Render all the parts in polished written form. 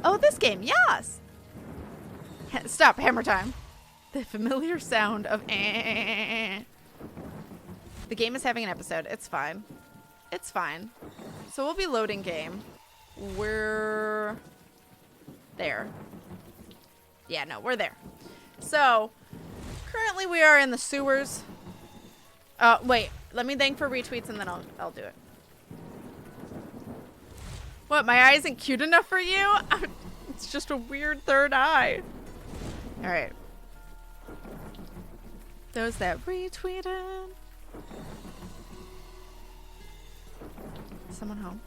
Oh, this game. Yes. Stop. Hammer time. The familiar sound of eh. The game is having an episode. It's fine. It's fine. So we'll be loading game. We're there. Yeah, no, we're there. So currently we are in the sewers. Wait. Let me thank for retweets and then I'll do it. What? My eye isn't cute enough for you? It's just a weird third eye. All right. Those that retweeted. Someone home.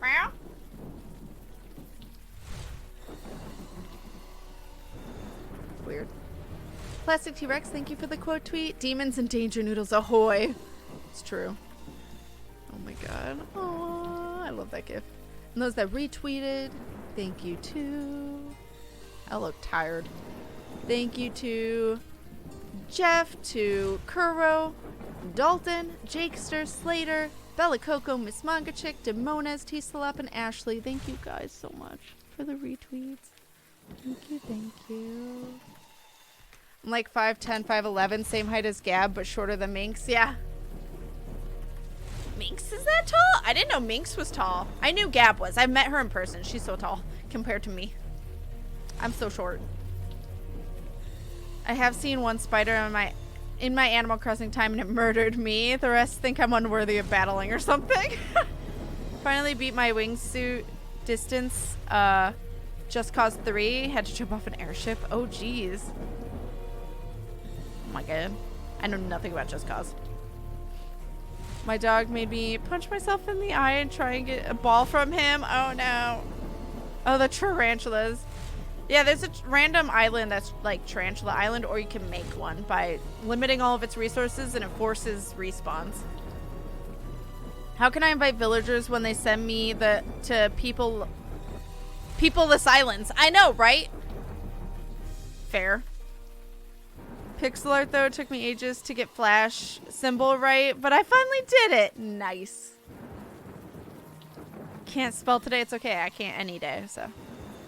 Meow. Weird. Plastic T-Rex, thank you for the quote tweet. Demons and danger noodles ahoy. It's true. Oh my god. Oh, I love that gif. And those that retweeted, thank you too. I look tired. Thank you to Jeff, to Kuro, Dalton, Jakester, Slater, Bella Coco, Miss Manga Chick, Demones, T-Slap, and Ashley. Thank you guys so much for the retweets. Thank you, thank you. I'm like 5'10", 5'11", same height as Gab, but shorter than Minx. Yeah. Minx is that tall? I didn't know Minx was tall. I knew Gab was. I met her in person. She's so tall compared to me. I'm so short. I have seen one spider in my Animal Crossing time and it murdered me. The rest think I'm unworthy of battling or something. Finally beat my wingsuit distance. Just Cause 3. Had to jump off an airship. Oh, geez. Oh my god. I know nothing about Just Cause. My dog made me punch myself in the eye and try and get a ball from him. Oh no. Oh, the tarantulas. Yeah, there's a random island that's like Tarantula Island, or you can make one by limiting all of its resources and it forces respawns. How can I invite villagers when they send me to peopleless islands? I know, right? Fair. Pixel art, though, took me ages to get Flash symbol right, but I finally did it. Nice. Can't spell today. It's okay. I can't any day, so.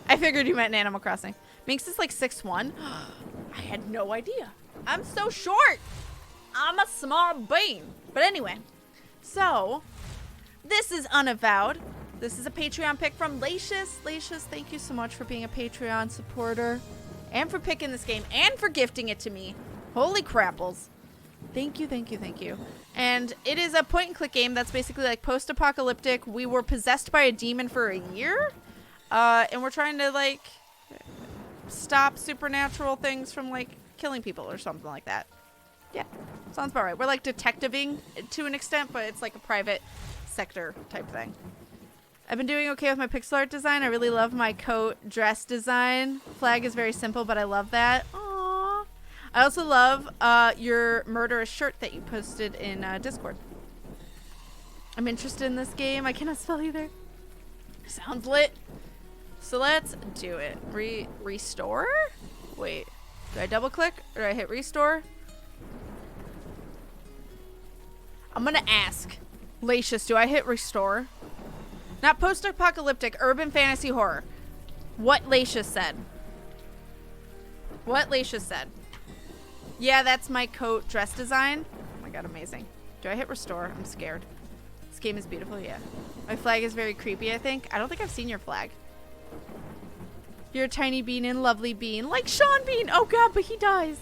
I figured you meant in Animal Crossing. Minx is like 6'1". I had no idea. I'm so short. I'm a small bean. But anyway, so this is Unavowed. This is a Patreon pick from Laechis. Laechis, thank you so much for being a Patreon supporter. And for picking this game and for gifting it to me. Holy crapples. Thank you, thank you, thank you. And it is a point and click game that's basically like post-apocalyptic. We were possessed by a demon for a year. And we're trying to like stop supernatural things from like killing people or something like that. Yeah, sounds about right. We're like detectiving to an extent, but it's like a private sector type thing. I've been doing okay with my pixel art design. I really love my coat dress design. Flag is very simple, but I love that. Aww. I also love your murderous shirt that you posted in Discord. I'm interested in this game. I cannot spell either. Sounds lit. So let's do it. Restore? Wait. Do I double click or do I hit restore? I'm gonna ask. Laechis, do I hit restore? Not post-apocalyptic, urban fantasy horror. What Laechis said. What Laechis said. Yeah, that's my coat dress design. Oh my god, amazing. Do I hit restore? I'm scared. This game is beautiful, yeah. My flag is very creepy, I think. I don't think I've seen your flag. You're a tiny bean and lovely bean. Like Sean Bean! Oh god, but he dies.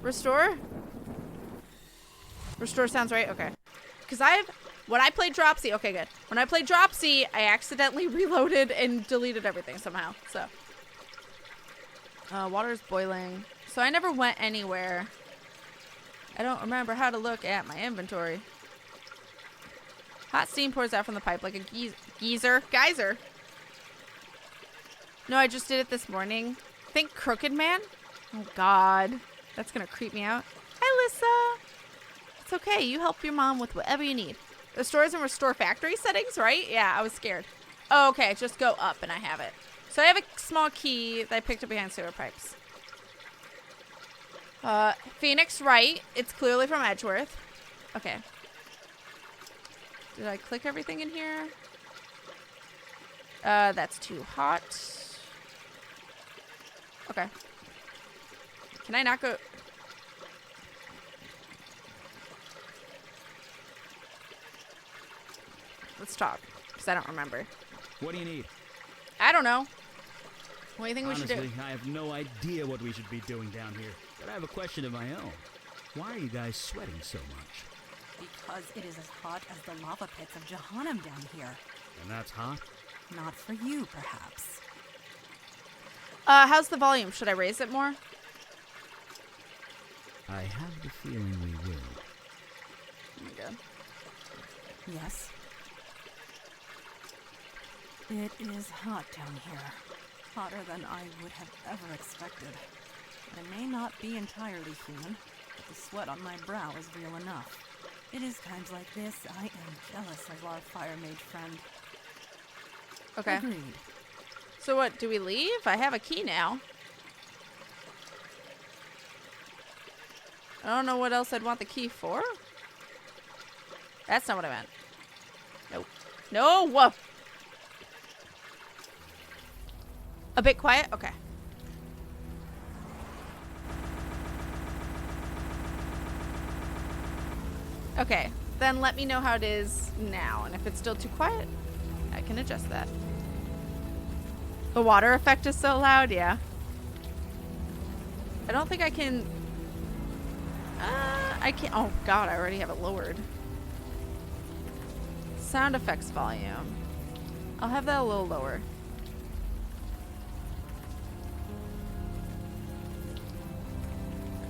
Restore? Restore sounds right? Okay. Because when I played Dropsy, okay, good. When I played Dropsy, I accidentally reloaded and deleted everything somehow, so. Water's boiling. So I never went anywhere. I don't remember how to look at my inventory. Hot steam pours out from the pipe like a geyser. No, I just did it this morning. Think Crooked Man? Oh, God. That's going to creep me out. Hi, Lissa. It's okay. You help your mom with whatever you need. The stores and restore factory settings, right? Yeah, I was scared. Oh, okay. Just go up and I have it. So I have a small key that I picked up behind sewer pipes. Phoenix right. It's clearly from Edgeworth. Okay. Did I click everything in here? That's too hot. Okay. Can I not go? Let's talk, because I don't remember. What do you need? I don't know. What do you think Honestly, we should do? I have no idea what we should be doing down here. But I have a question of my own. Why are you guys sweating so much? Because it is as hot as the lava pits of Jahannam down here. And that's hot? Not for you, perhaps. How's the volume? Should I raise it more? I have the feeling we will. Oh my god. Yes. It is hot down here. Hotter than I would have ever expected. I may not be entirely human, but the sweat on my brow is real enough. It is times like this I am jealous of our fire mage friend. Okay. Agreed. So what, do we leave? I have a key now. I don't know what else I'd want the key for. That's not what I meant. Nope. No! A bit quiet? Okay. Okay, then let me know how it is now. And if it's still too quiet, I can adjust that. The water effect is so loud, yeah. I don't think I can... I can't... Oh, God, I already have it lowered. Sound effects volume. I'll have that a little lower.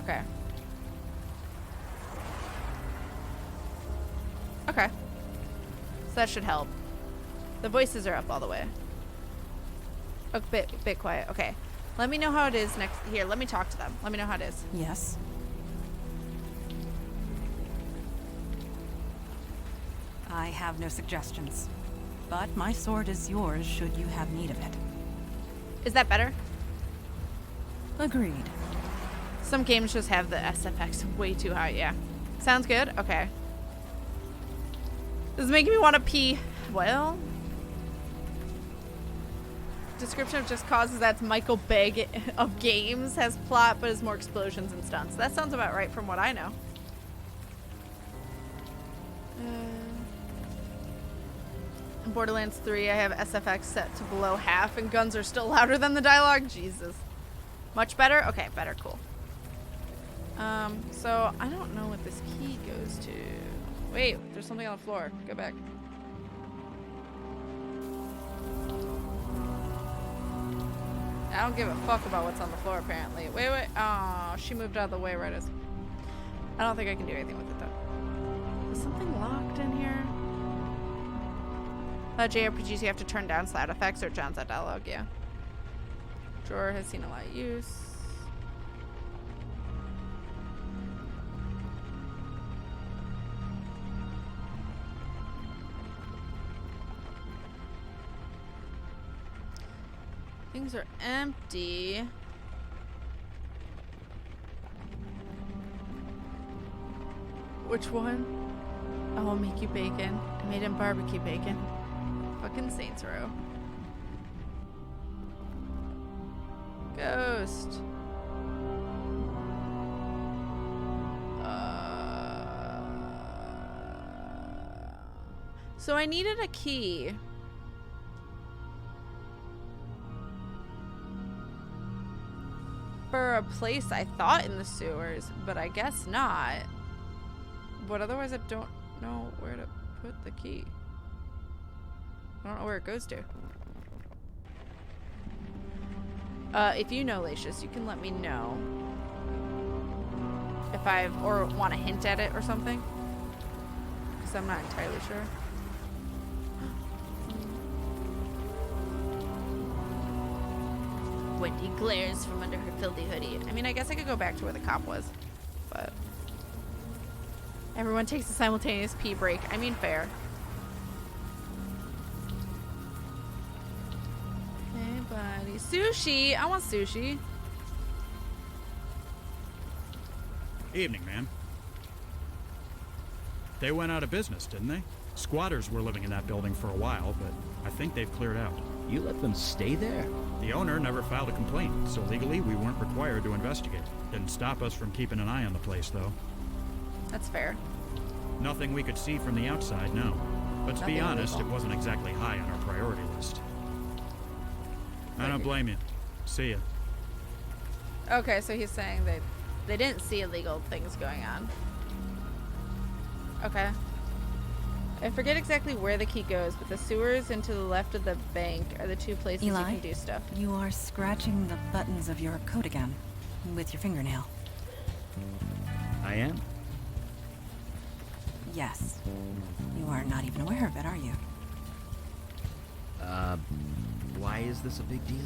Okay. Okay. So that should help. The voices are up all the way. A bit quiet. Okay. Let me know how it is next. Here, let me talk to them. Let me know how it is. Yes. I have no suggestions, but my sword is yours should you have need of it. Is that better? Agreed. Some games just have the SFX way too high. Yeah. Sounds good. Okay. This is making me want to pee. Well. Description of Just Cause is that's Michael Bay of games, has plot but is more explosions and stunts. That sounds about right from what I know. In Borderlands 3, I have SFX set to below half and guns are still louder than the dialogue. Jesus. Much better? Okay, better. Cool. So I don't know what this key goes to. Wait, there's something on the floor. Go back. I don't give a fuck about what's on the floor, apparently. Wait. Oh, she moved out of the way right as... I don't think I can do anything with it, though. Is something locked in here? JRPGs, you have to turn down sound effects or drowns out dialogue, yeah. Drawer has seen a lot of use. Things are empty. Which one? Oh, I'll make you bacon. I made him barbecue bacon. Fucking Saints Row. Ghost. So I needed a key. For a place I thought in the sewers, but I guess not. But otherwise I don't know where to put the key. I don't know where it goes to. If you know, Laechis, you can let me know. If or want to hint at it or something. Because I'm not entirely sure. Wendy glares from under her filthy hoodie. I mean, I guess I could go back to where the cop was. But... everyone takes a simultaneous pee break. I mean, fair. Hey, buddy. Sushi! I want sushi. Evening, man. They went out of business, didn't they? Squatters were living in that building for a while, but I think they've cleared out. You let them stay there? The owner never filed a complaint, so legally we weren't required to investigate. Didn't stop us from keeping an eye on the place, though. That's fair. Nothing we could see from the outside, no. But to be Nothing honest, illegal. it wasn't exactly high on our priority list. I don't blame you. See ya. Okay, so he's saying that they didn't see illegal things going on. Okay. I forget exactly where the key goes, but the sewers and to the left of the bank are the two places Eli? you can do stuff. You are scratching the buttons of your coat again with your fingernail. I am? Yes. You are not even aware of it, are you? Why is this a big deal?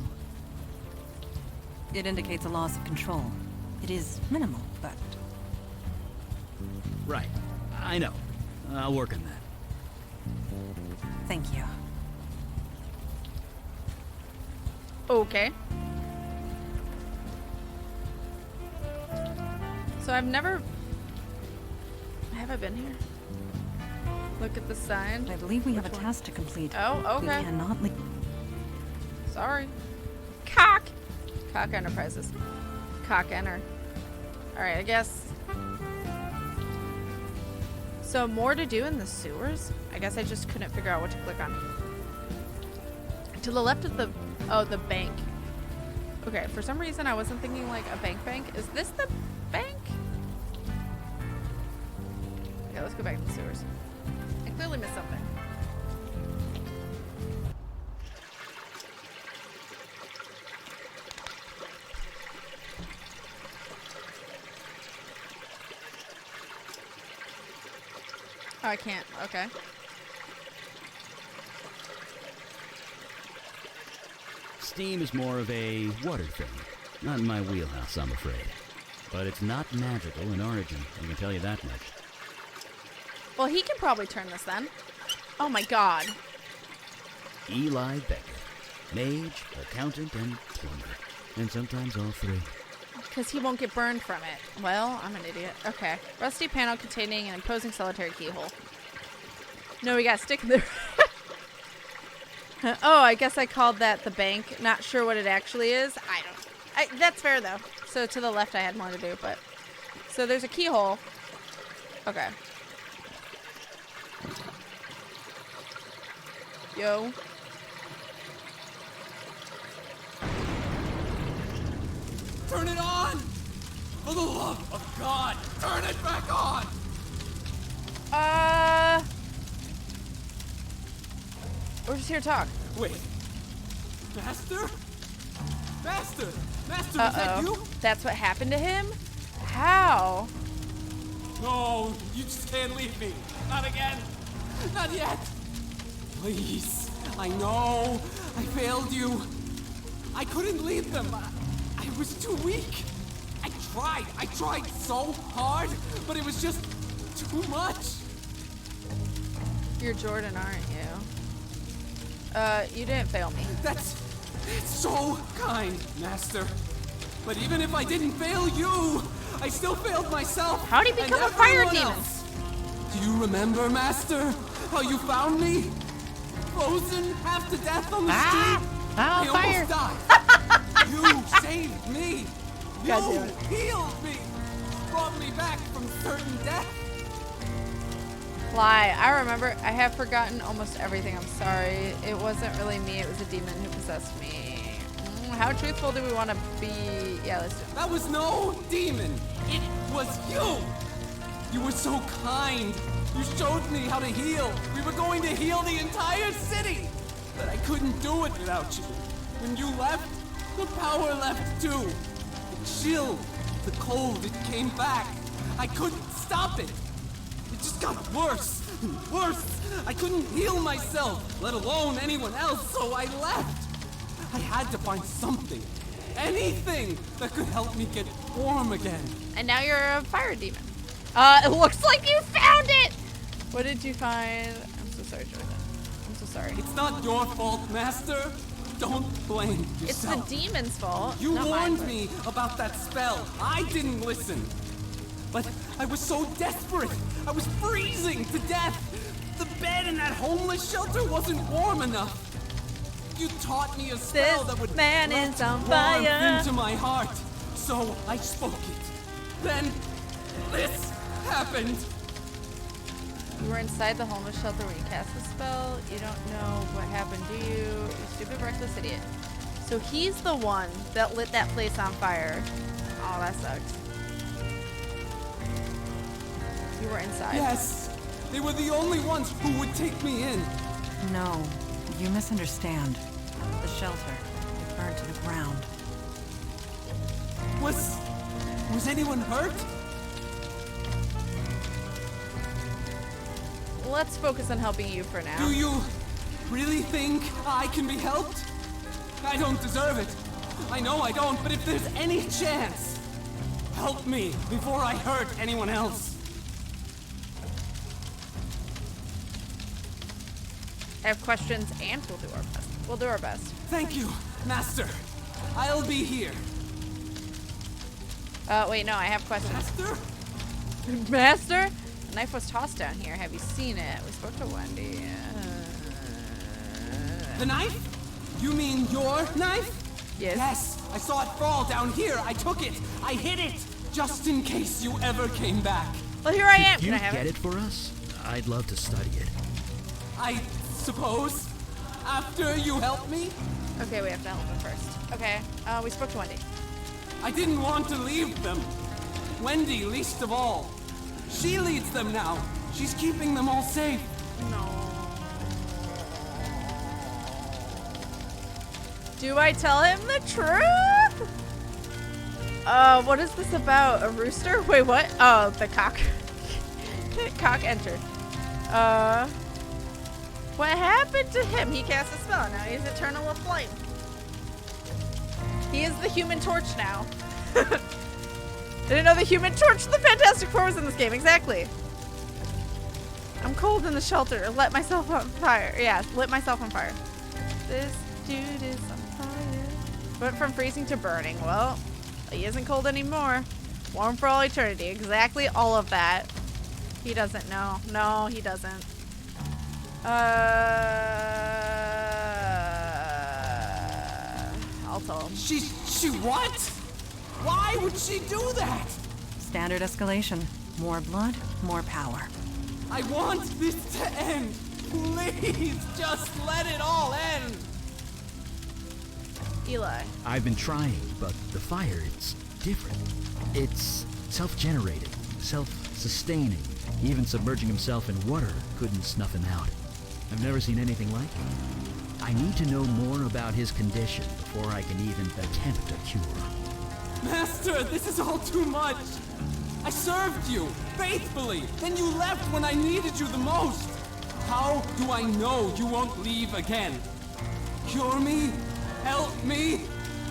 It indicates a loss of control. It is minimal, but Right. I know. I'll work on that. thank you. Okay. So I've never... Have I been here? Look at the sign. I believe we have a Which one? task to complete. Oh, We okay. cannot leave. Sorry. Cock! Cock Enterprises. Cock Enter. Alright, I guess... So more to do in the sewers? I guess I just couldn't figure out what to click on. To the left of the... Oh, the bank. Okay, for some reason I wasn't thinking like a bank. Is this the bank? Okay, let's go back to the sewers. I clearly missed something. Oh, I can't. Okay. Steam is more of a water thing. Not in my wheelhouse, I'm afraid. But it's not magical in origin, I can tell you that much. Well, he can probably turn this then. Oh my god. Eli Becker. Mage, accountant, and plumber. And sometimes all three. Because he won't get burned from it. Well, I'm an idiot. Okay. Rusty panel containing an imposing solitary keyhole. No, we gotta stick there. Oh, I guess I called that the bank. Not sure what it actually is. That's fair, though. So to the left I had more to do, but... So there's a keyhole. Okay. Yo. Turn it on! For the love of God, turn it back on! We're just here to talk. Wait. Master? Master! Master, is that you? That's what happened to him? How? No, you just can't leave me. Not again. Not yet. Please. I know. I failed you. I couldn't lead them. I was too weak. I tried so hard, but it was just too much. You're Jordan, aren't you? You didn't fail me. That's so kind, Master. But even if I didn't fail you, I still failed myself. How'd he and become a fire everyone demon? else. Do you remember, Master? How you found me? Frozen half to death on the street? I almost died. You saved me. God damn You it. healed me. Brought me back from certain death. Lie. I remember. I have forgotten almost everything. I'm sorry. It wasn't really me. It was a demon who possessed me. How truthful do we want to be? Yeah, let's do it. That was no demon. It was you. You were so kind. You showed me how to heal. We were going to heal the entire city. But I couldn't do it without you. When you left, the power left too. The chill, the cold, it came back. I couldn't stop it. It just got worse and worse. I couldn't heal myself, let alone anyone else, so I left. I had to find something, anything that could help me get warm again. And now you're a fire demon. It looks like you found it. What did you find? I'm so sorry, Jordan. I'm so sorry. It's not your fault, Master. Don't blame It's the yourself. demon's fault. You not warned mine. me about that spell. I didn't listen. But I was so desperate. I was freezing to death. The bed in that homeless shelter wasn't warm enough. You taught me a spell This that would man let is on warmth fire. into my heart. So I spoke it. Then this happened. You were inside the homeless shelter when you cast the spell. You don't know what happened, do you? You stupid, reckless idiot. So he's the one that lit that place on fire. Oh, that sucks. You were inside. Yes, they were the only ones who would take me in. No, you misunderstand. The shelter, it burned to the ground. Was anyone hurt? Let's focus on helping you for now. Do you really think I can be helped? I don't deserve it. I know I don't, but if there's any chance, help me before I hurt anyone else. I have questions and we'll do our best. We'll do our best. Thank you, Master. I'll be here. Wait, no, I have questions. Master? Master? The knife was tossed down here. Have you seen it? We spoke to Wendy. The knife? You mean your knife? Yes. Yes, I saw it fall down here. I took it. I hid it. Just in case you ever came back. Well, here I am. Could Can you I have get it for us? I'd love to study it. I suppose. After you help me? Okay, we have to help him first. Okay, we spoke to Wendy. I didn't want to leave them. Wendy, least of all. She leads them now. She's keeping them all safe. No. Do I tell him the truth? What is this about? A rooster? Wait, what? Oh, the cock. Cock entered. What happened to him? He cast a spell. Now he's eternal aflame. He is the Human Torch now. Didn't know the Human Torch, the Fantastic Four was in this game. Exactly. I'm cold in the shelter. Let myself on fire. Yeah, lit myself on fire. This dude is on fire. Went from freezing to burning. Well, he isn't cold anymore. Warm for all eternity. Exactly all of that. He doesn't know. No, he doesn't. I'll tell him. She what? Why would she do that? Standard escalation. More blood, more power. I want this to end. Please, just let it all end. Eli. I've been trying, but the fire, it's different. It's self-generated, self-sustaining. Even submerging himself in water couldn't snuff him out. I've never seen anything like it. I need to know more about his condition before I can even attempt a cure. Master, this is all too much. I served you faithfully. Then you left when I needed you the most. How do I know you won't leave again? Cure me? Help me?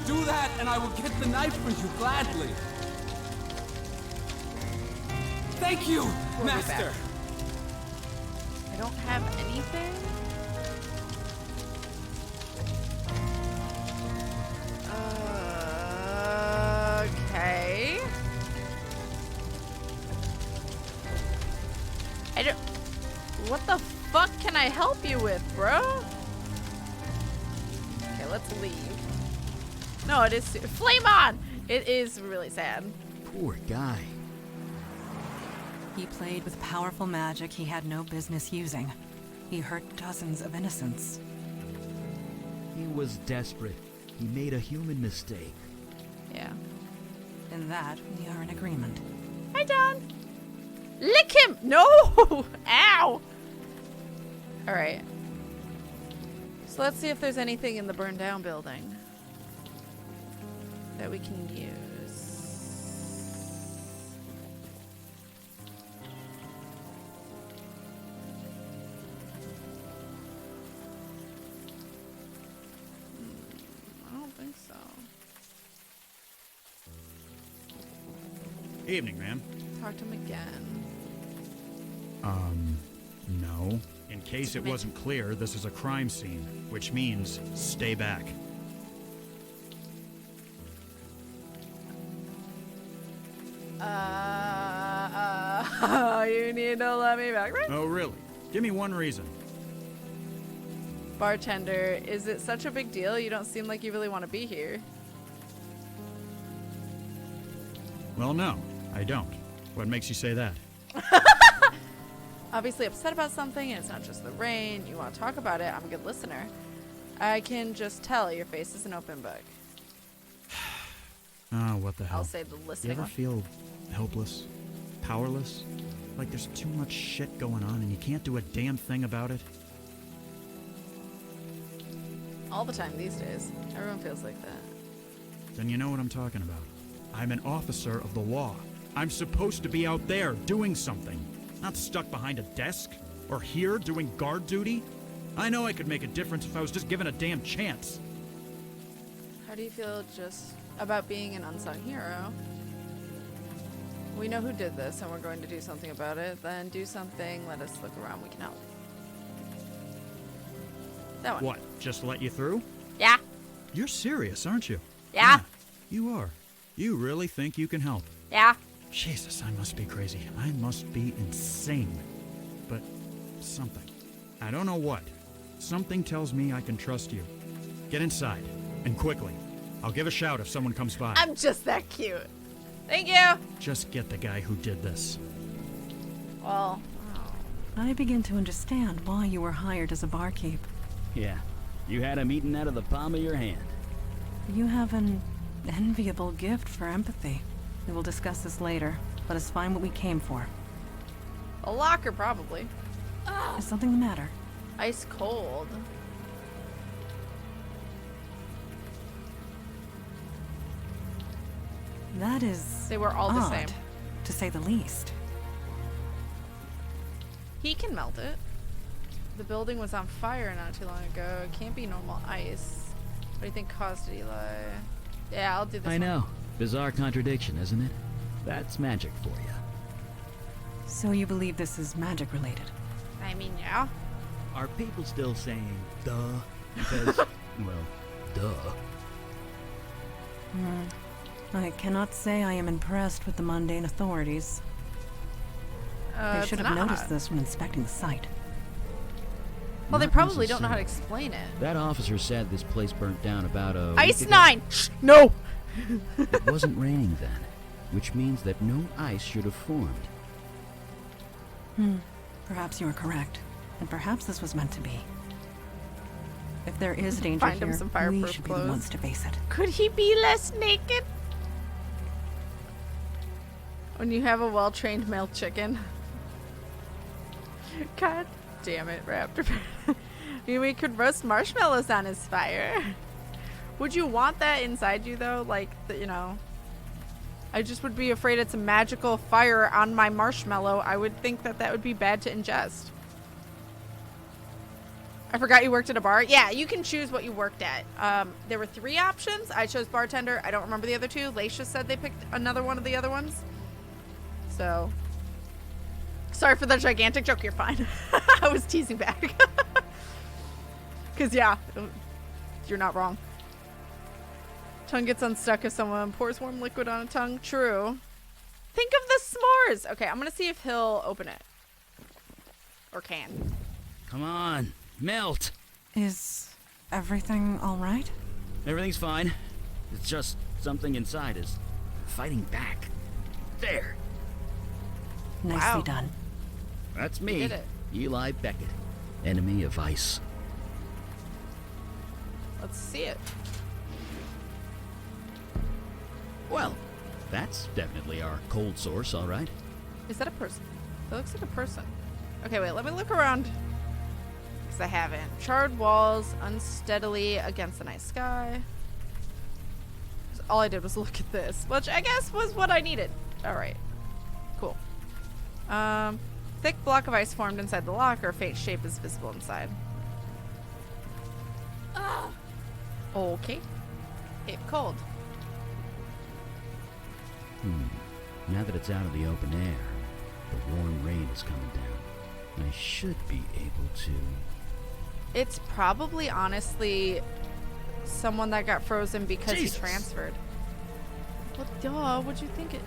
Do that and I will get the knife for you gladly. Thank you, We'll be Master. back. I don't have anything. Okay. I don't. What the fuck can I help you with, bro? Okay, let's leave. No, it is. Flame on! It is really sad. Poor guy. He played with powerful magic he had no business using. He hurt dozens of innocents. He was desperate. He made a human mistake. Yeah. In that, we are in agreement. Hi, Don. Lick him! No! Ow! Alright. So let's see if there's anything in the burned down building that we can use. I don't think so. Evening, ma'am. Talk to him again. No. In case it wasn't clear, this is a crime scene, which means stay back. You need to let me back. Oh, really? Give me one reason. Bartender, is it such a big deal? You don't seem like you really want to be here. Well, no, I don't. What makes you say that? Obviously upset about something, and it's not just the rain. You want to talk about it. I'm a good listener. I can just tell your face is an open book. Oh, what the hell? I'll say the You listening ever one. feel helpless? Powerless? Like there's too much shit going on and you can't do a damn thing about it? All the time these days. Everyone feels like that. Then you know what I'm talking about. I'm an officer of the law. I'm supposed to be out there doing something, not stuck behind a desk or here doing guard duty. I know I could make a difference if I was just given a damn chance. How do you feel just about being an unsung hero? We know who did this and we're going to do something about it. Then do something, let us look around, we can help. That one. What, just let you through? Yeah. You're serious, aren't you? Yeah. You are. You really think you can help? Yeah. Jesus, I must be crazy. I must be insane. But something. I don't know what. Something tells me I can trust you. Get inside. And quickly. I'll give a shout if someone comes by. I'm just that cute. Thank you. Just get the guy who did this. Well, I begin to understand why you were hired as a barkeep. Yeah, you had him eating out of the palm of your hand. You have an enviable gift for empathy. We will discuss this later. Let us find what we came for. a locker probably. Is something the matter? Ice cold. That is They were all the odd, same. to say the least. He can melt it. The building was on fire not too long ago. It can't be normal ice. What do you think caused it, Eli? Yeah, I'll do this I one. know. Bizarre contradiction, isn't it? That's magic for you. So you believe this is magic related? I mean, yeah. Are people still saying duh? Because, well, duh. I cannot say I am impressed with the mundane authorities. They It's should have not. noticed this when inspecting the site. Well, they Not probably don't know how to necessarily. explain it. That officer said this place burnt down about a Ice week ago. 9! Shh, no! It wasn't raining then, which means that no ice should have formed. Perhaps you are correct, and perhaps this was meant to be. If there is danger Find him here, some we fireproof should be the clothes. ones to face it. Could he be less naked? When you have a well-trained male chicken. God damn it, Raptor. Maybe we could roast marshmallows on his fire. Would you want that inside you, though? Like, you know... I just would be afraid it's a magical fire on my marshmallow. I would think that that would be bad to ingest. I forgot you worked at a bar. Yeah, you can choose what you worked at. There were 3 options. I chose bartender. I don't remember the other 2. Laechis said they picked another one of the other ones. So, sorry for the gigantic joke. You're fine. I was teasing back. Because, yeah, you're not wrong. Tongue gets unstuck if someone pours warm liquid on a tongue. True. Think of the s'mores. Okay, I'm going to see if he'll open it. Or can. Come on, melt. Is everything all right? Everything's fine. It's just something inside is fighting back. There. Nicely Wow. done. That's me, did it. Eli Beckett, enemy of ice. Let's see it. Well, that's definitely our cold source, all right. Is that a person? That looks like a person. Okay, wait, let me look around. Because I haven't. Charred walls unsteadily against the night sky. All I did was look at this, which I guess was what I needed. Alright. Cool. Thick block of ice formed inside the locker. Faint shape is visible inside. Okay. It cold. Now that it's out of the open air, the warm rain is coming down. I should be able to... It's probably honestly someone that got frozen because Jesus. he transferred. Well, duh, what'd you think it?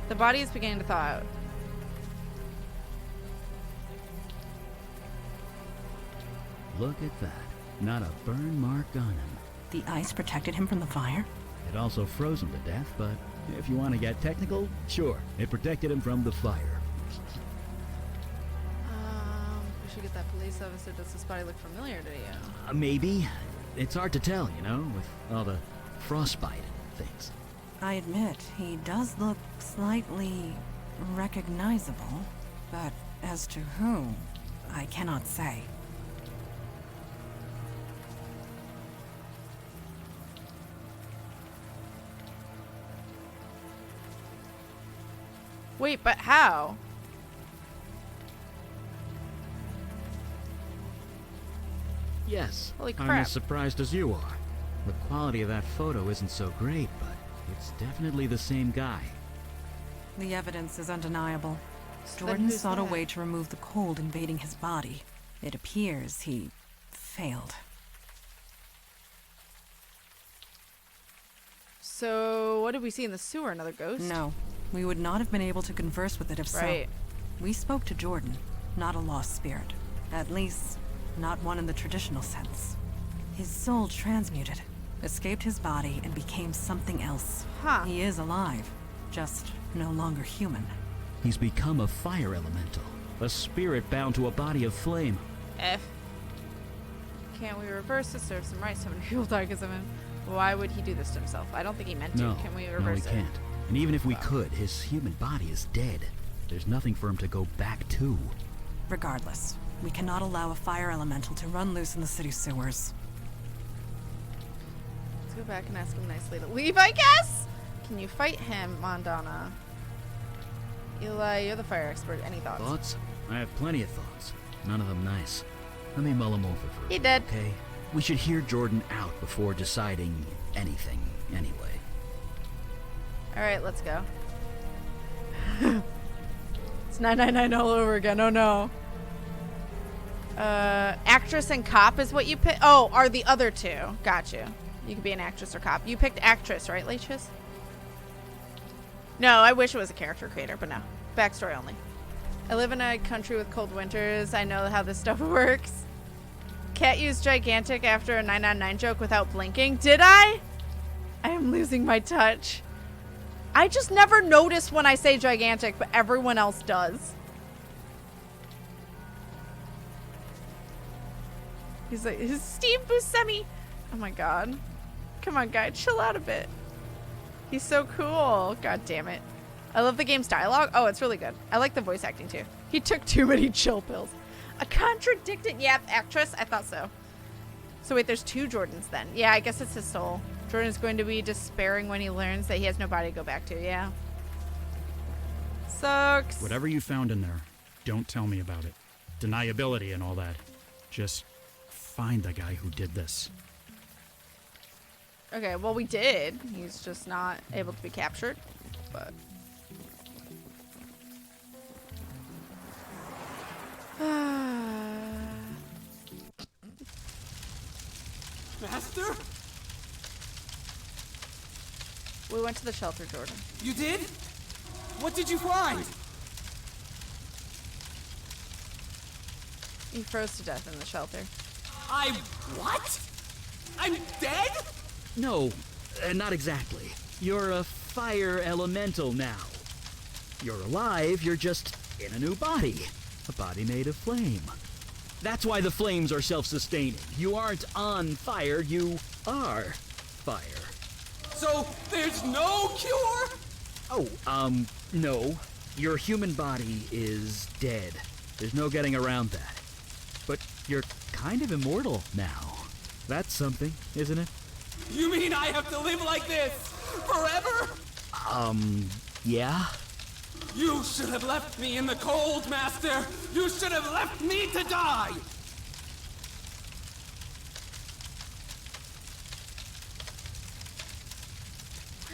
The body is beginning to thaw out. Look at that. Not a burn mark on him. The ice protected him from the fire? It also froze him to death, but if you want to get technical, sure, it protected him from the fire. We should get that police officer. Does this body look familiar to you? Maybe. It's hard to tell, you know, with all the frostbite things. I admit, he does look slightly recognizable, but as to who, I cannot say. Wait, but how? Yes, Holy I'm crap. as surprised as you are. The quality of that photo isn't so great, but it's definitely the same guy. The evidence is undeniable. Then Jordan who's sought a that? way to remove the cold invading his body. It appears he failed. So, what did we see in the sewer? Another ghost? No, we would not have been able to converse with it if Right. so. We spoke to Jordan, not a lost spirit. At least, not one in the traditional sense. His soul transmuted, escaped his body, and became something else. Huh. He is alive, just no longer human. He's become a fire elemental, a spirit bound to a body of flame. F. Can't we reverse this? Serve some rights. So many people die because of him. Why would he do this to himself? I don't think he meant to. No, Can we no, we reverse it? can't. And even if we could, his human body is dead. There's nothing for him to go back to. Regardless, we cannot allow a fire elemental to run loose in the city sewers. Let's go back and ask him nicely to leave, I guess? Can you fight him, Mondana? Eli, you're the fire expert. Any thoughts? Thoughts? I have plenty of thoughts. None of them nice. Let me mull them over for He a did. bit, okay? We should hear Jordan out before deciding anything, anyway. Alright, let's go. It's 999 all over again. Oh no. Actress and cop is what you pick. Oh, are the other two. Got you. You could be an actress or cop. You picked actress, right, Laechis? No, I wish it was a character creator, but no. Backstory only. I live in a country with cold winters. I know how this stuff works. Cat used gigantic after a 999 joke without blinking. Did I? I am losing my touch. I just never notice when I say gigantic, but everyone else does. He's like, "Is Steve Buscemi." Oh my god. Come on, guy, chill out a bit. He's so cool. God damn it. I love the game's dialogue. Oh, it's really good. I like the voice acting too. He took too many chill pills. A contradicted, yep, actress. I thought so. So wait, there's two Jordans then. Yeah, I guess it's his soul. Jordan's going to be despairing when he learns that he has no body to go back to. Yeah. Sucks. Whatever you found in there, don't tell me about it. Deniability and all that. Just find the guy who did this. Okay, well, we did. He's just not able to be captured. But. Master? We went to the shelter, Jordan. You did? What did you find? He froze to death in the shelter. What? I'm dead? No, not exactly. You're a fire elemental now. You're alive, you're just in a new body. A body made of flame. That's why the flames are self-sustaining. You aren't on fire, you are fire. So there's no cure? Oh, no. Your human body is dead. There's no getting around that. But you're kind of immortal now. That's something, isn't it? You mean I have to live like this forever? Yeah? You should have left me in the cold, Master! You should have left me to die!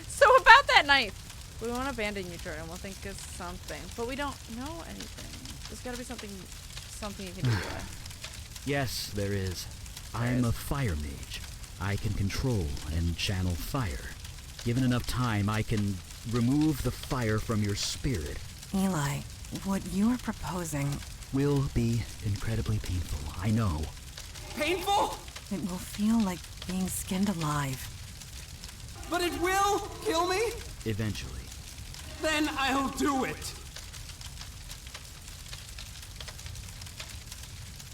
So about that knife. We won't abandon you, Jordan. We'll think of something. But we don't know anything. There's gotta be something you can do with. Yes, there is. I'm a fire mage. I can control and channel fire. Given enough time, I can remove the fire from your spirit. Eli, what you are proposing... Will be incredibly painful, I know. Painful? It will feel like being skinned alive. But it will kill me? Eventually. Then I'll do it.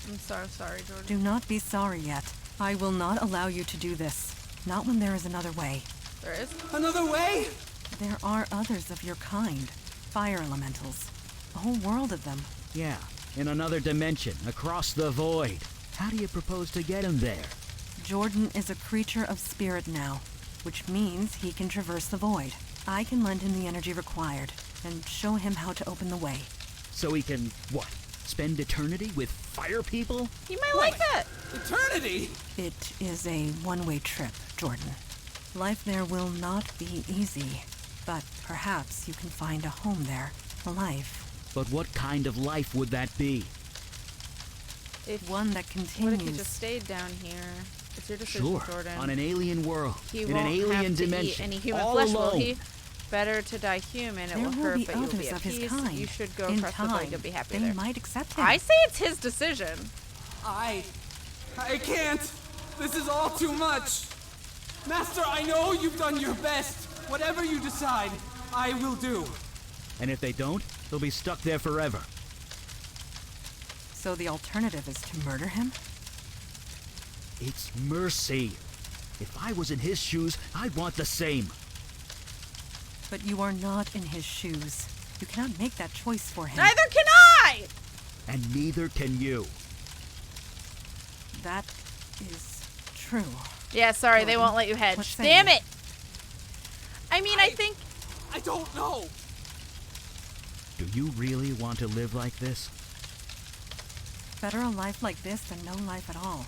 I'm so sorry, Jordan. Do not be sorry yet. I will not allow you to do this. Not when there is another way. There is? Another way? There are others of your kind. Fire elementals. A whole world of them. Yeah, in another dimension, across the void. How do you propose to get him there? Jordan is a creature of spirit now, which means he can traverse the void. I can lend him the energy required, and show him how to open the way. So he can, what, spend eternity with fire people? He might like that. Eternity? It is a one-way trip, Jordan. Life there will not be easy, but perhaps you can find a home there, a life. But what kind of life would that be? One that What if he continues. just stayed down here? It's your decision, Sure, Jordan. on an alien world, He in won't an alien have to dimension, eat any human all flesh, alone. will he? Better to die human. It There will will hurt, be but you'll be others at of his peace. kind. You should go In across the void. time, You'll be happy they there. might accept him. I say it's his decision. I can't. This is all too much. Master, I know you've done your best. Whatever you decide, I will do. And if they don't, they'll be stuck there forever. So the alternative is to murder him? It's mercy. If I was in his shoes, I'd want the same. But you are not in his shoes. You cannot make that choice for him. Neither can I! And neither can you. That is true. Yeah, sorry, they Jordan, won't let you what hedge. say Damn you? it! I mean, I think... I don't know. Do you really want to live like this? Better a life like this than no life at all.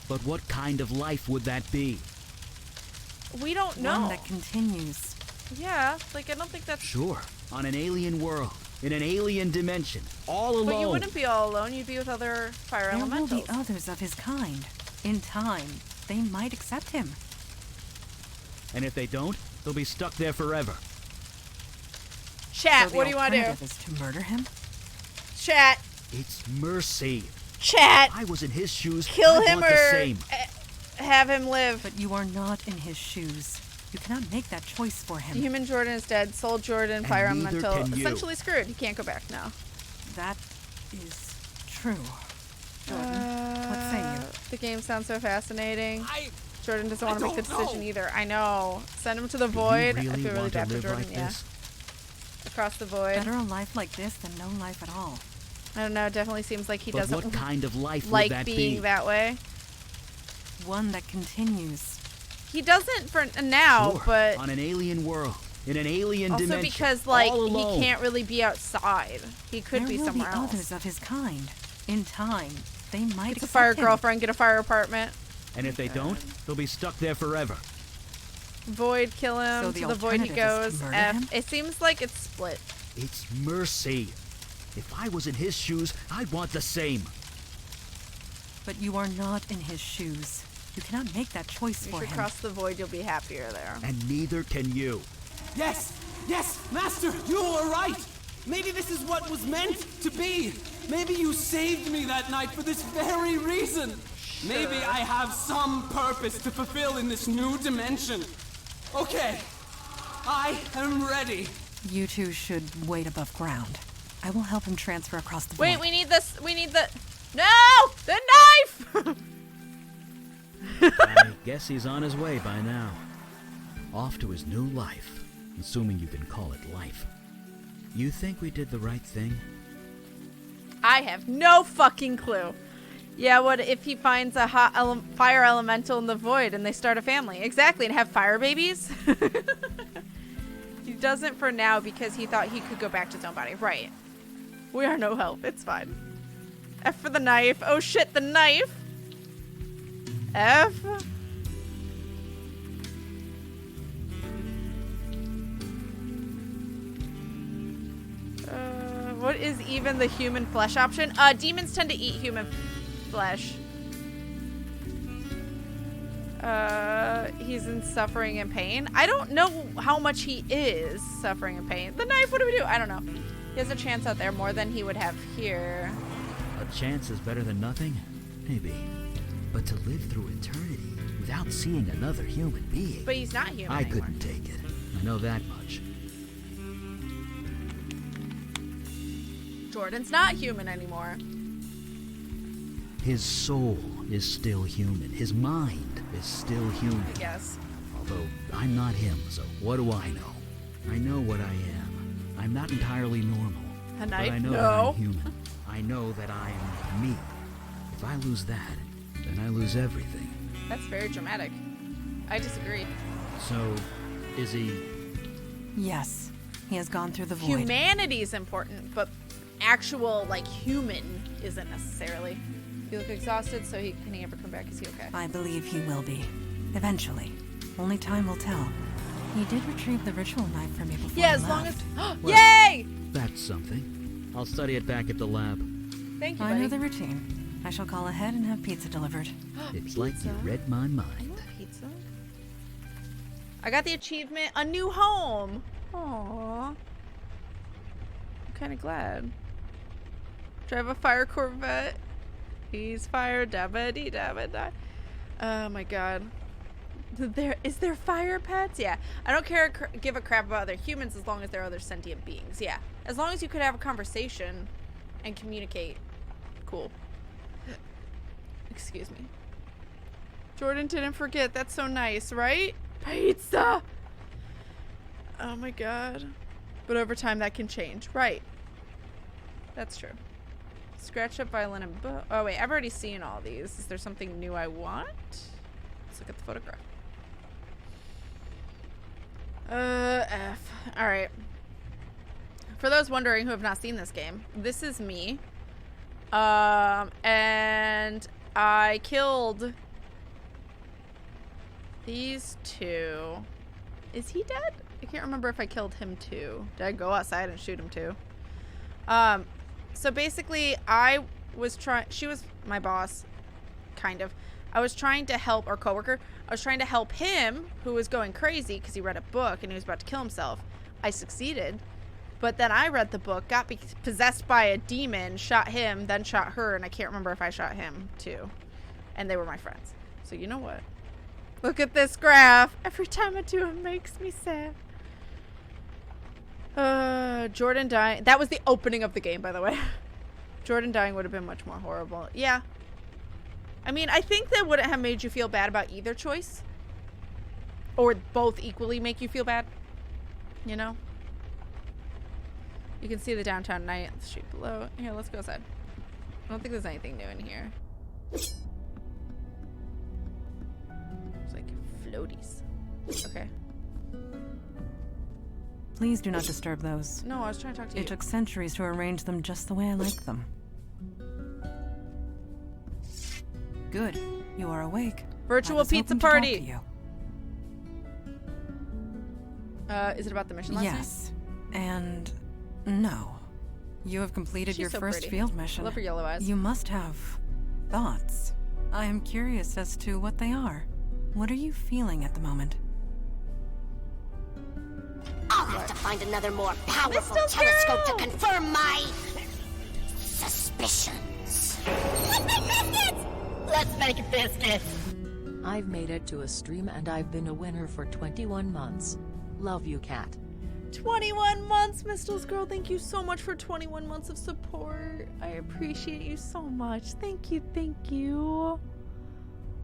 But what kind of life would that be? We don't know. One that continues. Yeah, like, I don't think that's... Sure, on an alien world, in an alien dimension, all alone. But you wouldn't be all alone. You'd be with other fire There will elementals. be others of his kind. In time, they might accept him. And if they don't, they'll be stuck there forever. Chat, So the what do you want to do? alternative is to murder him? Chat, It's mercy. chat, If I was in his shoes, kill I'd him want the or same. have him live. But you are not in his shoes. You cannot make that choice for him. Human Jordan is dead. Soul Jordan, And fire neither elemental, can you. essentially screwed. He can't go back now. That is true. Jordan, what say you? The game sounds so fascinating. I Jordan doesn't want to make the don't decision know. either. I know. Send him to the Do void. you I really feel really want to bad for live Jordan. like Yeah. this? Across the void. Better a life like this than no life at all. I don't know. It definitely seems like he But doesn't what kind of life would like that being be? that way. One that continues. He doesn't for now, Sure, but on an alien world, in an alien also dimension, because like all alone. he can't really be outside. He could There be will somewhere be else. others of his kind. In time, they might It's a accept fire him. girlfriend. Get a fire apartment. And if they don't, they'll be stuck there forever. Void, kill him. So the to the void he alternative is goes. to murder F. him? It seems like it's split. It's mercy. If I was in his shoes, I'd want the same. But you are not in his shoes. You cannot make that choice You for should him. cross the void. You'll be happier there. And neither can you. Yes, yes, Master, you were right. Maybe this is what was meant to be. Maybe you saved me that night for this very reason. Maybe I have some purpose to fulfill in this new dimension. Okay, I am ready. You two should wait above ground. I will help him transfer across the Wait, void. we need this. We need the. No! The knife! I guess he's on his way by now. Off to his new life, assuming you can call it life. You think we did the right thing? I have no fucking clue. Yeah, what if he finds a fire elemental in the void and they start a family? Exactly, and have fire babies? He doesn't for now because he thought he could go back to his own body. Right. We are no help. It's fine. F for the knife. Oh shit, the knife. F. What is even the human flesh option? Demons tend to eat human flesh. He's in suffering and pain. I don't know how much he is suffering and pain. The knife, what do we do? I don't know. He has a chance out there more than he would have here. A chance is better than nothing. Maybe. But to live through eternity without seeing another human being... But he's not human I anymore. couldn't take it. I know that much. Jordan's not human anymore. His soul is still human. His mind is still human. I guess. Although I'm not him, so what do I know? I know what I am. I'm not entirely normal. A But knife? I know that No. I'm human. I know that I'm me. If I lose that, then I lose everything. That's very dramatic. I disagree. So, is he... Yes, he has gone through the void. Humanity is important, but actual, like, human isn't necessarily. You look exhausted, so can he ever come back? Is he okay? I believe he will be. Eventually. Only time will tell. He did retrieve the ritual knife from me before Yeah, he as long as... left. Yay! That's something. I'll study it back at the lab. Thank you, I buddy. know the routine. I shall call ahead and have pizza delivered. It's like you Pizza? read my I mind. want pizza. I got the achievement, a new home. Aww. I'm kind of glad. Drive a fire Corvette. He's fire, dabba dee dabba da. Oh my god. Is there fire pets? Yeah. I don't give a crap about other humans as long as they're other sentient beings. Yeah. As long as you could have a conversation and communicate. Cool. Excuse me. Jordan didn't forget. That's so nice, right? Pizza! Oh my god. But over time that can change. Right. That's true. Scratch up violin and bow. Oh wait, I've already seen all these. Is there something new I want? Let's look at the photograph. F. Alright. For those wondering who have not seen this game, this is me. And I killed these two. Is he dead? I can't remember if I killed him too. Did I go outside and shoot him too? So basically I was she was my boss, kind of. I was trying to help our coworker. I was trying to help him, who was going crazy because he read a book and he was about to kill himself. I succeeded. But then I read the book, got possessed by a demon, shot him, then shot her, and I can't remember if I shot him too. And they were my friends. So you know what? Look at this graph. Every time I do it makes me sad. Jordan dying. That was the opening of the game, by the way. Jordan dying would have been much more horrible. Yeah. I mean, I think that wouldn't have made you feel bad about either choice. Or both equally make you feel bad. You know? You can see the downtown night on the street below. Here, let's go outside. I don't think there's anything new in here. It's like floaties. Okay. Please do not disturb those. No, I was trying to talk to you. It took centuries to arrange them just the way I like them. Good. You are awake. Virtual I was pizza hoping to talk party. to you. Is it about the mission last night? Yes. And no. You have completed She's your so first pretty. field mission. Love her yellow eyes. You must have thoughts. I am curious as to what they are. What are you feeling at the moment? I'll have to find another more powerful Mr. telescope Girl! to confirm my suspicions. Let's make biscuits. I've made it to a stream and I've been a winner for 21 months. Love you, Kat. 21 months, Mistles Girl. Thank you so much for 21 months of support. I appreciate you so much. Thank you, thank you.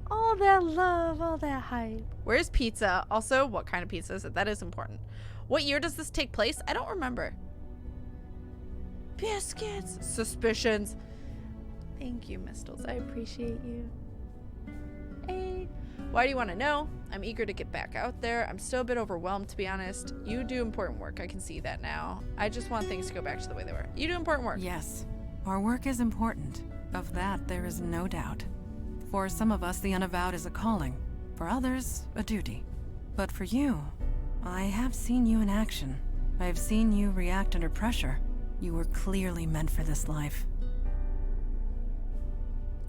All that love, all that hype. Where's pizza? Also, what kind of pizza is it? That is important. What year does this take place? I don't remember. Biscuits. Suspicions. Thank you, Mistles. I appreciate you. Hey. Why do you want to know? I'm eager to get back out there. I'm still a bit overwhelmed, to be honest. You do important work. I can see that now. I just want things to go back to the way they were. You do important work. Yes. Our work is important. Of that, there is no doubt. For some of us, the Unavowed is a calling. For others, a duty. But for you, I have seen you in action. I have seen you react under pressure. You were clearly meant for this life.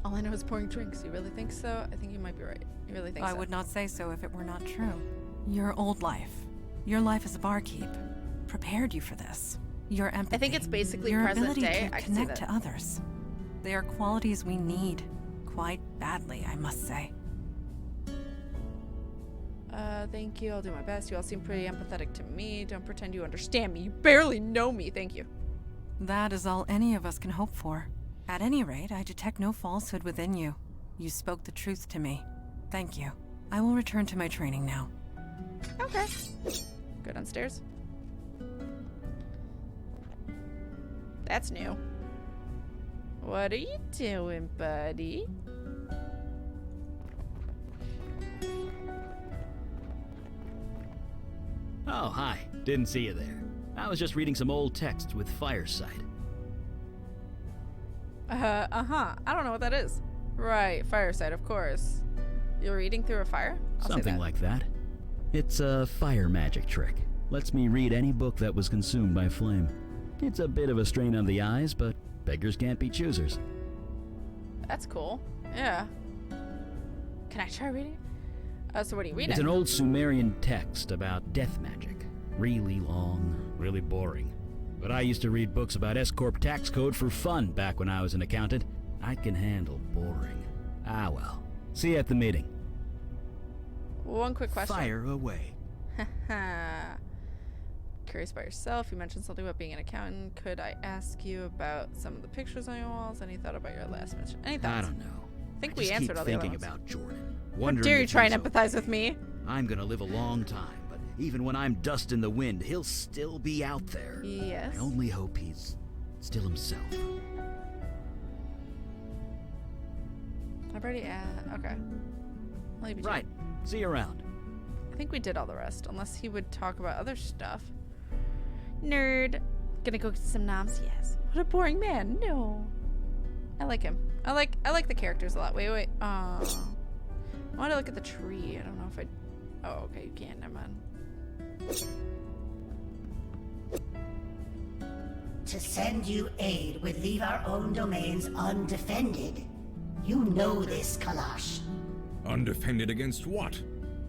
All I know is pouring drinks. You really think so? I think you might be right. You really think so? I would not say so if it were not true. Your old life, your life as a barkeep, prepared you for this. Your empathy, I think it's basically your present ability day. to I can see connect that. to others. They are qualities we need, quite badly, I must say. Thank you. I'll do my best. You all seem pretty empathetic to me. Don't pretend you understand me. You barely know me. Thank you. That is all any of us can hope for. At any rate, I detect no falsehood within you. You spoke the truth to me. Thank you. I will return to my training now. Okay. Go downstairs. That's new. What are you doing, buddy? Oh, hi. Didn't see you there. I was just reading some old texts with Fireside. I don't know what that is. Right, Fireside, of course. You're reading through a fire? I'll say Something like that. It's a fire magic trick. Lets me read any book that was consumed by flame. It's a bit of a strain on the eyes, but beggars can't be choosers. That's cool. Yeah. Can I try reading? So what are you reading? It's an old Sumerian text about death magic. Really long, really boring. But I used to read books about S-Corp tax code for fun back when I was an accountant. I can handle boring. Ah well. See you at the meeting. One quick question. Fire away. Curious about yourself. You mentioned something about being an accountant. Could I ask you about some of the pictures on your walls? Any thought about your last mission? Any thoughts? I don't know. I think we answered all the other ones. About Jordan. How dare you try and empathize with me? I'm gonna live a long time, but even when I'm dust in the wind, he'll still be out there. Yes. I only hope he's still himself. I've already okay. I'll leave you to Right. it. See you around. I think we did all the rest, unless he would talk about other stuff. Nerd. Gonna go get some noms? Yes. What a boring man. No. I like him. I like the characters a lot. Wait. I want to look at the tree. I don't know if I... Oh, okay. You can't. Never mind. To send you aid would leave our own domains undefended. You know this, Kalash. Undefended against what?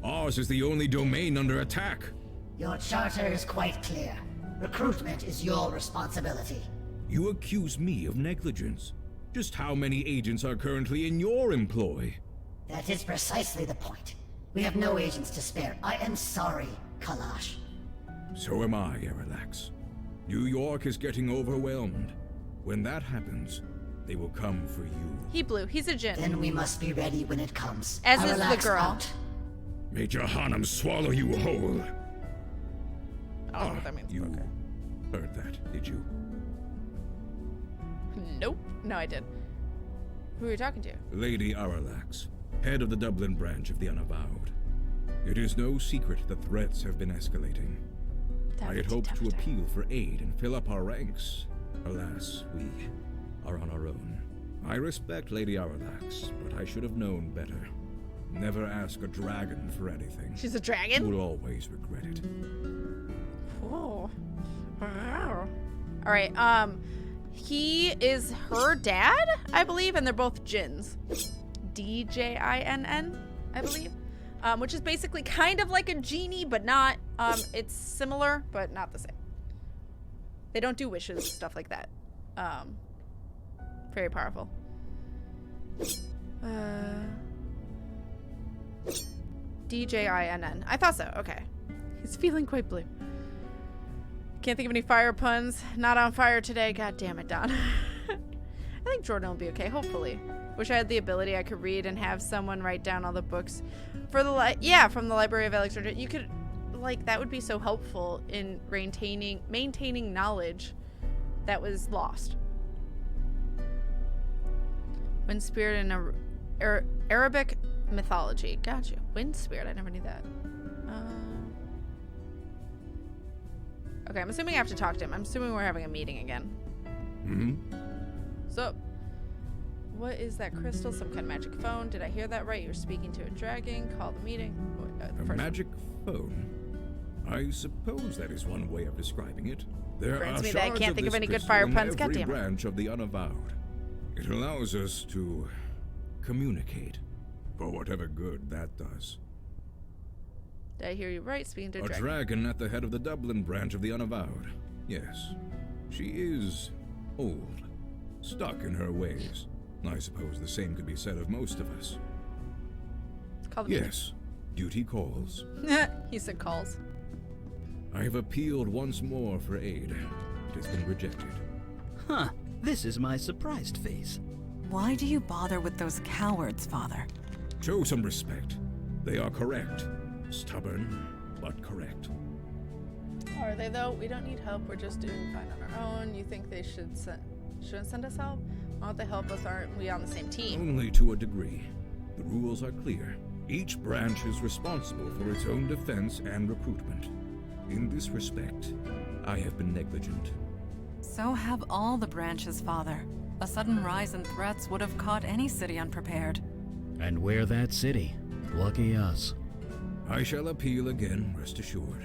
Ours is the only domain under attack. Your charter is quite clear. Recruitment is your responsibility. You accuse me of negligence. Just how many agents are currently in your employ? That is precisely the point. We have no agents to spare. I am sorry, Kalash. So am I, Erelax. New York is getting overwhelmed. When that happens, they will come for you. He blew. He's a djinn. Then we must be ready when it comes. As is the Erelax girl. out. May Jahannam swallow you whole. I don't know what that means. You Okay. heard that, did you? Nope. No, I did. Who are you talking to? Lady Erelax, head of the Dublin branch of the Unavowed. It is no secret that threats have been escalating. I had hoped to appeal for aid and fill up our ranks. Alas, we are on our own. I respect Lady Erelax, but I should have known better. Never ask a dragon for anything. She's a dragon? You will always regret it. Whoa. All right. He is her dad, I believe, and they're both djinns. DJINN, I believe. Which is basically kind of like a genie, but not. It's similar, but not the same. They don't do wishes, stuff like that. Very powerful. DJINN. I thought so. Okay. He's feeling quite blue. Can't think of any fire puns. Not on fire today. God damn it, Don. I think Jordan will be okay, hopefully. Wish I had the ability I could read and have someone write down all the books for the from the Library of Alexandria. You could, that would be so helpful in maintaining knowledge that was lost. Wind spirit in Arabic mythology. Gotcha. Wind spirit. I never knew that. Okay, I'm assuming I have to talk to him. I'm assuming we're having a meeting again. So, what is that crystal? Some kind of magic phone? Did I hear that right? You're speaking to a dragon. Call the meeting. A magic phone? I suppose that is one way of describing it. There Grants are me that I shards can't of think of this any good crystal fire in puns. every God damn it. branch of the Unavowed. It allows us to communicate, for whatever good that does. Did I hear you right? Speaking to a dragon. Dragon at the head of the Dublin branch of the Unavowed. Yes. She is old, stuck in her ways. I suppose the same could be said of most of us. Call the Yes, duty calls. meeting. He said calls. I have appealed once more for aid. It has been rejected. Huh, this is my surprised face. Why do you bother with those cowards, Father? Show some respect. They are correct. Stubborn, but correct. Are they though? We don't need help. We're just doing fine on our own. You think they shouldn't send us help? Why don't they help us? Aren't we on the same team? Only to a degree. The rules are clear. Each branch is responsible for its own defense and recruitment. In this respect, I have been negligent. So have all the branches, Father. A sudden rise in threats would have caught any city unprepared. And we're that city. Lucky us. I shall appeal again, rest assured.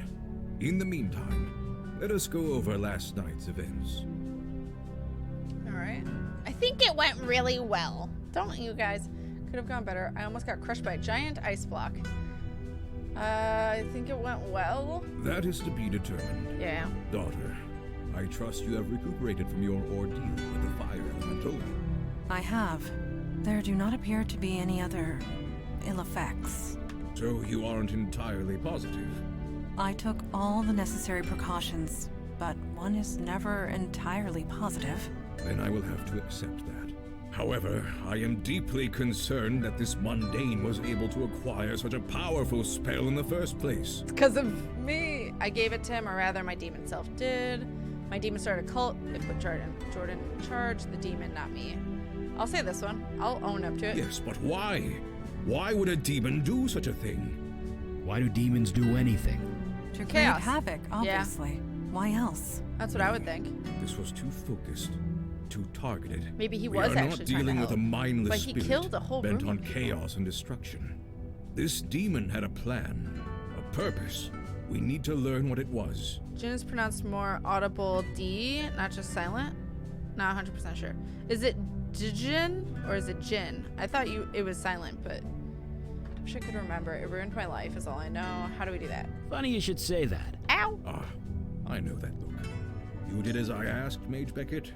In the meantime, let us go over last night's events. Alright. I think it went really well. Don't you guys? Could have gone better. I almost got crushed by a giant ice block. I think it went well. That is to be determined. Yeah. Daughter, I trust you have recuperated from your ordeal with the fire elemental. I have. There do not appear to be any other ill effects. So you aren't entirely positive? I took all the necessary precautions, but one is never entirely positive. Then I will have to accept that. However, I am deeply concerned that this mundane was able to acquire such a powerful spell in the first place. It's because of me. I gave it to him, or rather my demon self did. My demon started a cult. It put Jordan in charge. The demon, not me. I'll say this one. I'll own up to it. Yes, but why? Why would a demon do such a thing? Why do demons do anything? To create Chaos. havoc, obviously. Why else? That's what I would think. This was too focused, too targeted. Maybe he We was are actually not trying to dealing with a help. mindless But he spirit killed a whole bent room on of people. chaos and destruction. This demon had a plan, a purpose. We need to learn what it was. Jin is pronounced more audible D, not just silent. Not 100% sure. Is it Jin or is it Jin? I thought it was silent, but I wish I could remember. It ruined my life is all I know. How do we do that? Funny you should say that. Ow! Ah, I know that look. You did as I asked, Mage Beckett?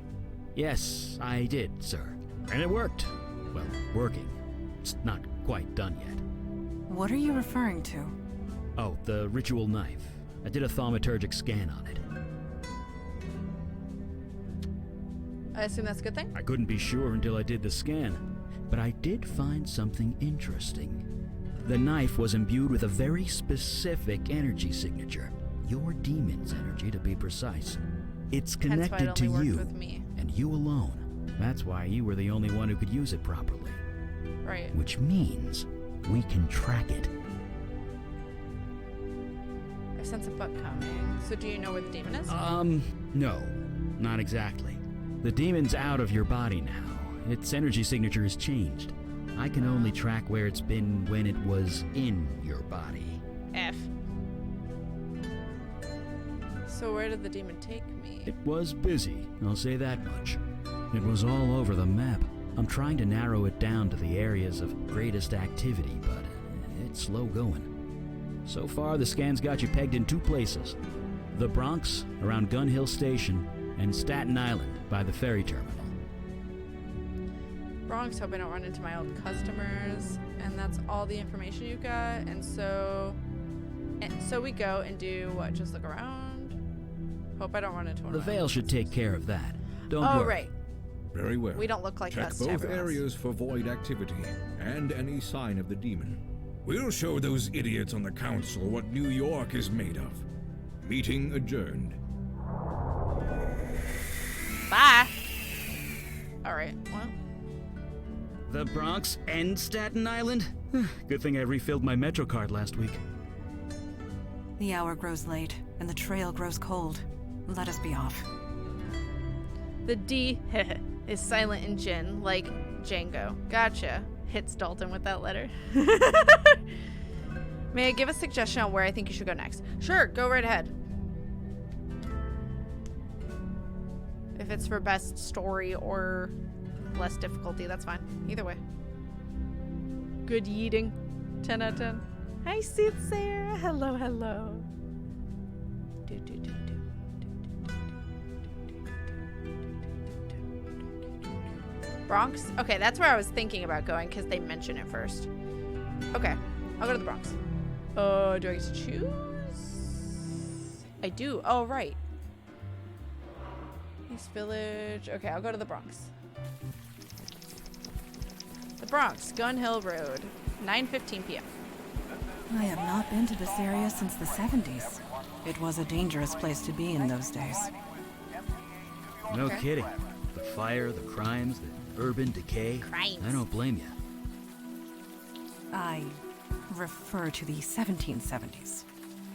Yes, I did, sir. And it worked. Well, working. It's not quite done yet. What are you referring to? Oh, the ritual knife. I did a thaumaturgic scan on it. I assume that's a good thing? I couldn't be sure until I did the scan, but I did find something interesting. The knife was imbued with a very specific energy signature. Your demon's energy, to be precise. It's Hence why it connected to only you, worked with me. and you alone. That's why you were the only one who could use it properly. Right. Which means we can track it. I sense a butt coming. So do you know where the demon is? No, not exactly. The demon's out of your body now. Its energy signature has changed. I can only track where it's been when it was in your body. F. So where did the demon take me? It was busy, I'll say that much. It was all over the map. I'm trying to narrow it down to the areas of greatest activity, but it's slow going. So far, the scan's got you pegged in two places. The Bronx, around Gun Hill Station, and Staten Island, by the ferry terminal. Bronx, hope I don't run into my old customers. And that's all the information you got. And so we go and do what? Just look around? Hope I don't run into one The of my Veil old should take care of that. Don't Oh, worry. right. Very well. We don't look like Check us to both everyone else. areas for void activity and any sign of the demon. We'll show those idiots on the council what New York is made of. Meeting adjourned. Bye. All right. Well, The Bronx and Staten Island? Good thing I refilled my Metro card last week. The hour grows late, and the trail grows cold. Let us be off. the D is silent in Jin, like Django. Gotcha. Hits Dalton with that letter. May I give a suggestion on where I think you should go next? Sure, go right ahead. If it's for best story or less difficulty, that's fine. Either way. Good yeeting. 10 out of 10. Hi, Soothsayer. Hello, hello. Bronx? Okay, that's where I was thinking about going because they mention it first. Okay, I'll go to the Bronx. Oh, do I get to choose? I do. Oh, right. East Village. Okay, I'll go to the Bronx. The Bronx, Gun Hill Road, 9:15 p.m. I have not been to this area since the 70s. It was a dangerous place to be in those days. No Okay. kidding. The fire, the crimes, the urban decay. Crimes. I don't blame you. I refer to the 1770s.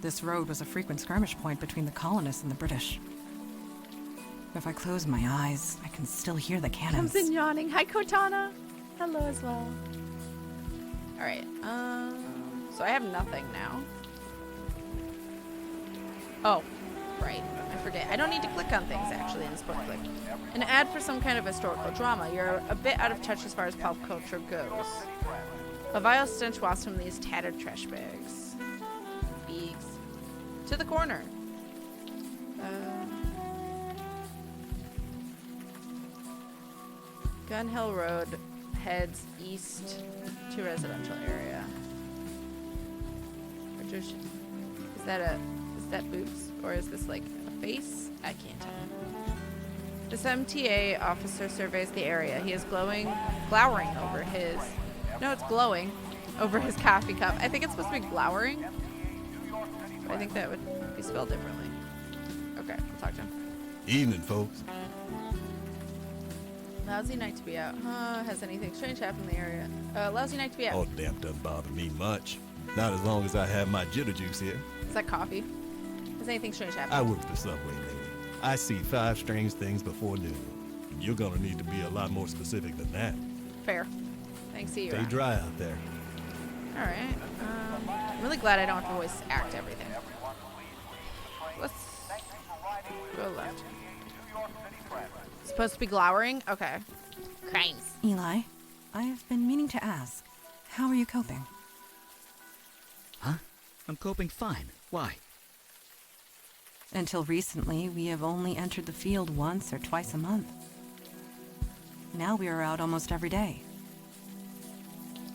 This road was a frequent skirmish point between the colonists and the British. If I close my eyes, I can still hear the cannons. Comes in yawning. Hi, Cortana. Hello as well. All right. So I have nothing now. Oh, right. I forget. I don't need to click on things actually in this point click. An ad for some kind of historical drama. You're a bit out of touch as far as pop culture goes. A vile stench wafts from these tattered trash bags. Beaks. To the corner. Gun Hill Road heads east to residential area. Is that boobs? Or is this like a face? I can't tell. This MTA officer surveys the area. He is glowering over his... No, it's glowing over his coffee cup. I think it's supposed to be glowering. But I think that would be spelled differently. Okay, I'll talk to him. Evening, folks. Lousy night to be out. Has anything strange happened in the area? Lousy night to be out. Oh, damn, doesn't bother me much. Not as long as I have my jitter juice here. Is that coffee? Has anything strange happened? I work the subway lately. I see 5 strange things before noon. You're gonna need to be a lot more specific than that. Fair. Thanks, see you Stay around. dry out there. Alright. I'm really glad I don't have to voice act everything. Let's go left. Supposed to be glowering? Okay. Crimes. Eli, I've been meaning to ask, how are you coping? Huh? I'm coping fine. Why? Until recently, we have only entered the field once or twice a month. Now we are out almost every day.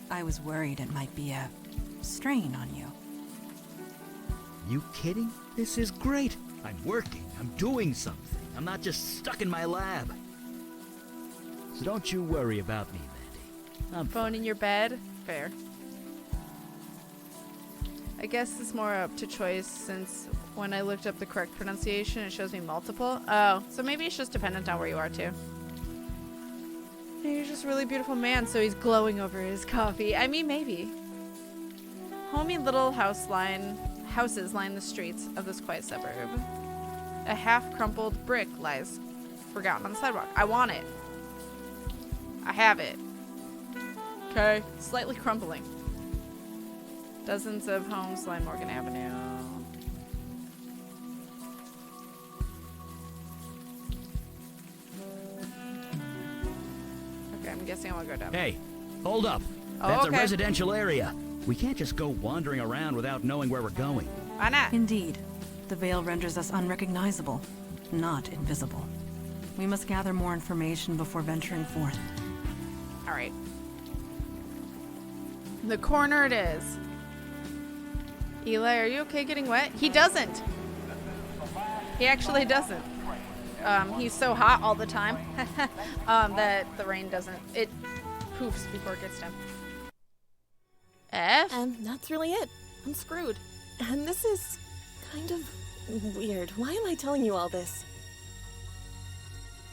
I was worried it might be a strain on you. You kidding? This is great. I'm working. I'm doing something. I'm not just stuck in my lab. So don't you worry about me, Mandy. I'm Phone in your bed? Fair. I guess it's more up to choice since when I looked up the correct pronunciation, it shows me multiple. Oh, so maybe it's just dependent on where you are too. He's just a really beautiful man, so he's glowing over his coffee. I mean, maybe. Homey little houses line the streets of this quiet suburb. A half-crumpled brick lies forgotten on the sidewalk. I want it. I have it. Okay. Slightly crumbling. Dozens of homes line Morgan Avenue. Okay, I'm guessing I want to go down. Hey, hold up. Oh, That's okay. a residential area. We can't just go wandering around without knowing where we're going. Why not? Indeed, the veil renders us unrecognizable, not invisible. We must gather more information before venturing forth. All right. The corner it is. Eli, are you okay getting wet? He doesn't. He actually doesn't. He's so hot all the time that the rain doesn't. It poofs before it gets to him. F? And that's really it. I'm screwed. And this is kind of weird. Why am I telling you all this?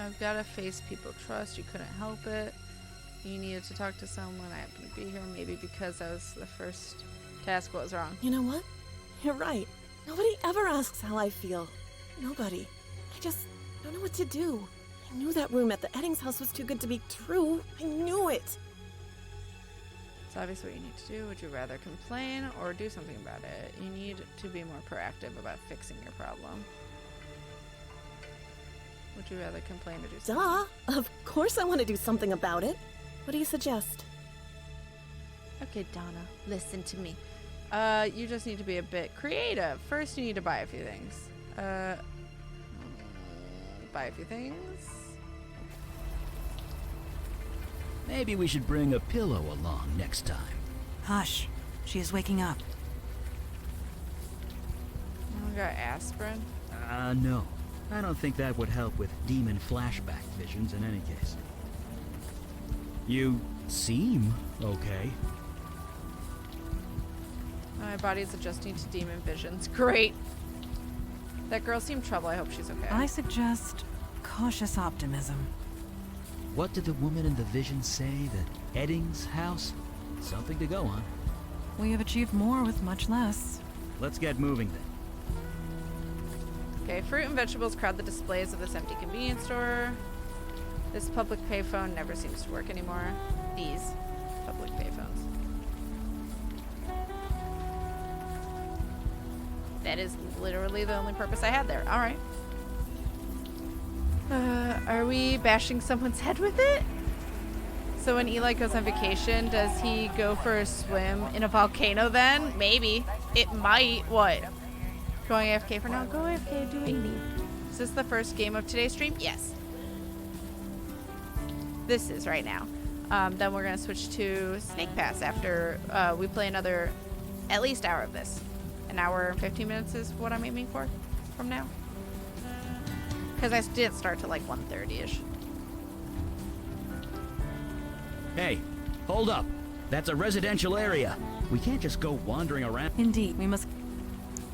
I've got to face people trust. You couldn't help it. You needed to talk to someone. I happened to be here. Maybe because I was the first to ask what was wrong. You know what? You're right. Nobody ever asks how I feel. Nobody. I just don't know what to do. I knew that room at the Eddings house was too good to be true. I knew it. It's obvious what you need to do. Would you rather complain or do something about it? You need to be more proactive about fixing your problem. Would you rather complain or do something? Duh. Of course I want to do something about it. What do you suggest? Okay, Donna, listen to me. You just need to be a bit creative. First, you need to buy a few things. Buy a few things. Maybe we should bring a pillow along next time. Hush. She is waking up. We got aspirin. No. I don't think that would help with demon flashback visions in any case. You seem okay. My body's adjusting to demon visions. Great. That girl seemed trouble. I hope she's okay. I suggest cautious optimism. What did the woman in the vision say? That Eddings' house? Something to go on. We have achieved more with much less. Let's get moving then. Okay, fruit and vegetables crowd the displays of this empty convenience store. This public payphone never seems to work anymore. These public payphones. That is literally the only purpose I had there. All right. Are we bashing someone's head with it? So when Eli goes on vacation, does he go for a swim in a volcano then? Maybe. It might. What? Going AFK for now? Go AFK, do what you need. Is this the first game of today's stream? Yes. This is right now. Then we're going to switch to Snake Pass after we play another at least hour of this. An hour and 15 minutes is what I'm aiming for from now. Because I didn't start till like 1:30ish. Hey, hold up. That's a residential area. We can't just go wandering around. Indeed, we must...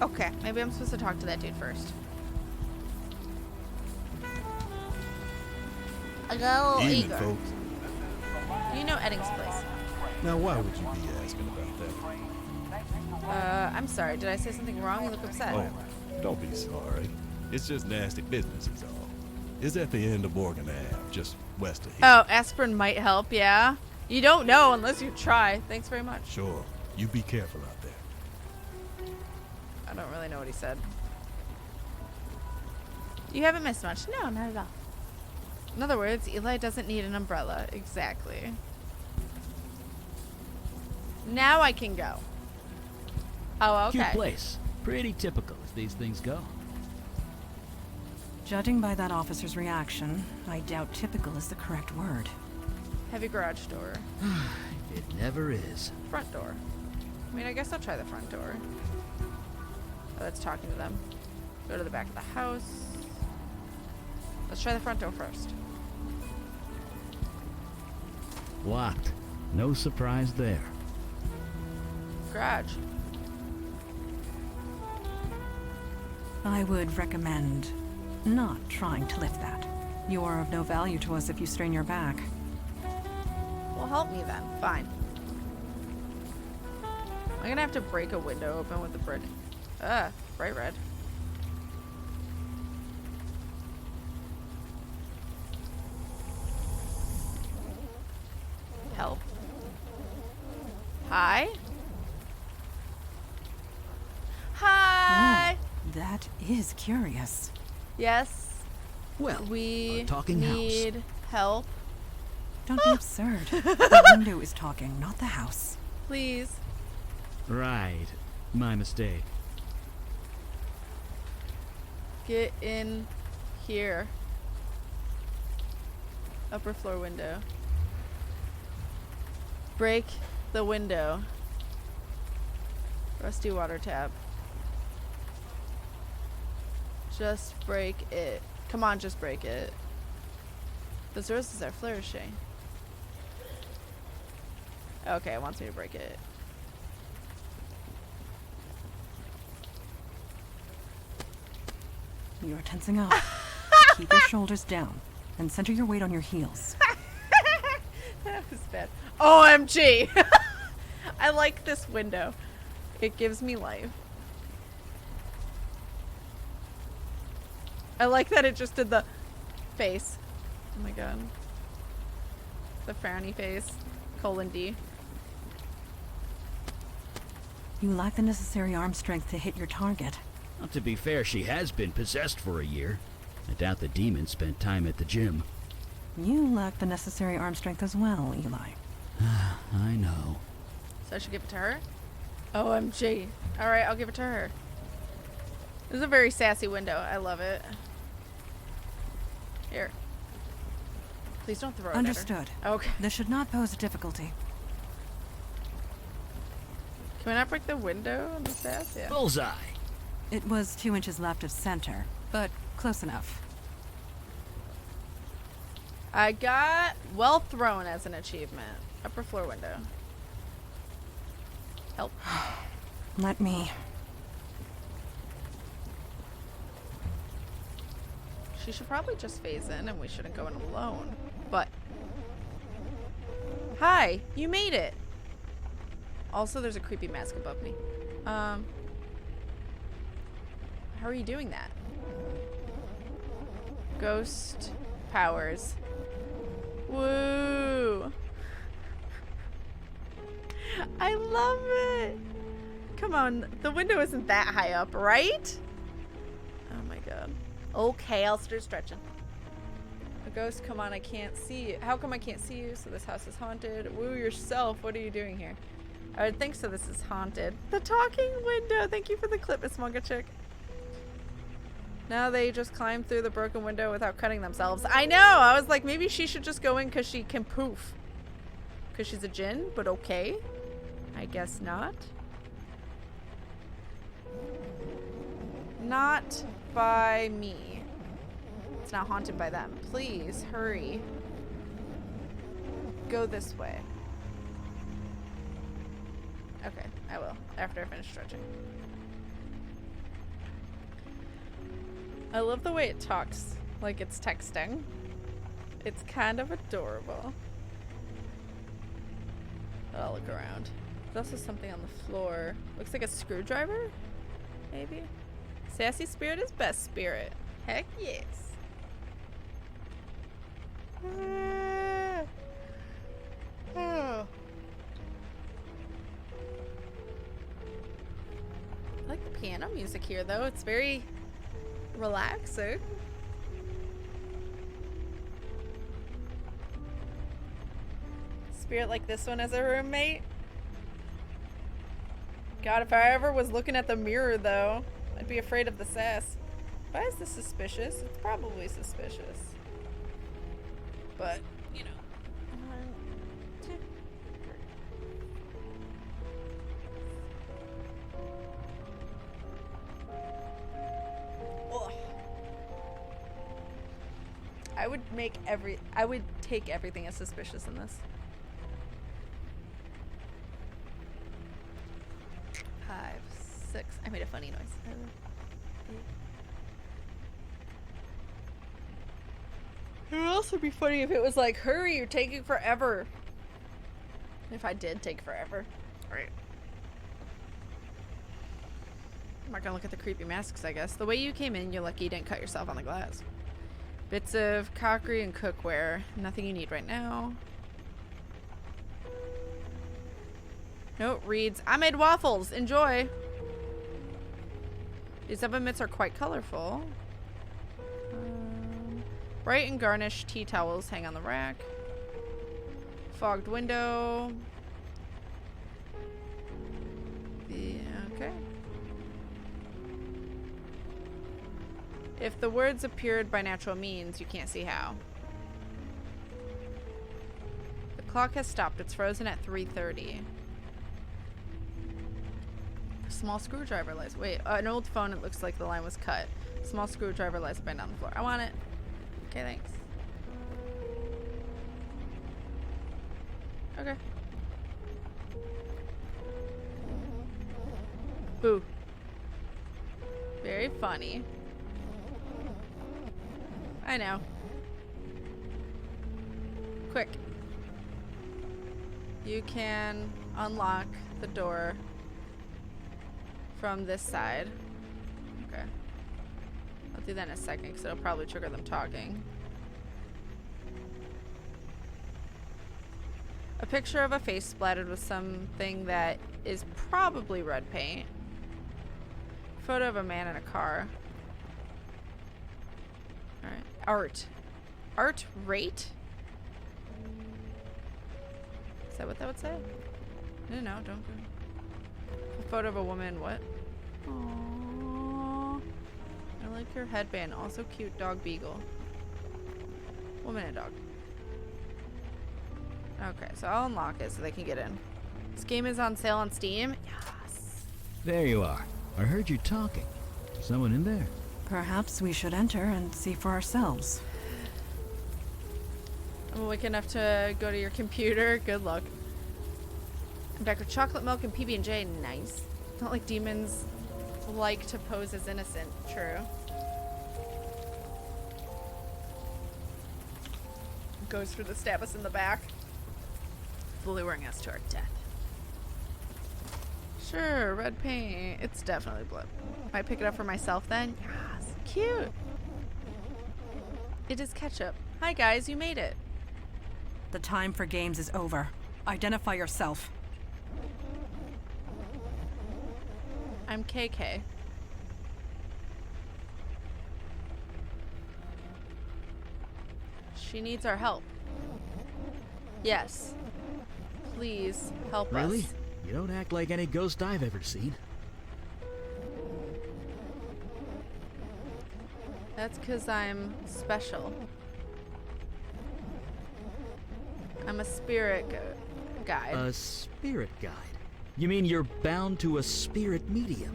Okay, maybe I'm supposed to talk to that dude first. Hello, Evening, Igor. folks. Do you know Eddings' place? Now, why would you be asking about that? I'm sorry. Did I say something wrong? You look upset. Oh, don't be sorry. It's just nasty business is all. It's at the end of Morgan Ave, just west of here. Oh, aspirin might help, yeah? You don't know unless you try. Thanks very much. Sure. You be careful out there. I don't really know what he said. You haven't missed much. No, not at all. In other words, Eli doesn't need an umbrella. Exactly. Now I can go. Oh, okay. Cute place. Pretty typical as these things go. Judging by that officer's reaction, I doubt typical is the correct word. Heavy garage door. It never is. Front door. I mean, I guess I'll try the front door. Oh, that's talking to them. Go to the back of the house. Let's try the front door first. Locked. No surprise there. Garage. I would recommend not trying to lift that. You are of no value to us if you strain your back. Well, help me then. Fine. I'm gonna have to break a window open with the brick. Bright red. Help. Hi? Hi! That is curious. Yes. Well, We a talking need house. help. Don't be absurd. The window is talking, not the house. Please. Right. My mistake. Get in here. Upper floor window. Break the window. Rusty water tap. Just break it. Come on, just break it. Those roses are flourishing. Okay, it wants me to break it. You are tensing up. Keep your shoulders down and center your weight on your heels. That was bad. OMG! I like this window. It gives me life. I like that it just did the face. Oh my god. The frowny face. :D. You lack the necessary arm strength to hit your target. Well, to be fair, she has been possessed for a year. I doubt the demon spent time at the gym. You lack the necessary arm strength as well, Eli. I know. So I should give it to her? OMG. Alright, I'll give it to her. This is a very sassy window. I love it. Here. Please don't throw it Understood. at her. Okay. This should not pose a difficulty. Can we not break the window on the sass? Yeah. Bullseye! It was 2 inches left of center, but close enough. I got well thrown as an achievement. Upper floor window. Help. Let me. She should probably just phase in and we shouldn't go in alone. But. Hi, you made it. Also, there's a creepy mask above me. How are you doing that? Ghost powers. Woo! I love it! Come on, the window isn't that high up, right? Oh my god. Okay, I'll start stretching. A ghost, come on, I can't see you. How come I can't see you? So this house is haunted. Woo yourself, what are you doing here? I would think so, this is haunted. The talking window! Thank you for the clip, Miss Manga Chick. Now they just climb through the broken window without cutting themselves. I know! I was like, maybe she should just go in because she can poof. Because she's a djinn, but okay. I guess not. Not by me. It's not haunted by them. Please, hurry. Go this way. Okay, I will. After I finish stretching. I love the way it talks, like it's texting. It's kind of adorable. I'll look around. There's also something on the floor. Looks like a screwdriver? Maybe? Sassy spirit is best spirit. Heck yes. Oh. I like the piano music here though. It's very relaxing. Spirit like this one as a roommate. God, if I ever was looking at the mirror though, I'd be afraid of the sass. Why is this suspicious? It's probably suspicious. But, you know. 1, 2, 3. Ugh. I would take everything as suspicious in this. 5, 6. I made a funny noise. 7, 8. It would also be funny if it was like, hurry, you're taking forever. If I did take forever. Alright. I'm not gonna look at the creepy masks, I guess. The way you came in, you're lucky you didn't cut yourself on the glass. Bits of crockery and cookware. Nothing you need right now. Note reads, I made waffles. Enjoy. These oven mitts are quite colorful. Bright and garnished tea towels hang on the rack. Fogged window. Yeah, okay. If the words appeared by natural means, you can't see how. The clock has stopped. It's frozen at 3:30. A small screwdriver lies. Wait, an old phone. It looks like the line was cut. Small screwdriver lies bent on the floor. I want it. Okay, thanks. Okay. Boo. Very funny. I know. Quick. You can unlock the door from this side. Okay. I'll do that in a second because it'll probably trigger them talking. A picture of a face splattered with something that is probably red paint. Photo of a man in a car. Alright. Art. Art rate? Is that what that would say? No, don't go. A photo of a woman, what? Aww. I like her headband. Also cute dog beagle. Woman and dog. Okay, so I'll unlock it so they can get in. This game is on sale on Steam. Yes. There you are. I heard you talking. Someone in there? Perhaps we should enter and see for ourselves. I'm awake enough to go to your computer. Good luck. I'm back with chocolate milk and PB&J. Nice. Not like demons like to pose as innocent. True. Goes for the stab us in the back. Luring us to our death. Sure, red paint. It's definitely blood. Might pick it up for myself then. Yes, cute. It is ketchup. Hi guys, you made it. The time for games is over. Identify yourself. I'm KK. She needs our help. Yes. Please help Really? us. You don't act like any ghost I've ever seen. That's because I'm special. I'm a spirit guide. A spirit guide? You mean you're bound to a spirit medium?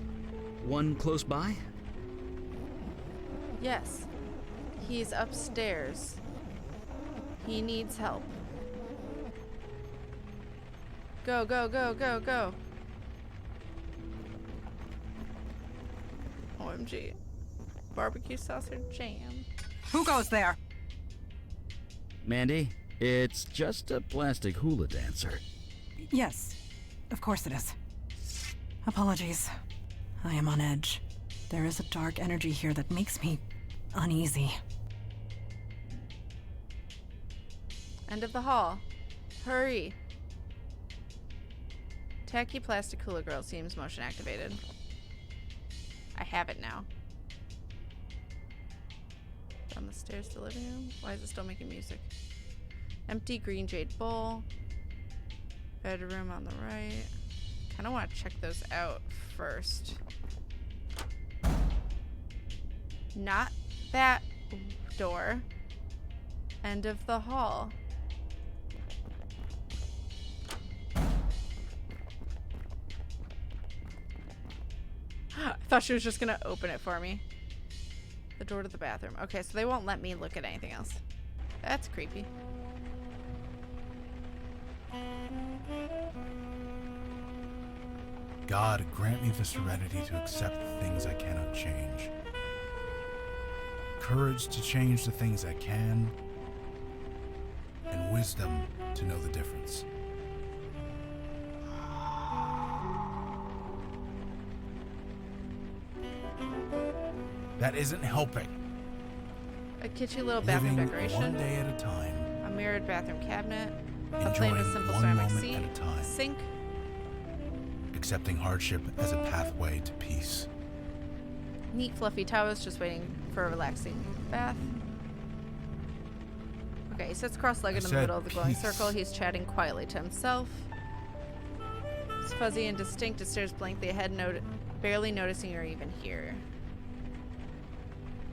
One close by? Yes. He's upstairs. He needs help. Go, go, go, go, go. OMG. Barbecue sauce or jam? Who goes there? Mandy, it's just a plastic hula dancer. Yes, of course it is. Apologies. I am on edge. There is a dark energy here that makes me uneasy. End of the hall. Hurry. Tacky plastic hula girl seems motion activated. I have it now. Down the stairs to the living room. Why is it still making music? Empty green jade bowl. Bedroom on the right. Kind of want to check those out first. Not that door. End of the hall. I thought she was just gonna open it for me. The door to the bathroom. Okay, so they won't let me look at anything else. That's creepy. God, grant me the serenity to accept the things I cannot change. Courage to change the things I can. And wisdom to know the difference. That isn't helping. A kitschy little bathroom Living decoration. one day at a time. A mirrored bathroom cabinet. A Enjoying plain and simple one ceramic moment seat. at a time. Sink. Accepting hardship as a pathway to peace. Neat fluffy towels just waiting for a relaxing bath. Okay, he sits cross-legged in the middle of the glowing circle. He's chatting quietly to himself. It's fuzzy and distinct. It stares blankly ahead, barely noticing you're even here.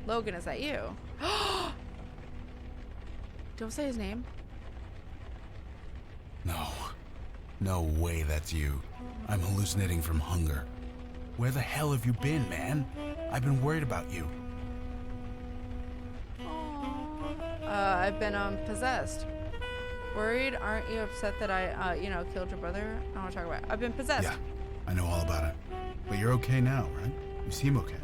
Logan, is that you? Don't say his name. No. No way that's you. I'm hallucinating from hunger. Where the hell have you been, man? I've been worried about you. I've been possessed. Worried? Aren't you upset that I, killed your brother? I don't want to talk about it. I've been possessed. Yeah, I know all about it. But you're okay now, right? You seem okay.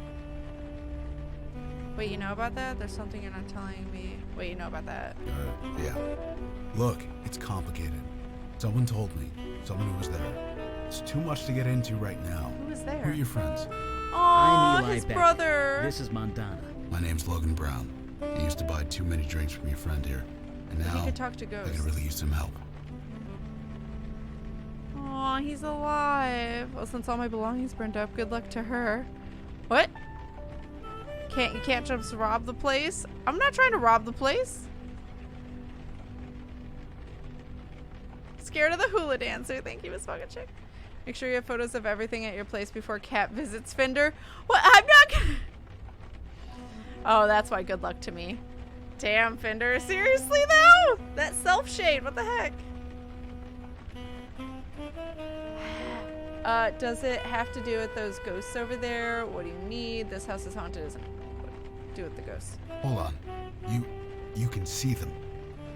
Wait, you know about that? There's something you're not telling me. Wait, you know about that? Yeah. Look, it's complicated. Someone told me. Someone who was there. It's too much to get into right now. Who was there? Who are your friends? Oh, I'm Eli his Beck. brother. This is Montana. My name's Logan Brown. I used to buy too many drinks from your friend here. And now, He could talk to I ghosts. could really use some help. Aw, he's alive. Well, since all my belongings burned up, good luck to her. What? You can't just rob the place? I'm not trying to rob the place. Scared of the hula dancer. Thank you, Miss Fucking Chick. Make sure you have photos of everything at your place before Kat visits Fender. What? I'm not gonna... Oh, that's why good luck to me. Damn, Fender. Seriously, though? That self-shade. What the heck? Does it have to do with those ghosts over there? What do you need? This house is haunted, isn't it? What do with the ghosts? Hold on. You can see them.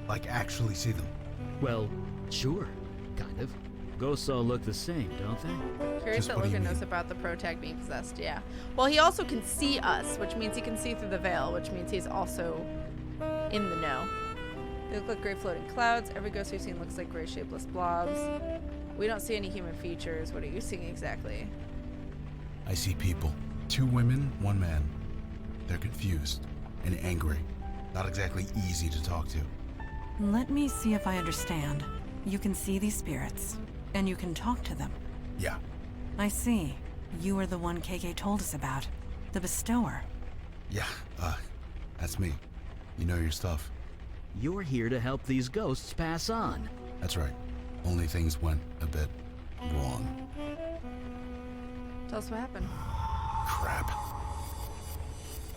Like, actually see them. Well, sure. Kind of. Ghosts all look the same, don't they? Curious that Logan knows about the protag being possessed, yeah. Well, he also can see us, which means he can see through the veil, which means he's also in the know. They look like gray floating clouds. Every ghost we've seen looks like gray shapeless blobs. We don't see any human features. What are you seeing exactly? I see people. 2 women, 1 man. They're confused and angry. Not exactly easy to talk to. Let me see if I understand. You can see these spirits, and you can talk to them. Yeah. I see. You are the one KK told us about. The bestower. Yeah, that's me. You know your stuff. You're here to help these ghosts pass on. That's right. Only things went a bit wrong. Tell us what happened. Crap.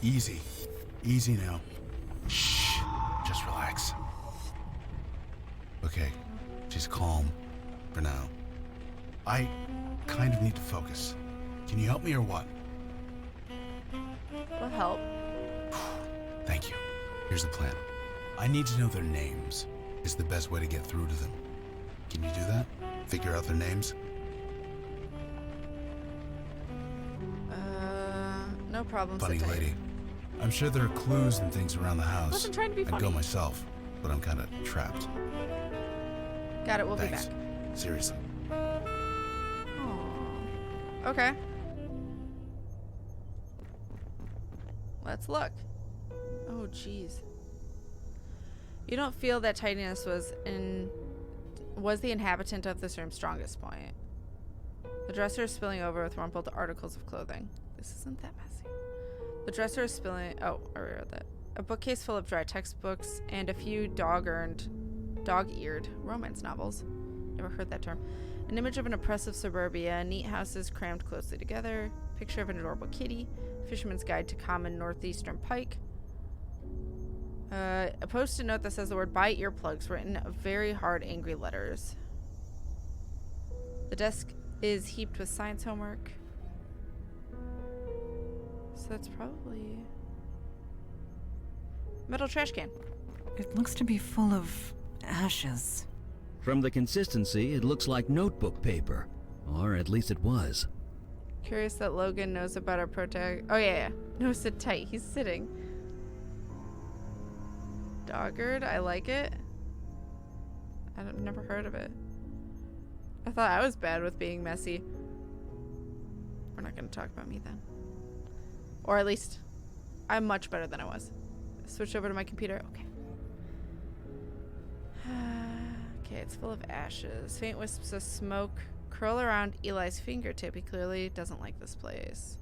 Easy. Easy now. Shh. Just relax. Okay. She's calm. For now. I kind of need to focus. Can you help me or what? We'll help. Thank you. Here's the plan. I need to know their names. It's the best way to get through to them. Can you do that? Figure out their names? No problem. Funny lady. I'm sure there are clues and things around the house. Wasn't trying to be I'd funny. go myself, but I'm kind of trapped. Got it. We'll Thanks. be back. Seriously. Aww. Okay. Let's look. Oh, jeez. You don't feel that tidiness was the inhabitant of this room's strongest point. The dresser is spilling over with rumpled articles of clothing. This isn't that messy. The dresser is spilling... Oh, I read that. A bookcase full of dry textbooks and a few dog-eared romance novels. Never heard that term. An image of an oppressive suburbia, neat houses crammed closely together, picture of an adorable kitty, Fisherman's Guide to Common Northeastern Pike, a post-it note that says the word buy earplugs written in very hard, angry letters. The desk is heaped with science homework. So that's probably... metal trash can. It looks to be full of ashes. From the consistency, it looks like notebook paper. Or at least it was. Curious that Logan knows about our protag... Oh, yeah. No, sit tight. He's sitting. Doggered. I like it. I've never heard of it. I thought I was bad with being messy. We're not going to talk about me then. Or at least, I'm much better than I was. Switch over to my computer. Okay. Okay, it's full of ashes. Faint wisps of smoke curl around Eli's fingertip. He clearly doesn't like this place.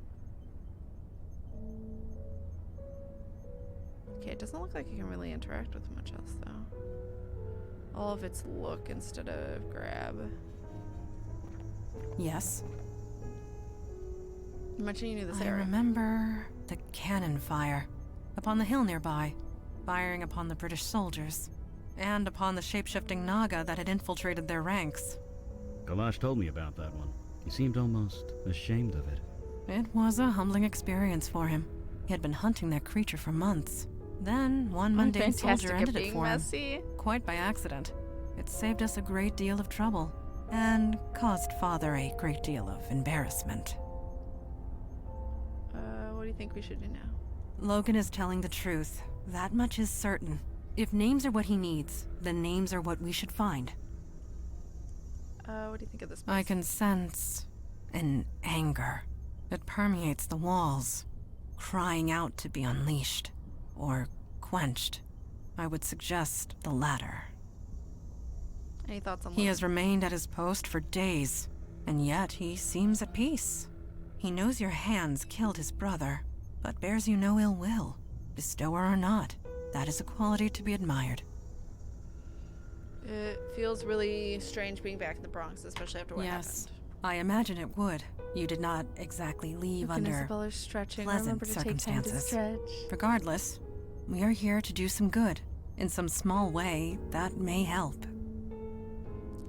Okay, it doesn't look like you can really interact with much else, though. All of its look instead of grab. Yes. You mentioned you knew this I area. remember the cannon fire upon the hill nearby, firing upon the British soldiers, and upon the shape-shifting Naga that had infiltrated their ranks. Kalash told me about that one. He seemed almost ashamed of it. It was a humbling experience for him. He had been hunting that creature for months. Then, one mundane soldier ended it for him. Quite by accident. It saved us a great deal of trouble, and caused Father a great deal of embarrassment. What do you think we should do now? Logan is telling the truth. That much is certain. If names are what he needs, then names are what we should find. What do you think of this place? I can sense an anger. It permeates the walls, crying out to be unleashed or quenched. I would suggest the latter. Any thoughts on He has remained at his post for days, and yet he seems at peace. He knows your hands killed his brother, but bears you no ill will, bestower or not. That is a quality to be admired. It feels really strange being back in the Bronx, especially after what Yes, I imagine it would. You did not exactly leave under Isabella's stretching. pleasant Remember to take time to circumstances. stretch. Regardless, we are here to do some good. In some small way, that may help.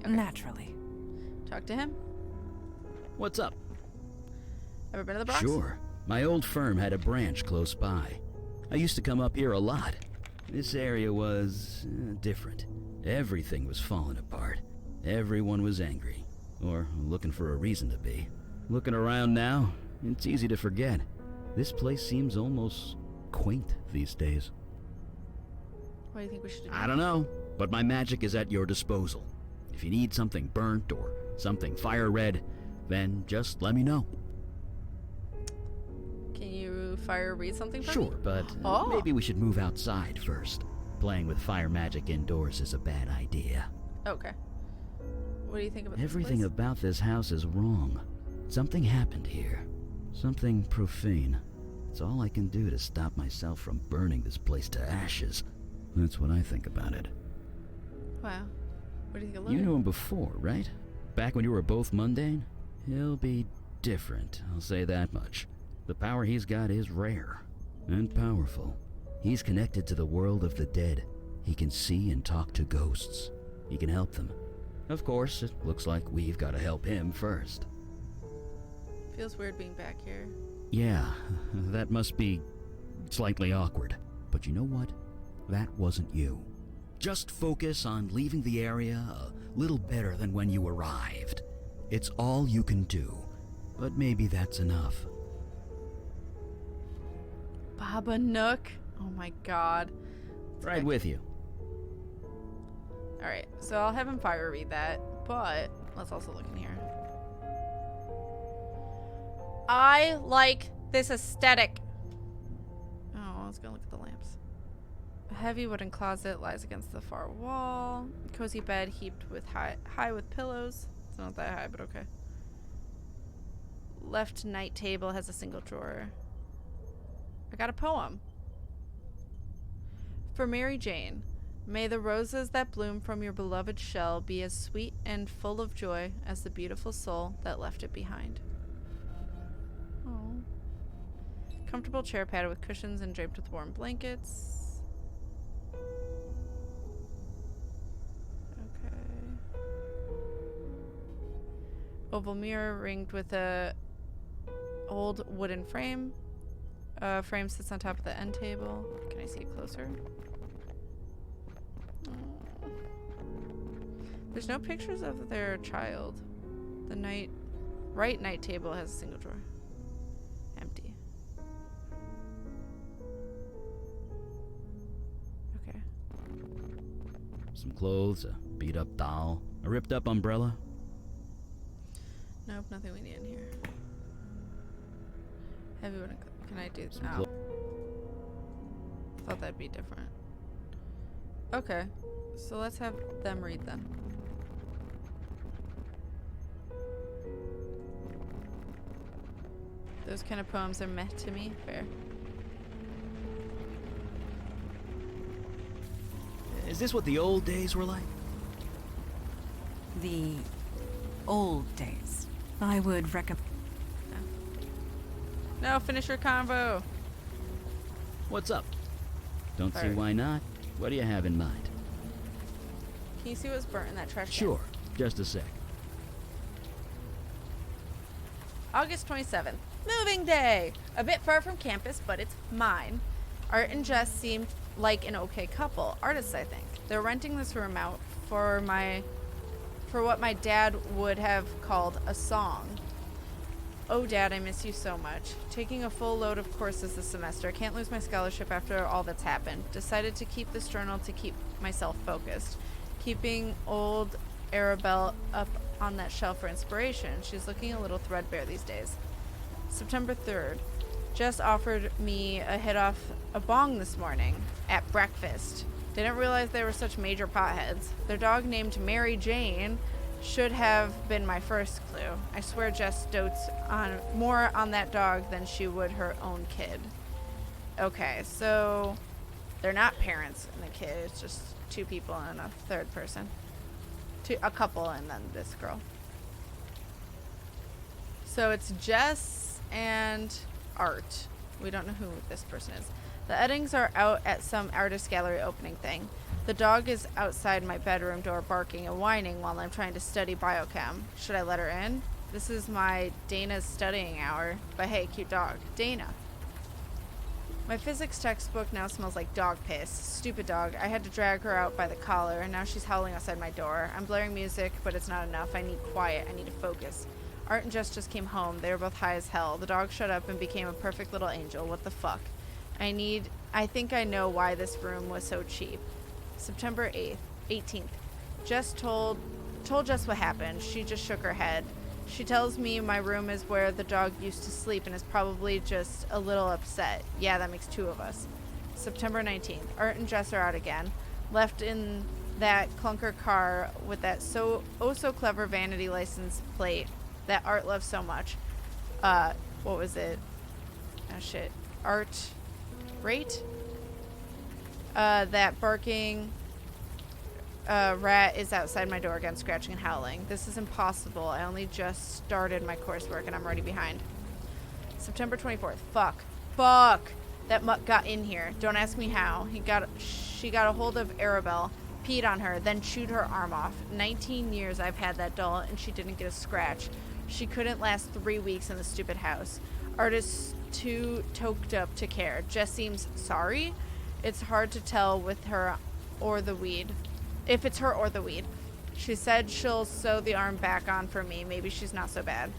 Okay. Naturally. Talk to him. What's up? Ever been to the Bronx? Sure. My old firm had a branch close by. I used to come up here a lot. This area was different. Everything was falling apart. Everyone was angry. Or looking for a reason to be. Looking around now, it's easy to forget. This place seems almost quaint these days. What do you think we should do? I don't know, but my magic is at your disposal. If you need something burnt or something fire red, then just let me know. Can you fire read something for me? Sure, but maybe we should move outside first. Playing with fire magic indoors is a bad idea. Okay. What do you think about Everything this place? about this house is wrong. Something happened here. Something profane. It's all I can do to stop myself from burning this place to ashes. That's what I think about it. Wow. What do you think of You Logan? knew him before, right? Back when you were both mundane? He'll be different, I'll say that much. The power he's got is rare and powerful. He's connected to the world of the dead. He can see and talk to ghosts. He can help them. Of course, it looks like we've got to help him first. Feels weird being back here. Yeah, that must be slightly awkward. But you know what? That wasn't you. Just focus on leaving the area a little better than when you arrived. It's all you can do. But maybe that's enough. Baba Nook. Oh my god. Right with you. Alright, so I'll have him fire read that, but let's also look in here. I like this aesthetic. Oh, let's go look at the lamps. A heavy wooden closet lies against the far wall. Cozy bed heaped with high with pillows. It's not that high, but okay. Left night table has a single drawer. I got a poem. For Mary Jane, may the roses that bloom from your beloved shell be as sweet and full of joy as the beautiful soul that left it behind. Oh. Comfortable chair padded with cushions and draped with warm blankets. Okay. Oval mirror ringed with a old wooden frame. Frame sits on top of the end table. Can I see it closer? Oh. There's no pictures of their child. The right night table has a single drawer. Empty. Okay. Some clothes, a beat up doll, a ripped up umbrella. Nope, nothing we need in here. Heavy wooden. Can I do Some that? Thought that'd be different. Okay, so let's have them read them. Those kind of poems are meant to me. Fair. Is this what the old days were like? The old days. I would recommend. No, finish your convo. What's up? Don't see Fire. why not. What do you have in mind? Can you see what's burnt in that trash can? Sure, just a sec. August 27th. Moving day. A bit far from campus, but it's mine. Art and Jess seemed like an okay couple. Artists, I think. They're renting this room out for what my dad would have called a song. Oh, Dad, I miss you so much. Taking a full load of courses this semester. Can't lose my scholarship after all that's happened. Decided to keep this journal to keep myself focused. Keeping old Arabelle up on that shelf for inspiration. She's looking a little threadbare these days. September 3rd. Jess offered me a hit off a bong this morning at breakfast. Didn't realize they were such major potheads. Their dog named Mary Jane should have been my first clue. I swear Jess dotes on more on that dog than she would her own kid. Okay, so they're not parents and the kid. It's just two people and a third person. A couple and then this girl. So it's Jess and Art. We don't know who this person is. The Eddings are out at some artist gallery opening thing. The dog is outside my bedroom door barking and whining while I'm trying to study biochem. Should I let her in? This is my Dana's studying hour. But hey, cute dog. Dana. My physics textbook now smells like dog piss. Stupid dog. I had to drag her out by the collar, and now she's howling outside my door. I'm blaring music, but it's not enough. I need quiet. I need to focus. Art and Jess just came home. They were both high as hell. The dog shut up and became a perfect little angel. What the fuck? I think I know why this room was so cheap. September 18th. Jess told Jess what happened. She just shook her head. She tells me my room is where the dog used to sleep and is probably just a little upset. Yeah, that makes two of us. September 19th. Art and Jess are out again. Left in that clunker car with that so clever vanity license plate that Art loves so much. What was it? Oh shit. Art Rate? That barking rat is outside my door again, scratching and howling. This is impossible. I only just started my coursework and I'm already behind. September 24th. Fuck. That mutt got in here. Don't ask me how. She got a hold of Arabelle, peed on her, then chewed her arm off. 19 years I've had that doll and she didn't get a scratch. She couldn't last 3 weeks in the stupid house. Art is too toked up to care. Jess seems sorry. It's hard to tell with her or the weed. If it's her or the weed. She said she'll sew the arm back on for me. Maybe she's not so bad.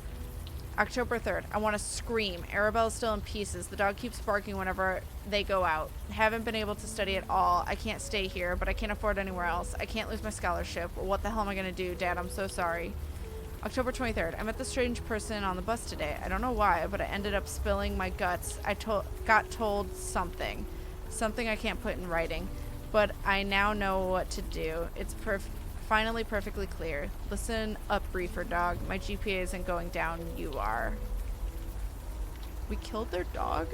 October 3rd. I want to scream. Arabelle's still in pieces. The dog keeps barking whenever they go out. Haven't been able to study at all. I can't stay here, but I can't afford anywhere else. I can't lose my scholarship. What the hell am I going to do? Dad, I'm so sorry. October 23rd. I met the strange person on the bus today. I don't know why, but I ended up spilling my guts. I got told something. Something I can't put in writing. But I now know what to do. It's finally perfectly clear. Listen up, briefer dog. My GPA isn't going down. You are. We killed their dog?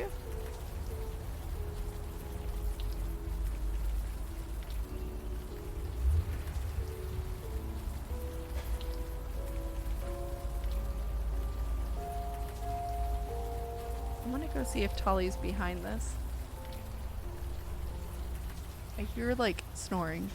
I want to go see if Tolly's behind this. I hear, like, snoring.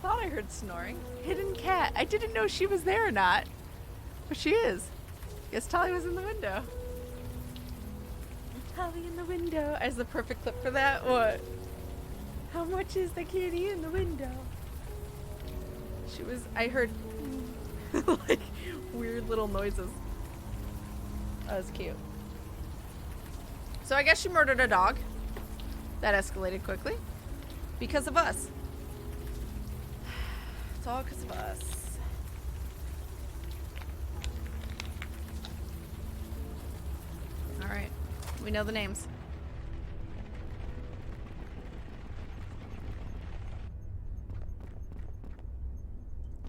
Thought I heard snoring. Hidden cat. I didn't know she was there or not. But she is. Guess Tolly was in the window. Tolly in the window. As the perfect clip for that. What? How much is the kitty in the window? She was. I heard like weird little noises. That was cute. So I guess she murdered a dog. That escalated quickly. Because of us. It's all because of us. Alright. We know the names.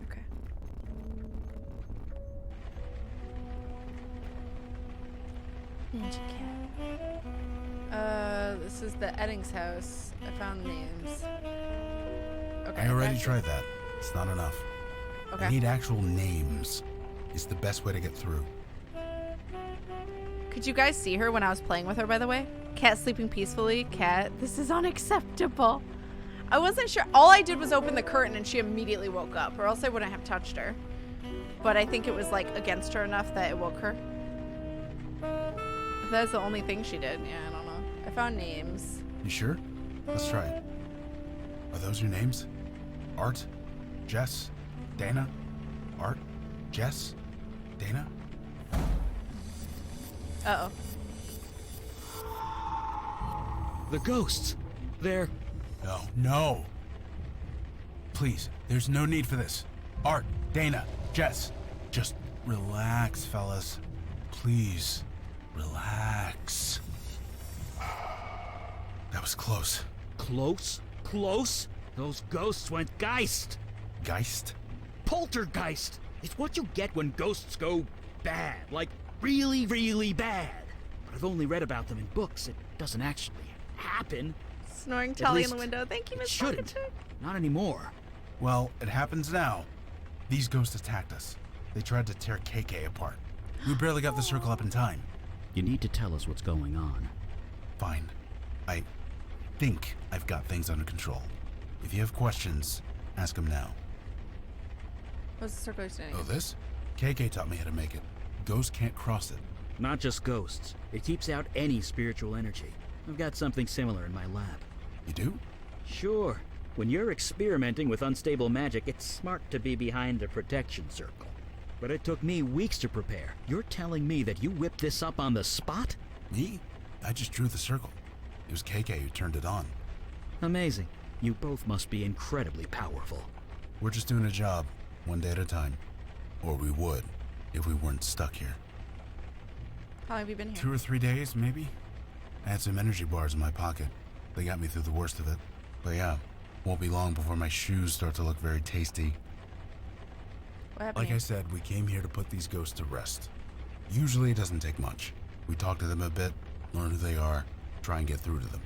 Okay. Ninja cat. This is the Eddings house. I found names. Okay. I already tried that. It's not enough. Okay. I need actual names. It's the best way to get through. Could you guys see her when I was playing with her, by the way? Cat sleeping peacefully. Cat, this is unacceptable. I wasn't sure. All I did was open the curtain and she immediately woke up, or else I wouldn't have touched her. But I think it was like against her enough that it woke her. If that's the only thing she did, yeah, I don't know. I found names. You sure? Let's try it. Are those your names? Art? Jess? Dana? Art? Jess? Dana? Uh-oh. The ghosts. They're... No, no. Please, there's no need for this. Art, Dana, Jess, just relax, fellas. Please, relax. That was close. Close? Close? Those ghosts went geist. Geist? Poltergeist. It's what you get when ghosts go bad. Like, really, really bad. But I've only read about them in books. It doesn't actually happen. Snoring Tally in the window. Thank you, Miss Shouldn't. Not anymore. Well, it happens now. These ghosts attacked us. They tried to tear KK apart. We barely got the circle up in time. You need to tell us what's going on. Fine. I think I've got things under control. If you have questions, ask them now. What's the circle you're standing in? Oh, this? KK taught me how to make it. Ghosts can't cross it. Not just ghosts. It keeps out any spiritual energy. I've got something similar in my lab. You do? Sure. When you're experimenting with unstable magic, it's smart to be behind the protection circle. But it took me weeks to prepare. You're telling me that you whipped this up on the spot? Me? I just drew the circle. It was KK who turned it on. Amazing. You both must be incredibly powerful. We're just doing a job, one day at a time. Or we would, if we weren't stuck here. How long have you been here? 2 or 3 days, maybe? I had some energy bars in my pocket. They got me through the worst of it. But yeah, won't be long before my shoes start to look very tasty. What happened Like here? I said, we came here to put these ghosts to rest. Usually it doesn't take much. We talk to them a bit, learn who they are, try and get through to them.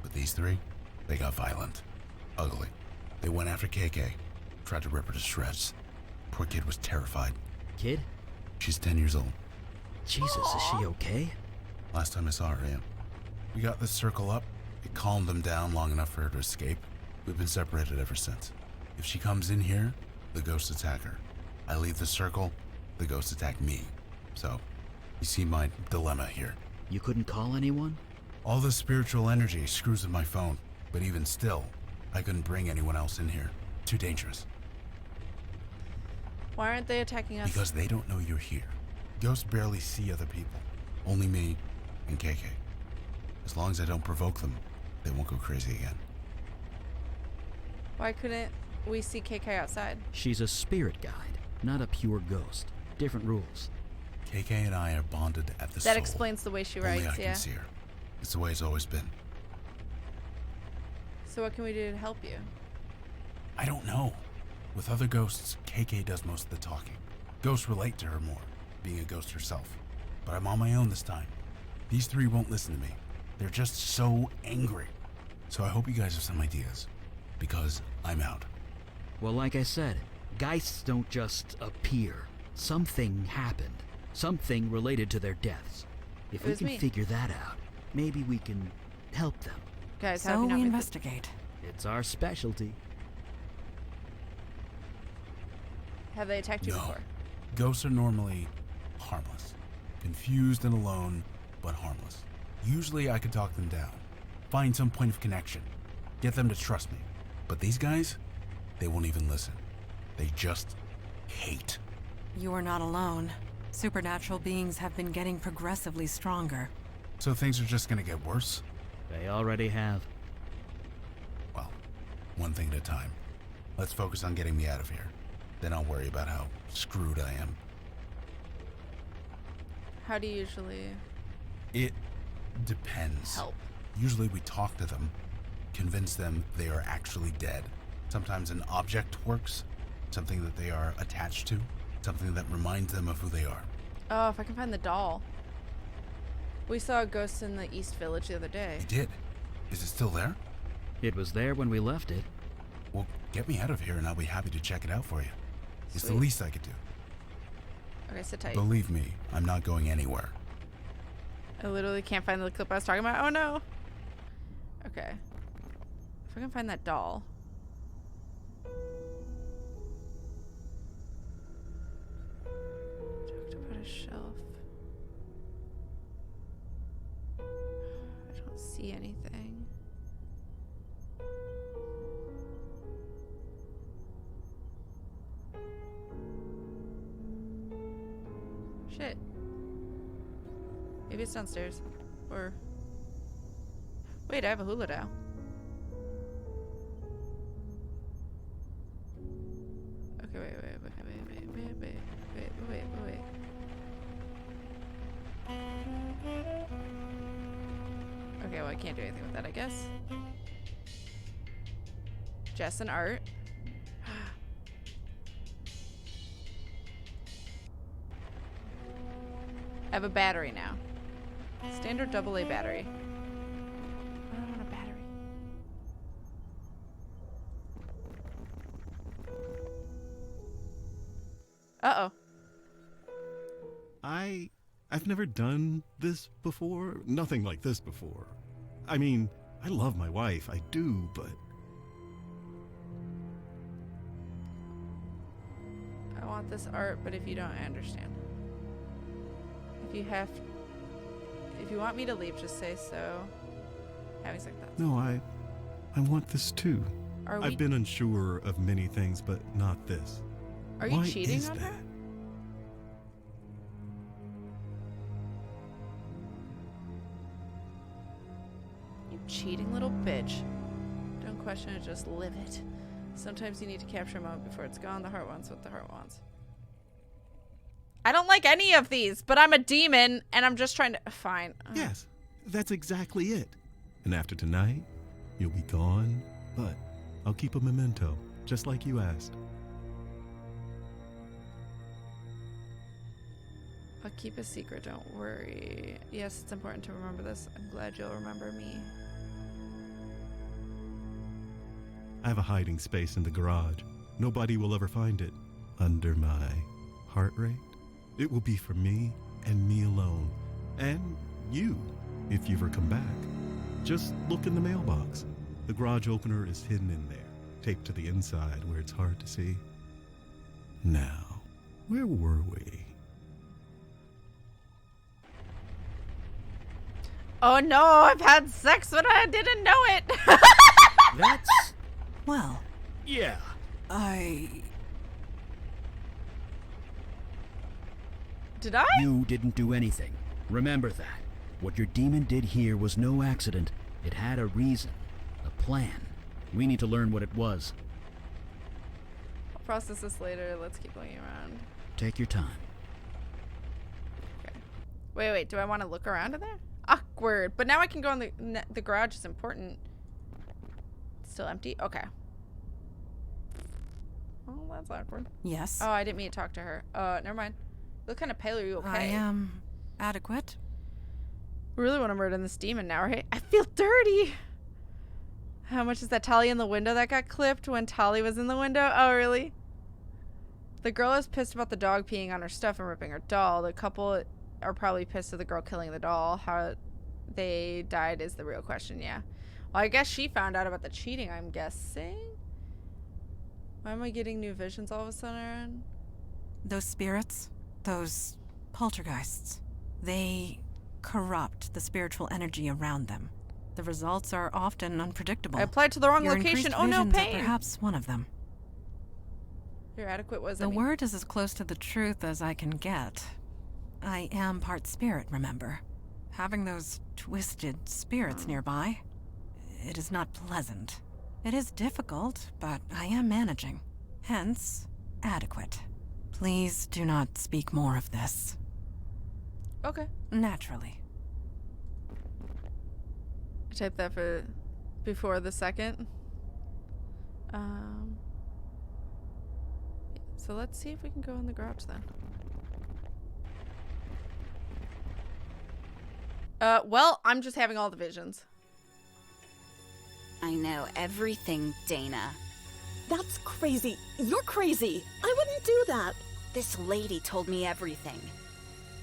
But these three, they got violent. Ugly. They went after KK, tried to rip her to shreds. Poor kid was terrified. Kid? She's 10 years old. Jesus, is she okay? Last time I saw her, yeah. We got this circle up. It calmed them down long enough for her to escape. We've been separated ever since. If she comes in here, the ghosts attack her. I leave the circle, the ghosts attack me. So, you see my dilemma here. You couldn't call anyone? All the spiritual energy screws with my phone, but even still, I couldn't bring anyone else in here. Too dangerous. Why aren't they attacking us? Because they don't know you're here. Ghosts barely see other people. Only me and KK. As long as I don't provoke them, they won't go crazy again. Why couldn't we see KK outside? She's a spirit guide, not a pure ghost. Different rules. KK and I are bonded at the That soul. explains the way she Only writes, I yeah. can see her. It's the way it's always been. So what can we do to help you? I don't know. With other ghosts, KK does most of the talking. Ghosts relate to her more, being a ghost herself. But I'm on my own this time. These three won't listen to me. They're just so angry. So I hope you guys have some ideas. Because I'm out. Well, like I said, geists don't just appear. Something happened. Something related to their deaths. If It we was can me. figure that out, maybe we can help them. Guys, how have So you not we made investigate. It's our specialty. Have they attacked you No. before? Ghosts are normally harmless. Confused and alone, but harmless. Usually I can talk them down. Find some point of connection. Get them to trust me. But these guys, they won't even listen. They just hate. You are not alone. Supernatural beings have been getting progressively stronger. So things are just gonna get worse? They already have. Well, one thing at a time. Let's focus on getting me out of here. Then I'll worry about how screwed I am. How do you usually It depends. help? Usually we talk to them, convince them they are actually dead. Sometimes an object works, something that they are attached to, something that reminds them of who they are. Oh, if I can find the doll. We saw a ghost in the East Village the other day. You did? Is it still there? It was there when we left it. Well, get me out of here and I'll be happy to check it out for you. It's the Sweet. least I could do. Okay, sit tight. Believe me, I'm not going anywhere. I literally can't find the clip I was talking about. Oh no. Okay. If I can find that doll. Talk about a shelf. I don't see see anything. Shit. Maybe it's downstairs. Or... Wait, I have a hula dow. Okay, wait. Okay, well, I can't do anything with that, I guess. Jess and Art. I have a battery now. Standard AA battery. I don't want a battery. Uh-oh. I've never done this before. Nothing like this before. I mean, I love my wife, I do, but... I want this art, but if you don't, I understand. If you want me to leave, just say so. Having like that. No, I want this too. I've been unsure of many things, but not this. Are you cheating on her? You cheating little bitch. Don't question it, just live it. Sometimes you need to capture a moment before it's gone. The heart wants what the heart wants. I don't like any of these, but I'm a demon, and I'm just trying to... Fine. Yes, that's exactly it. And after tonight, you'll be gone, but I'll keep a memento, just like you asked. I'll keep a secret, don't worry. Yes, it's important to remember this. I'm glad you'll remember me. I have a hiding space in the garage. Nobody will ever find it. Under my heart rate. It will be for me and me alone. And you, if you ever come back. Just look in the mailbox. The garage opener is hidden in there, taped to the inside where it's hard to see. Now, where were we? Oh no, I've had sex when I didn't know it. That's... Well. Yeah. Did I? You didn't do anything. Remember that. What your demon did here was no accident. It had a reason. A plan. We need to learn what it was. I'll process this later. Let's keep looking around. Take your time. Okay. Wait. Do I want to look around in there? Awkward. But now I can go in the garage is important. It's still empty? Okay. Oh, that's awkward. Yes. Oh, I didn't mean to talk to her. Never mind. You look kind of pale. Are you okay? I am adequate. We really want to murder this demon now, right? I feel dirty. How much is that Tally in the window that got clipped when Tally was in the window? Oh, really? The girl is pissed about the dog peeing on her stuff and ripping her doll. The couple are probably pissed at the girl killing the doll. How they died is the real question, yeah. Well, I guess she found out about the cheating, I'm guessing. Why am I getting new visions all of a sudden? Those spirits, those poltergeists, they corrupt the spiritual energy around them. The results are often unpredictable. I applied to the wrong location. Oh no, pain. Perhaps one of them. You're adequate was the word is as close to the truth as I can get. I am part spirit, remember? Having those twisted spirits nearby, it is not pleasant. It is difficult, but I am managing. Hence, adequate. Please do not speak more of this. Okay. Naturally. I typed that for before the second. So let's see if we can go in the garage then. Well, I'm just having all the visions. I know everything, Dana. That's crazy. You're crazy. I wouldn't do that. This lady told me everything.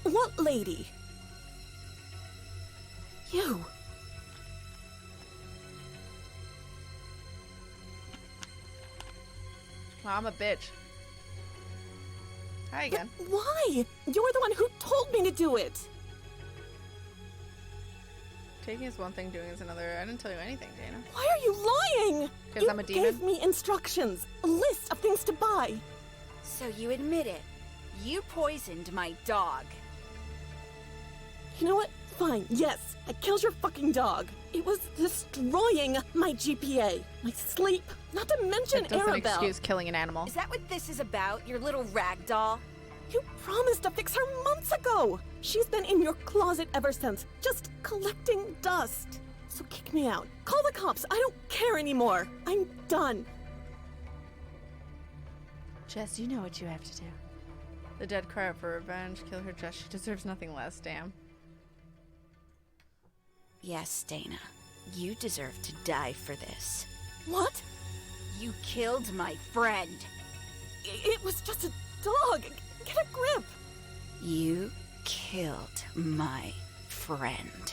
What lady? You. Well, I'm a bitch. Hi again. But why? You're the one who told me to do it. Taking is one thing, doing is another. I didn't tell you anything, Dana. Why are you lying? Because I'm a demon. You gave me instructions, a list of things to buy. So you admit it. You poisoned my dog. You know what? Fine, yes, I killed your fucking dog. It was destroying my GPA, my sleep, not to mention That doesn't Arabelle. excuse killing an animal. Is that what this is about, your little rag doll? You promised to fix her months ago. She's been in your closet ever since, just collecting dust. So kick me out. Call the cops. I don't care anymore. I'm done. Jess, you know what you have to do. The dead cry out for revenge. Kill her, Jess. She deserves nothing less, damn. Yes, Dana. You deserve to die for this. What? You killed my friend. It was just a dog. Get a grip. You killed my friend.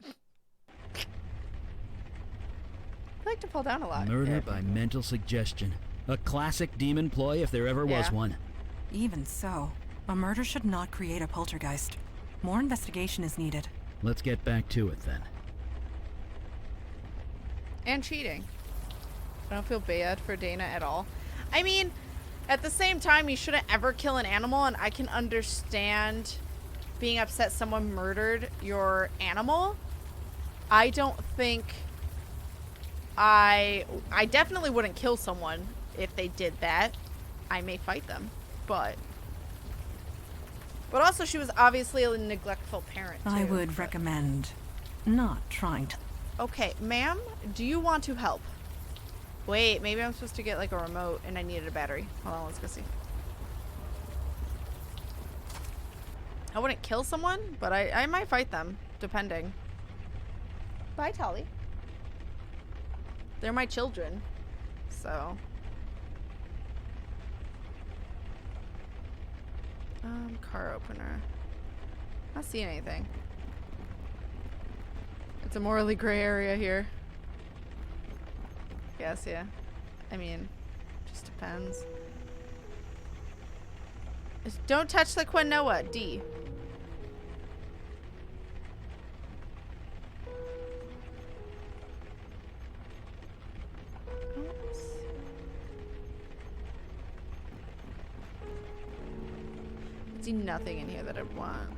I like to fall down a lot. Murder here. by mental suggestion. A classic demon ploy if there ever was one. Even so, a murder should not create a poltergeist. More investigation is needed. Let's get back to it then. And cheating. I don't feel bad for Dana at all. I mean, at the same time, you shouldn't ever kill an animal, and I can understand being upset someone murdered your animal. I don't think I definitely wouldn't kill someone if they did that. I may fight them, but also she was obviously a neglectful parent too. I would recommend not trying to. Okay, ma'am, do you want to help? Wait, maybe I'm supposed to get like a remote and I needed a battery. Hold on, let's go see. I wouldn't kill someone, but I might fight them, depending. Bye, Tolly. They're my children, so. Car opener. Not seeing anything. It's a morally gray area here. Yes, yeah. I mean, just depends. Just don't touch the quinoa, D. Oops. I see nothing in here that I'd want.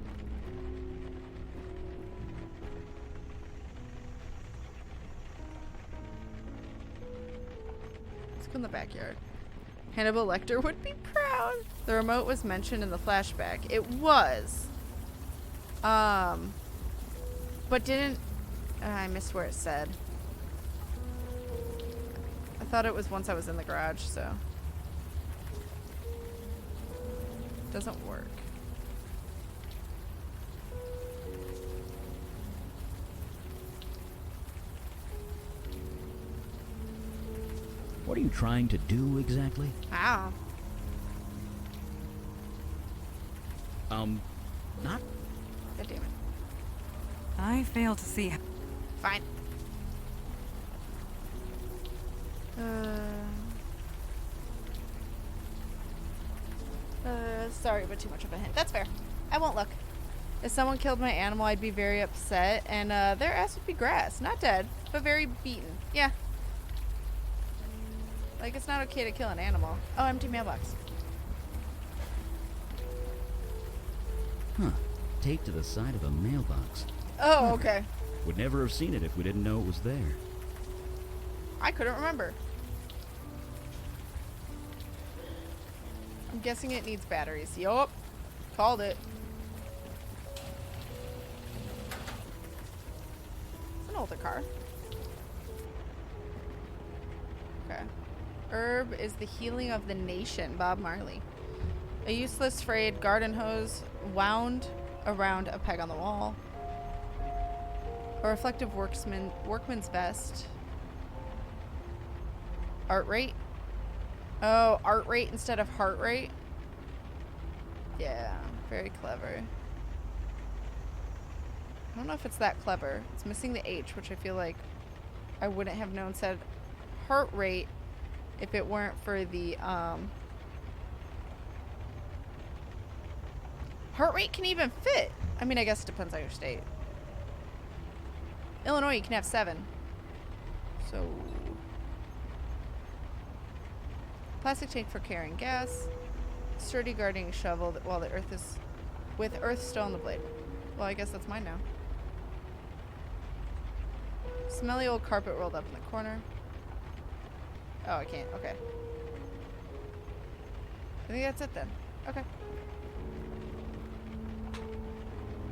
Let's go in the backyard. Hannibal Lecter would be proud. The remote was mentioned in the flashback. It was. But didn't... I missed where it said. I thought it was once I was in the garage, so... Doesn't work. What are you trying to do exactly? Ow. Not. God damn it. I fail to see. Fine. Sorry, but too much of a hint. That's fair. I won't look. If someone killed my animal, I'd be very upset, and their ass would be grass. Not dead, but very beaten. Yeah. Like, it's not okay to kill an animal. Oh, empty mailbox. Huh. Taped to the side of a mailbox. Oh, okay. Would never have seen it if we didn't know it was there. I couldn't remember. I'm guessing it needs batteries. Yup. Called it. It's an older car. Okay. Herb is the healing of the nation. Bob Marley. A useless frayed garden hose wound around a peg on the wall. A reflective workman's vest. Art rate? Oh, art rate instead of heart rate? Yeah, very clever. I don't know if it's that clever. It's missing the H, which I feel like I wouldn't have known said heart rate if it weren't for the, heart rate can even fit. I mean, I guess it depends on your state. Illinois, you can have 7. So... Plastic tank for carrying gas. Sturdy guarding shovel while the earth is... With earth still on the blade. Well, I guess that's mine now. Smelly old carpet rolled up in the corner. Oh, I can't. Okay. I think that's it then. Okay.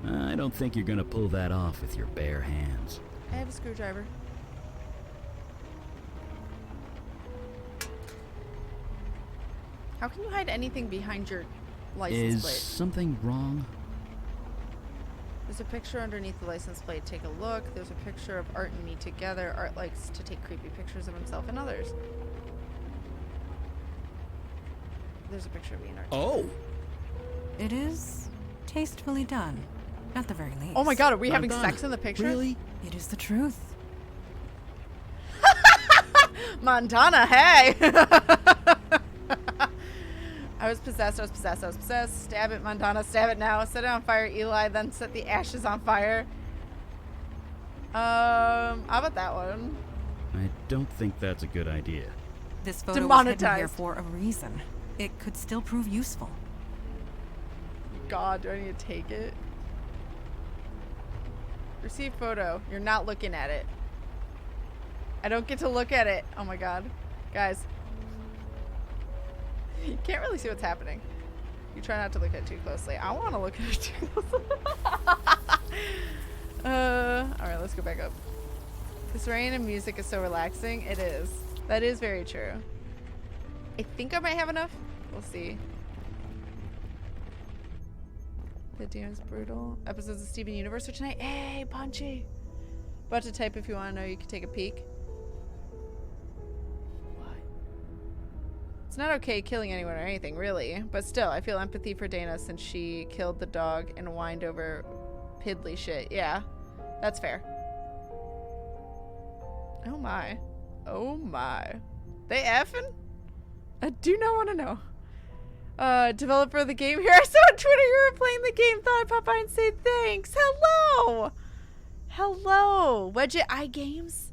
I don't think you're gonna pull that off with your bare hands. I have a screwdriver. How can you hide anything behind your license plate? Is something wrong? There's a picture underneath the license plate. Take a look. There's a picture of Art and me together. Art likes to take creepy pictures of himself and others. There's a picture of me and Art. Oh! It is tastefully done, at the very least. Oh my god, are we having sex in the picture? Really? It is the truth. Montana, hey! I was possessed. Stab it, Montana. Stab it now. Set it on fire, Eli. Then set the ashes on fire. How about that one? I don't think that's a good idea. This photo was hidden here Demonetized. for a reason. It could still prove useful. God, do I need to take it? Receive photo. You're not looking at it. I don't get to look at it. Oh my god. Guys. You can't really see what's happening. You try not to look at it too closely. I want to look at it too closely. Alright, let's go back up. This rain and music is so relaxing. It is. That is very true. I think I might have enough. We'll see. The demon's brutal. Episodes of Steven Universe are tonight. Hey, Punchy! About to type if you want to know. You can take a peek. What? It's not okay killing anyone or anything, really. But still, I feel empathy for Dana since she killed the dog and whined over piddly shit. Yeah, that's fair. Oh my. Oh my. They effing? I do not want to know. Developer of the game here. I saw on Twitter you were playing the game. Thought I'd pop by and say thanks. Hello. Hello. Wedget Eye Games.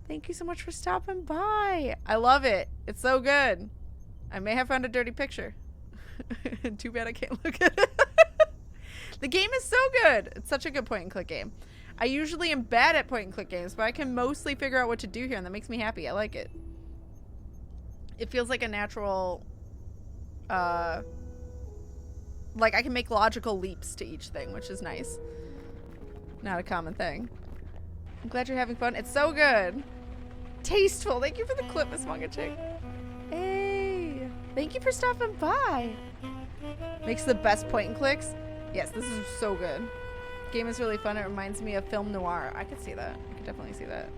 Thank you so much for stopping by. I love it. It's so good. I may have found a dirty picture. Too bad I can't look at it. The game is so good. It's such a good point and click game. I usually am bad at point and click games, but I can mostly figure out what to do here, and that makes me happy. I like it. It feels like a natural, like I can make logical leaps to each thing, which is nice. Not a common thing. I'm glad you're having fun. It's so good. Tasteful. Thank you for the clip, Miss Manga Chick. Hey. Thank you for stopping by. Makes the best point and clicks. Yes, this is so good. Game is really fun. It reminds me of film noir. I could see that. I could definitely see that.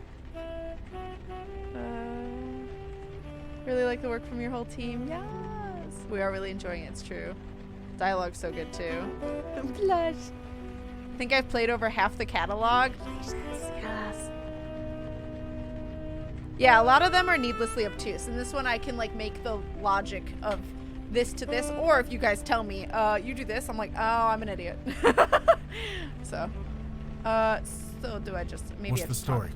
Really like the work from your whole team. Yes. We are really enjoying it. It's true. Dialogue's so good too. Blush. I think I've played over half the catalog. Yes. Yeah, a lot of them are needlessly obtuse. And this one I can like make the logic of this to this. Or if you guys tell me, you do this, I'm like, oh, I'm an idiot. So do I just maybe What's the story?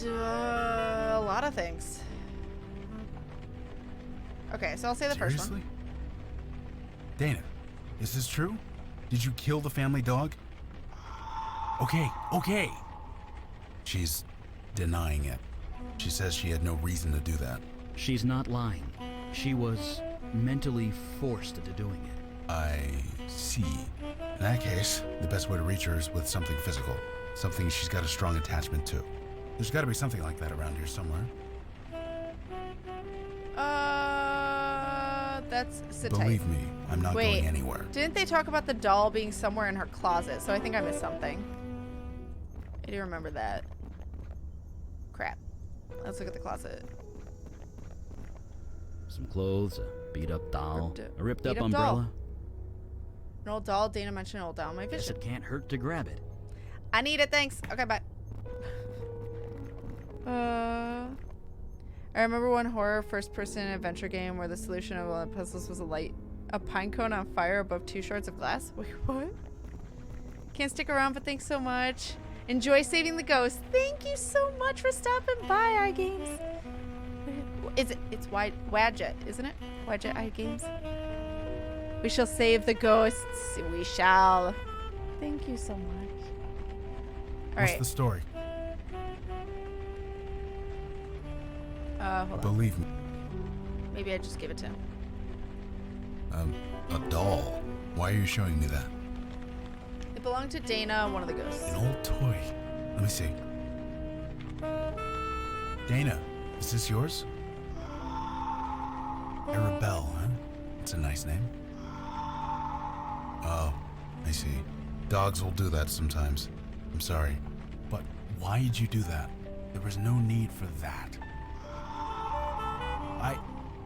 A lot of things. Okay, so I'll say the first one. Seriously? Dana, is this true? Did you kill the family dog? Okay. She's denying it. She says she had no reason to do that. She's not lying. She was mentally forced into doing it. I see. In that case, the best way to reach her is with something physical. Something she's got a strong attachment to. There's got to be something like that around here somewhere. That's sit tight. Believe me, I'm not going anywhere. Didn't they talk about the doll being somewhere in her closet? So I think I missed something. I do remember that. Crap. Let's look at the closet. Some clothes, a beat-up doll, a ripped-up beat-up umbrella. doll. An old doll. Dana mentioned an old doll in my Guess vision. it can't hurt to grab it. I need it, thanks. Okay, bye. I remember one horror first-person adventure game where the solution of one of the puzzles was a pine cone on fire above 2 shards of glass. Wait, what? Can't stick around, but thanks so much. Enjoy saving the ghost. Thank you so much for stopping by, iGames. It's Wadjet, isn't it? Wadjet iGames. We shall save the ghosts. We shall. Thank you so much. All What's right. the story? Hold on. Believe me. Maybe I just give it to him. A doll. Why are you showing me that? It belonged to Dana, one of the ghosts. An old toy. Let me see. Dana, is this yours? Arabelle, huh? It's a nice name. Oh, I see. Dogs will do that sometimes. I'm sorry. But why did you do that? There was no need for that.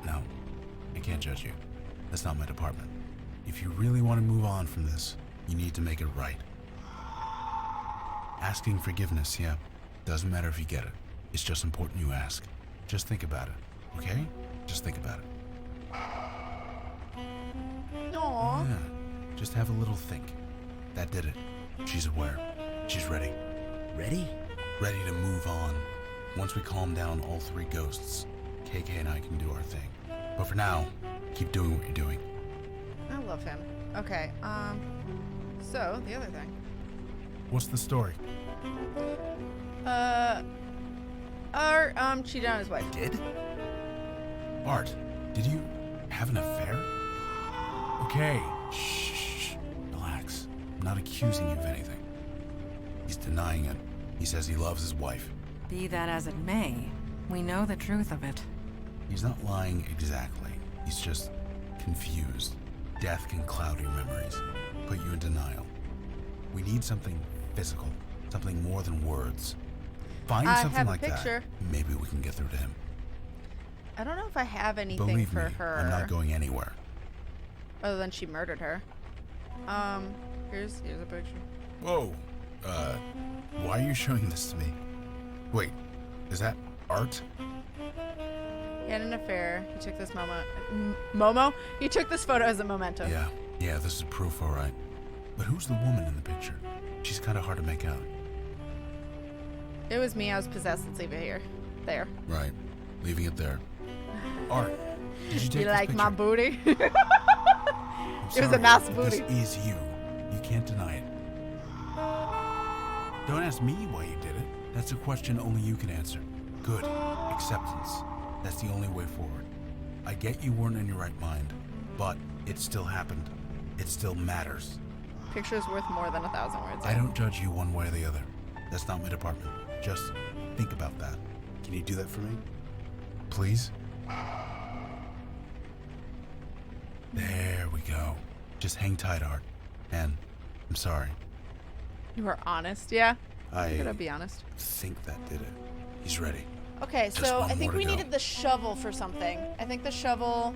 No. I can't judge you. That's not my department. If you really want to move on from this, you need to make it right. Asking forgiveness, yeah. Doesn't matter if you get it. It's just important you ask. Just think about it, okay? Just think about it. Aww. Yeah. Just have a little think. That did it. She's aware. She's ready. Ready? Ready to move on. Once we calm down all three ghosts, KK and I can do our thing. But for now, keep doing what you're doing. I love him. Okay, so, the other thing. What's the story? Art, cheated on his wife. Did? Art, did you have an affair? Okay, shh, relax. I'm not accusing you of anything. He's denying it. He says he loves his wife. Be that as it may, we know the truth of it. He's not lying exactly. He's just confused. Death can cloud your memories, put you in denial. We need something physical, something more than words. Find something have a like picture. that. Maybe we can get through to him. I don't know if I have anything Believe for me, her. I'm not going anywhere. Other than she murdered her. Here's a picture. Whoa. Why are you showing this to me? Wait, is that Art? He had an affair. He took this He took this photo as a memento. Yeah, this is proof, all right. But who's the woman in the picture? She's kind of hard to make out. It was me. I was possessed. Let's leave it here. There. Right. Leaving it there. Art, did you take You this like picture? my booty? I'm It was a sorry, nice but booty. This is you. You can't deny it. Don't ask me why you did it. That's a question only you can answer. Good. Acceptance. That's the only way forward. I get you weren't in your right mind, but it still happened. It still matters. Picture's worth more than 1,000 words. I don't judge you one way or the other. That's not my department. Just think about that. Can you do that for me? Please? There we go. Just hang tight, Art. And I'm sorry. You were honest, yeah? I gotta be honest. think that did it. He's ready. Okay, Just so one I think more we to go. needed the shovel for something. I think the shovel...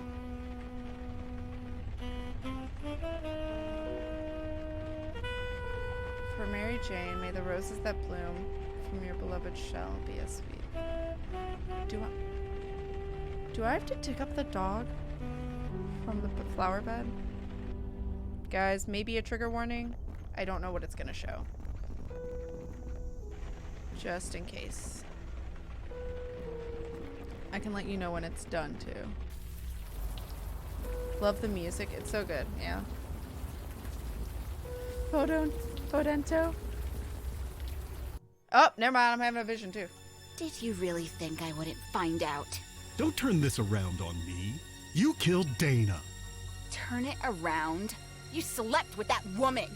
For Mary Jane, may the roses that bloom from your beloved shell be as sweet. Do I have to dig up the dog from the flower bed? Guys, maybe a trigger warning. I don't know what it's gonna show. Just in case. I can let you know when it's done too. Love the music, it's so good, yeah. Podento. Oh, never mind, I'm having a vision too. Did you really think I wouldn't find out? Don't turn this around on me. You killed Dana. Turn it around? You slept with that woman!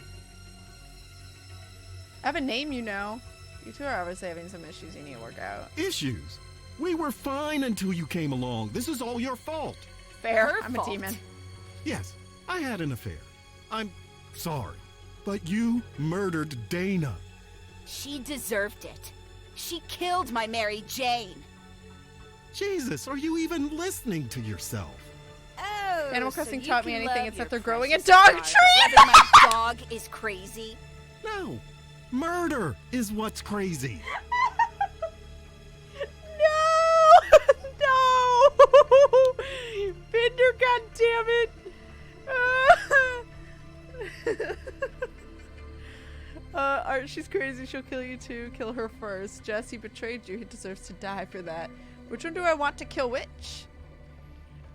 I have a name, you know. You two are obviously having some issues you need to work out. Issues? We were fine until you came along. This is all your fault. Fair, Her I'm fault. a demon. Yes, I had an affair. I'm sorry. But you murdered Dana. She deserved it. She killed my Mary Jane. Jesus, are you even listening to yourself? Oh, Animal so Crossing you taught me can anything, love it's your that they're growing a precious dog dog, tree! Whether my dog is crazy. No. Murder is what's crazy. No! No! Bender, goddammit! smart. She's crazy. She'll kill you too. Kill her first. Jess, he betrayed you. He deserves to die for that. Which one do I want to kill which?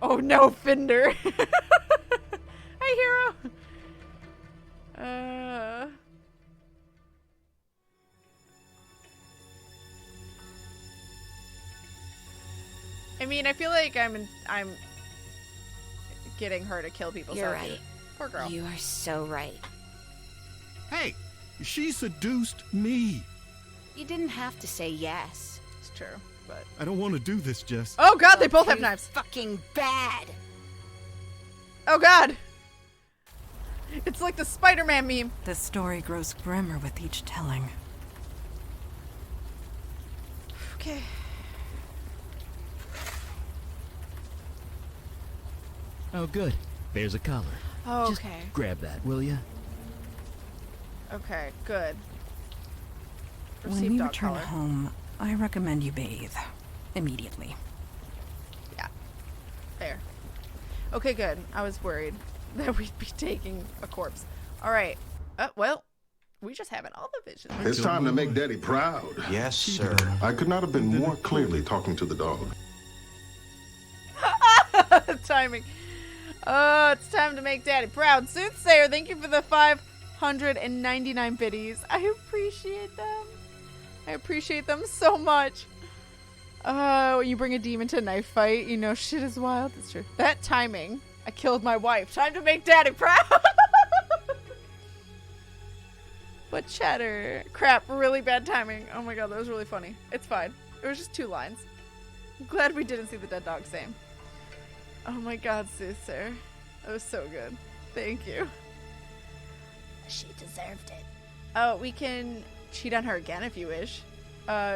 Oh no, Fender. Hi, hero. I mean, I feel like I'm getting her to kill people. You're right. Poor girl. You are so right. Hey, she seduced me. You didn't have to say yes. It's true, but I don't want to do this, Jess. oh god, they both have Too knives. Fucking bad. Oh god. It's like the Spider-Man meme. The story grows grimmer with each telling. Okay. Oh, good. There's a collar. Oh, Just okay. grab that, will ya? Okay, good. When Receive we dog return collar. home, I recommend you bathe. Immediately. Yeah. Fair. Okay, good. I was worried that we'd be taking a corpse. Alright. Well, we just having all the visions. It's time to make Daddy proud. Yes, sir. I could not have been more clearly talking to the dog. Timing. It's time to make Daddy proud. Soothsayer, thank you for the 599 biddies. I appreciate them. I appreciate them so much. When you bring a demon to a knife fight, you know shit is wild. That's true. That timing. I killed my wife. Time to make Daddy proud. What chatter? Crap, really bad timing. Oh my god, that was really funny. It's fine. It was just 2 lines. I'm glad we didn't see the dead dog same. Oh my god, Soothsayer. That was so good. Thank you. She deserved it. Oh, we can cheat on her again if you wish.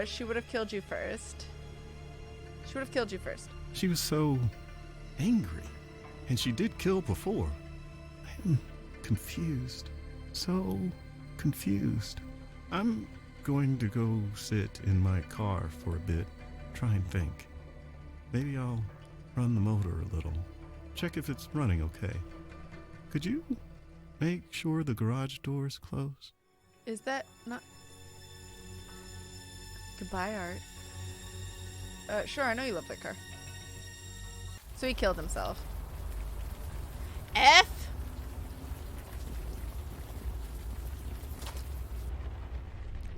She would have killed you first. She would have killed you first. She was so angry, and she did kill before. I'm confused. So confused. I'm going to go sit in my car for a bit, try and think. Maybe I'll run the motor a little. Check if it's running okay. Could you make sure the garage door's closed? Is that not... Goodbye, Art. Sure, I know you love that car. So he killed himself. F?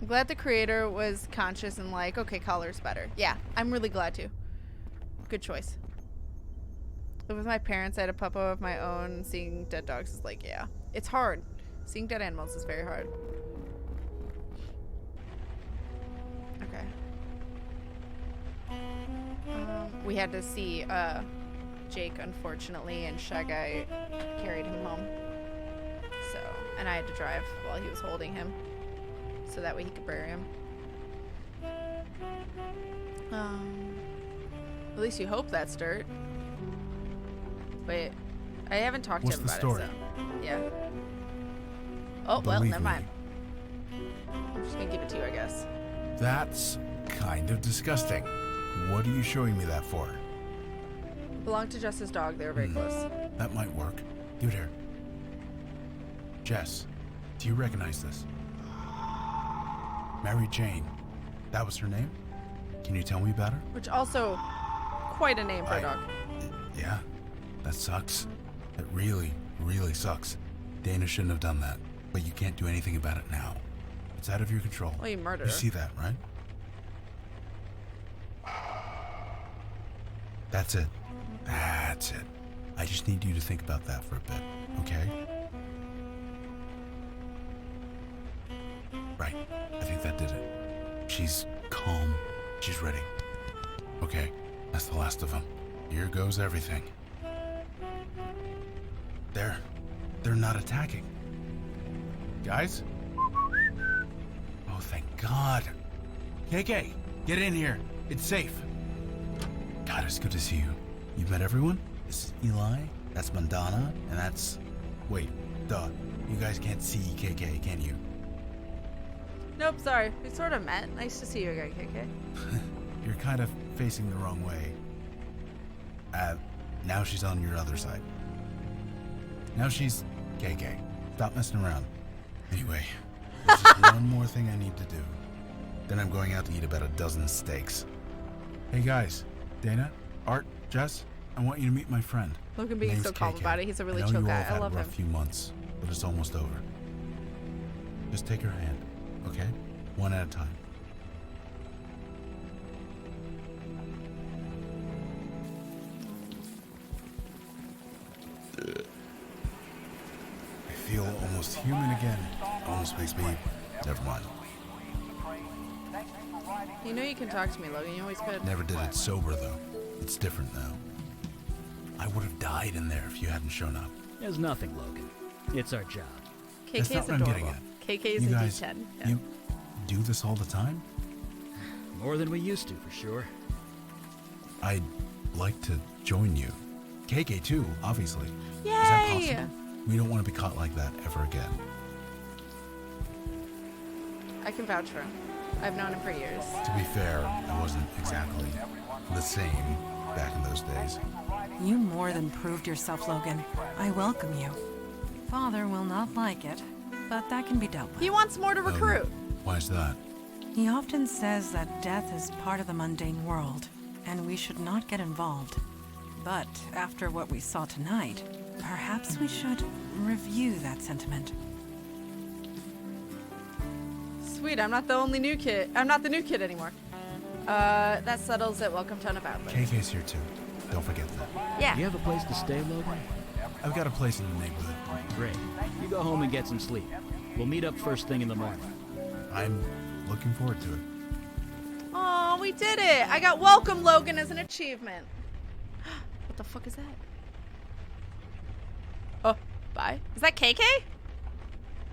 I'm glad the creator was conscious and like, okay, collar's better. Yeah, I'm really glad to. Good choice. Live with my parents. I had a puppo of my own. Seeing dead dogs is like, yeah. It's hard. Seeing dead animals is very hard. Okay. We had to see Jake, unfortunately, and Shy Guy carried him home. So, and I had to drive while he was holding him, so that way he could bury him. At least you hope that's dirt. Wait, I haven't talked to him about it, so yeah. Oh, well, Believe never me. mind. I'm just gonna give it to you, I guess. That's kind of disgusting. What are you showing me that for? Belonged to Jess's dog. They were very close. That might work. Give it here. Jess, do you recognize this? Mary Jane. That was her name? Can you tell me about her? Which also, quite a name for a dog. Yeah, that sucks. It really, really sucks. Dana shouldn't have done that, but you can't do anything about it now. It's out of your control. Well, you murdered You her. see that, right? That's it. That's it. I just need you to think about that for a bit, okay? Right. I think that did it. She's calm. She's ready. Okay, that's the last of them. Here goes everything. They're not attacking. Guys? Oh, thank God. KK, get in here. It's safe. God, it's good to see you. You've met everyone? This is Eli, that's Mandana, and that's... Wait, duh. You guys can't see KK, can you? Nope, sorry. We sort of met. Nice to see you again, KK. You're kind of facing the wrong way. Now she's on your other side. Now she's KK. Stop messing around. Anyway, There's one more thing I need to do. Then I'm going out to eat about a dozen steaks. Hey guys, Dana, Art, Jess, I want you to meet my friend. Logan being Name's so calm KK. about it. He's a really I know chill you all guy. have I had love a rough him. few months, but it's almost over. Just take her hand, okay? One at a time. I feel almost human again. Almost makes me... Never mind. You know you can talk to me, Logan. You always could. Never did it sober, though. It's different now. I would have died in there if you hadn't shown up. There's nothing, Logan. It's our job. That's KK not is what I'm getting adorable. at. KK is You a guys, D10. Yeah. you do this all the time? More than we used to, for sure. I'd like to join you. KK too, obviously. Yay! Is that possible? We don't want to be caught like that ever again. I can vouch for him. I've known him for years. To be fair, I wasn't exactly the same back in those days. You more than proved yourself, Logan. I welcome you. Father will not like it, but that can be dealt with. He wants more to recruit. Why is that? He often says that death is part of the mundane world, and we should not get involved. But after what we saw tonight, perhaps we should review that sentiment. Sweet, I'm not the only new kid. I'm not the new kid anymore. That settles it. Welcome to Unavowed. KK's here too. Don't forget that. Yeah. Do you have a place to stay, Logan? I've got a place in the neighborhood. Great. You go home and get some sleep. We'll meet up first thing in the morning. I'm looking forward to it. Oh, we did it. I got welcome Logan as an achievement. What the fuck is that? Oh, bye. Is that KK?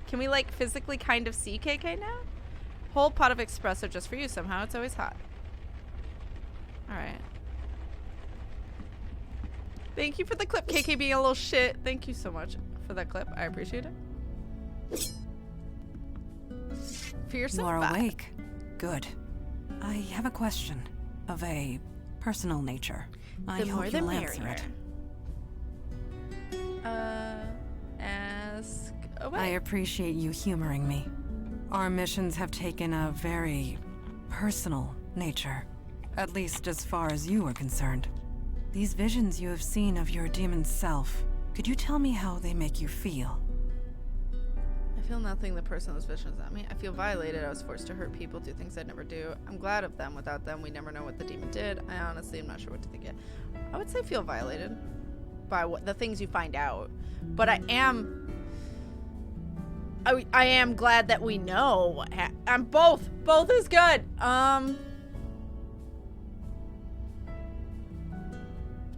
Can we like physically kind of see KK now? Whole pot of espresso just for you somehow. It's always hot. All right. Thank you for the clip, KK being a little shit. Thank you so much for that clip. I appreciate it. Fearsome. You are vibe. awake. Good. I have a question of a personal nature. I The more hope the you'll answer merrier. it. Ask away. I appreciate you humoring me. Our missions have taken a very personal nature, at least as far as you are concerned. These visions you have seen of your demon self, could you tell me how they make you feel? I feel nothing. The person in those visions at me. I feel violated. I was forced to hurt people, do things I'd never do. I'm glad of them. Without them, we never know what the demon did. I honestly am not sure what to think yet. I would say feel violated by what the things you find out, but I am glad that we know. I'm both. Both is good.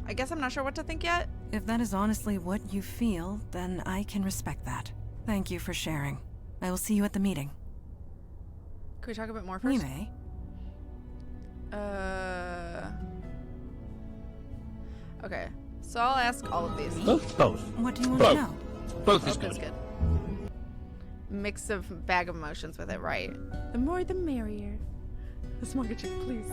I guess I'm not sure what to think yet. If that is honestly what you feel, then I can respect that. Thank you for sharing. I will see you at the meeting. Can we talk a bit more We first? may. Okay. So I'll ask all of these. Both. What do you want to know? Both is good. Mix of bag of emotions with it, right? The more the merrier. The smarter chick, please.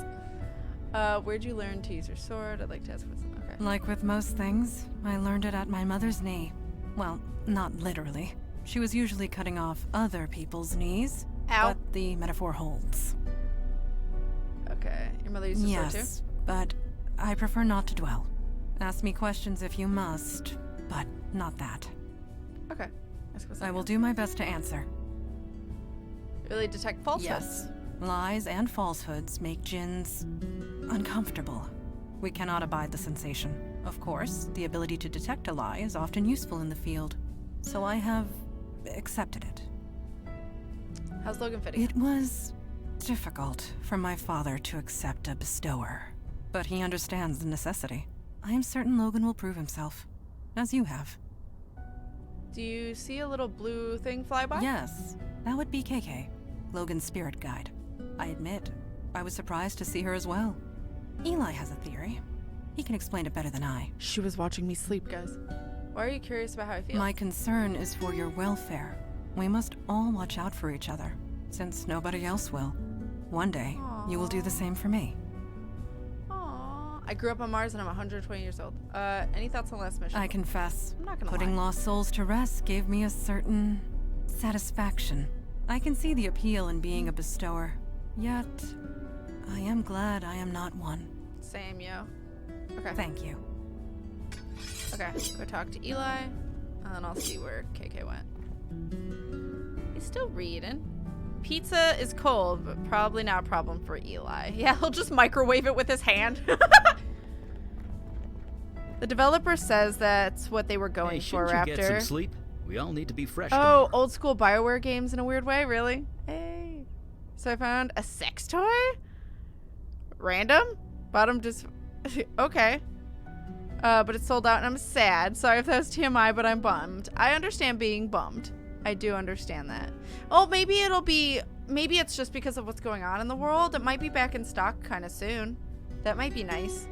Where'd you learn to use your sword? I'd like to ask for some. Okay. Like with most things, I learned it at my mother's knee. Well, not literally. She was usually cutting off other people's knees. Ow. But the metaphor holds. Okay. Your mother used a sword too? Yes, but I prefer not to dwell. Ask me questions if you must, but not that. Okay. Ask what's I up. will do my best to answer. Really detect falsehoods? Yes. Lies and falsehoods make djinns uncomfortable. We cannot abide the sensation. Of course, the ability to detect a lie is often useful in the field, so I have accepted it. How's Logan fitting? It was difficult for my father to accept a bestower, but he understands the necessity. I am certain Logan will prove himself, as you have. Do you see a little blue thing fly by? Yes, that would be KK, Logan's spirit guide. I admit, I was surprised to see her as well. Eli has a theory. He can explain it better than I. She was watching me sleep, guys. Why are you curious about how I feel? My concern is for your welfare. We must all watch out for each other, since nobody else will. One day, you will do the same for me. Aww. I grew up on Mars and I'm 120 years old. Any thoughts on last mission? I confess, I'm not gonna putting lie. lost souls to rest gave me a certain satisfaction. I can see the appeal in being a bestower. Yet, I am glad I am not one. Same, yo. Okay. Thank you. Okay, go talk to Eli, and then I'll see where KK went. He's still reading. Pizza is cold, but probably not a problem for Eli. Yeah, he'll just microwave it with his hand. The developer says that's what they were going for, Raptor. You get some sleep? We all need to be fresh. Oh, tomorrow. old school BioWare games in a weird way, really? Hey. So I found a sex toy? Random? Bottom just... Okay. But it's sold out and I'm sad. Sorry if that was TMI, but I'm bummed. I understand being bummed. I do understand that. Oh, maybe it'll be... Maybe it's just because of what's going on in the world. It might be back in stock kind of soon. That might be nice.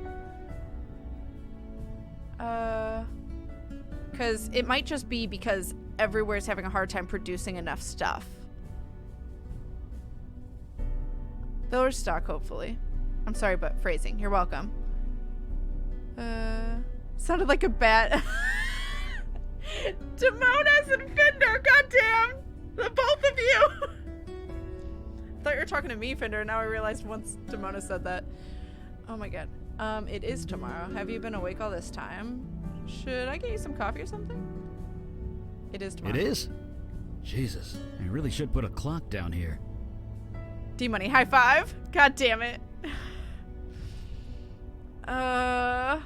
Because it might just be because everywhere's having a hard time producing enough stuff. They'll restock, hopefully. I'm sorry, but phrasing. You're welcome. Sounded like a bat. Demonas and Fender, goddamn! The both of you! I thought you were talking to me, Fender, now I realized once Demona said that. Oh my god. It is tomorrow. Have you been awake all this time? Should I get you some coffee or something? It is tomorrow. It is? Jesus, I really should put a clock down here. D-Money, high five! God damn it. Y'all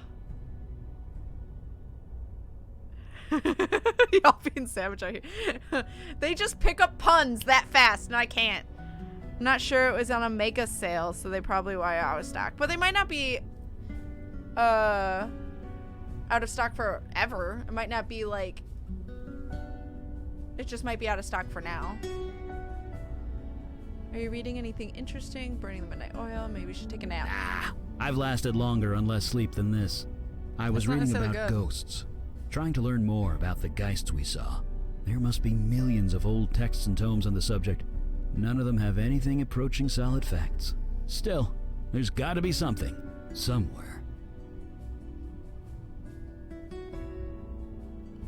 being savage out here. They just pick up puns that fast, and I can't. I'm not sure it was on a mega sale, so they probably why out of stock. But they might not be out of stock forever. It might not be like... It just might be out of stock for now. Are you reading anything interesting? Burning the midnight oil? Maybe we should take a nap. I've lasted longer on less sleep than this. I was reading about ghosts, trying to learn more about the geists we saw. There must be millions of old texts and tomes on the subject. None of them have anything approaching solid facts. Still, there's gotta be something, somewhere.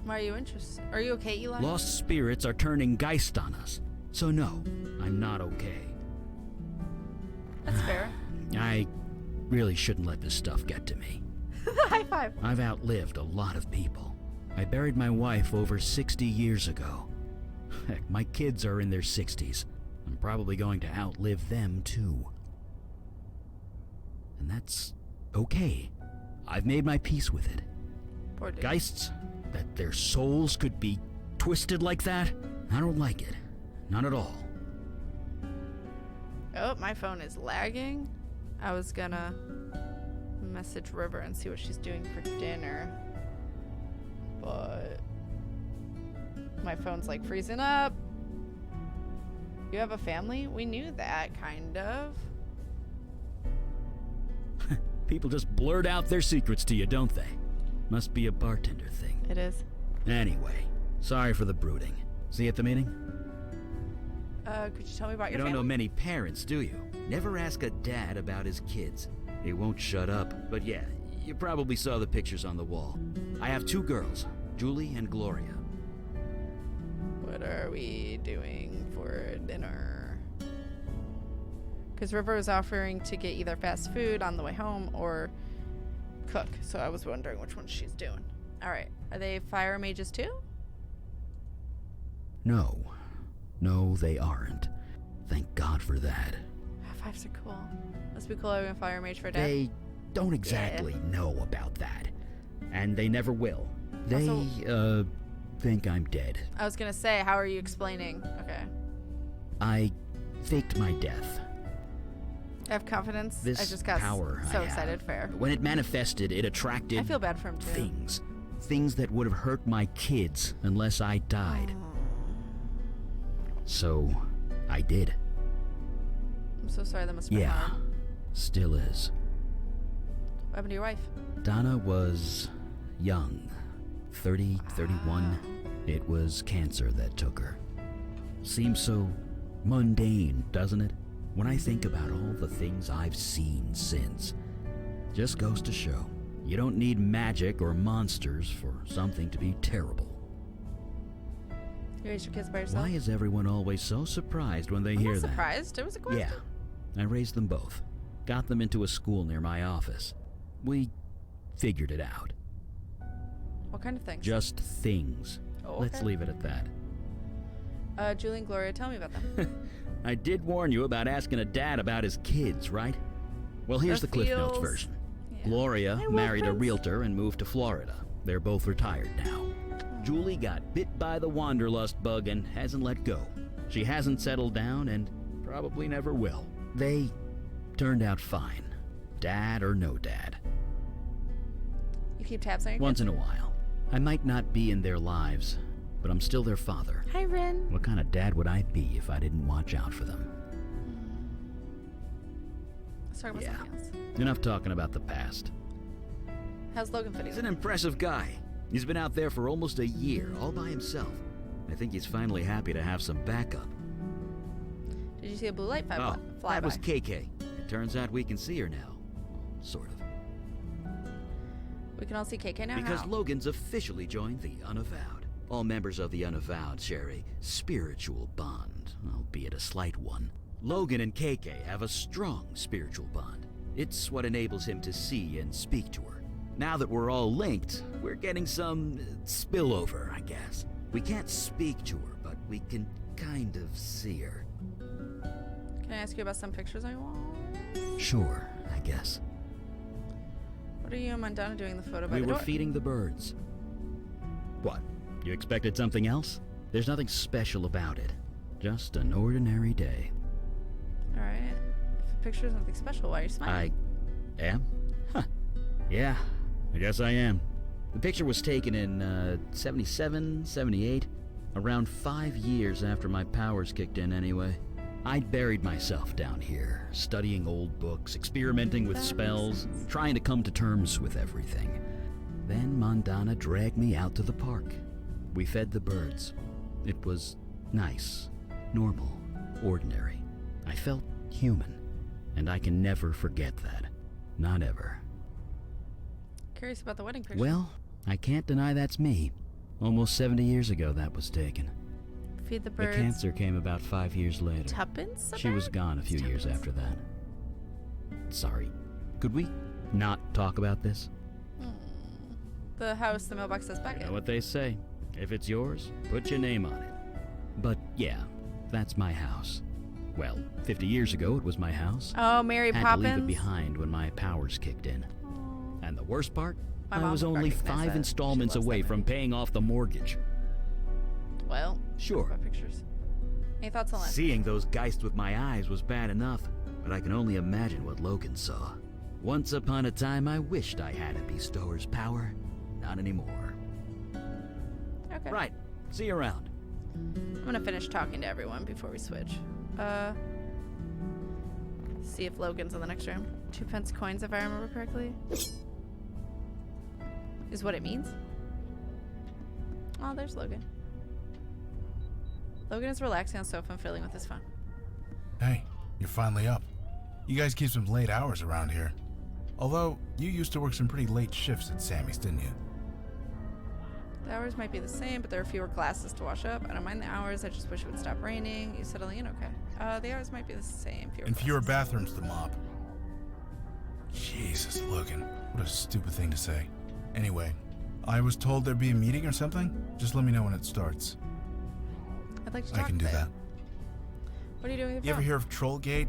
Why are you interested? Are you okay, Eli? Lost spirits are turning geist on us. So no, I'm not okay. That's fair. I really shouldn't let this stuff get to me. High five. I've outlived a lot of people. I buried my wife over 60 years ago. Heck, my kids are in their 60s. I'm probably going to outlive them too. And that's okay. I've made my peace with it. Poor dude. Geists, that their souls could be twisted like that? I don't like it. Not at all. Oh, my phone is lagging. I was gonna message River and see what she's doing for dinner. But my phone's like freezing up. You have a family? We knew that, kind of. People just blurt out their secrets to you, don't they? Must be a bartender thing. It is. Anyway, sorry for the brooding. See you at the meeting? Could you tell me about your You don't family? know many parents, do you? Never ask a dad about his kids. He won't shut up. But yeah, you probably saw the pictures on the wall. I have 2 girls, Julie and Gloria. What are we doing for dinner? Because River was offering to get either fast food on the way home or cook. So I was wondering which one she's doing. All right. Are they fire mages too? No. No, they aren't. Thank God for that. Fives are cool. Must be cool having a fire mage for dad. They don't exactly know about that. And they never will. They, Also, think I'm dead. I was gonna say, how are you explaining? Okay. I faked my death. I have confidence. This I just got power so I excited. have, Fair. When it manifested, it attracted I feel bad for him too. things. Things that would have hurt my kids unless I died. So, I did. I'm so sorry. That must have been Yeah, hard. still is. What happened to your wife? Donna was young. 30, 31. It was cancer that took her. Seems so mundane, doesn't it? When I think about all the things I've seen since. Just goes to show, you don't need magic or monsters for something to be terrible. You raised your kids by yourself? Why is everyone always so surprised when they I'm hear not that? surprised. It was a question. Yeah, I raised them both. Got them into a school near my office. We figured it out. What kind of things? Just things. Oh, okay. Let's leave it at that. Julie and Gloria, tell me about them. I did warn you about asking a dad about his kids, right? Well, here's the Cliff Notes version. Yeah. Gloria married a friends. realtor and moved to Florida. They're both retired now. Julie got bit by the wanderlust bug and hasn't let go. She hasn't settled down and probably never will. They turned out fine. Dad or no dad. You keep tabs on your Once kids? in a while. I might not be in their lives, but I'm still their father. Hi, Rin. What kind of dad would I be if I didn't watch out for them? Let's talk about something else. Enough talking about the past. How's Logan fitting? He's an impressive guy. He's been out there for almost a year, all by himself. I think he's finally happy to have some backup. Did you see a blue light fly That by? was KK. It turns out we can see her now. Sort of. We can all see KK now? Because How? Logan's officially joined the Unavowed. All members of the Unavowed share a spiritual bond, albeit a slight one. Logan and KK have a strong spiritual bond. It's what enables him to see and speak to her. Now that we're all linked, we're getting some spillover, I guess. We can't speak to her, but we can kind of see her. Can I ask you about some pictures I want? Sure, I guess. What are you and Mandana doing in the photo by We the were door? feeding the birds. What? You expected something else? There's nothing special about it. Just an ordinary day. Alright. If the picture is nothing special, why are you smiling? I am? Huh. Yeah, I guess I am. The picture was taken in 77, 78, around 5 years after my powers kicked in anyway. I'd buried myself down here, studying old books, experimenting with spells, trying to come to terms with everything. Then Mandana dragged me out to the park. We fed the birds. It was nice, normal, ordinary. I felt human, and I can never forget that. Not ever. Curious about the wedding picture. Well, I can't deny that's me. Almost 70 years ago that was taken. Feed the The birds. cancer came about 5 years later. Tuppence? She was gone a few years after that. Sorry. Could we not talk about this? The house the mailbox says back You know what they say. If it's yours, put your name on it. But yeah, that's my house. Well, 50 years ago it was my house. Oh, Mary Had Poppins. to leave it behind when my powers kicked in. And the worst part? My I mom was would only recognize 5 that. installments She loves away that from paying off the mortgage. Well, Sure. about pictures. Any thoughts on that? Seeing those geists with my eyes was bad enough, but I can only imagine what Logan saw. Once upon a time, I wished I had a bestower's power. Not anymore. Okay. Right. See you around. I'm gonna finish talking to everyone before we switch. See if Logan's in the next room. 2 pence coins, if I remember correctly. Is what it means. Oh, there's Logan. Logan is relaxing on the sofa and fiddling with his phone. Hey, you're finally up. You guys keep some late hours around here. Although, you used to work some pretty late shifts at Sammy's, didn't you? The hours might be the same, but there are fewer glasses to wash up. I don't mind the hours, I just wish it would stop raining. You settling in okay? The hours might be the same. And fewer bathrooms to mop. Jesus, Logan. What a stupid thing to say. Anyway, I was told there'd be a meeting or something. Just let me know when it starts. I'd like to I talk can do to you. that. What are you doing with You your ever phone? hear of Trollgate?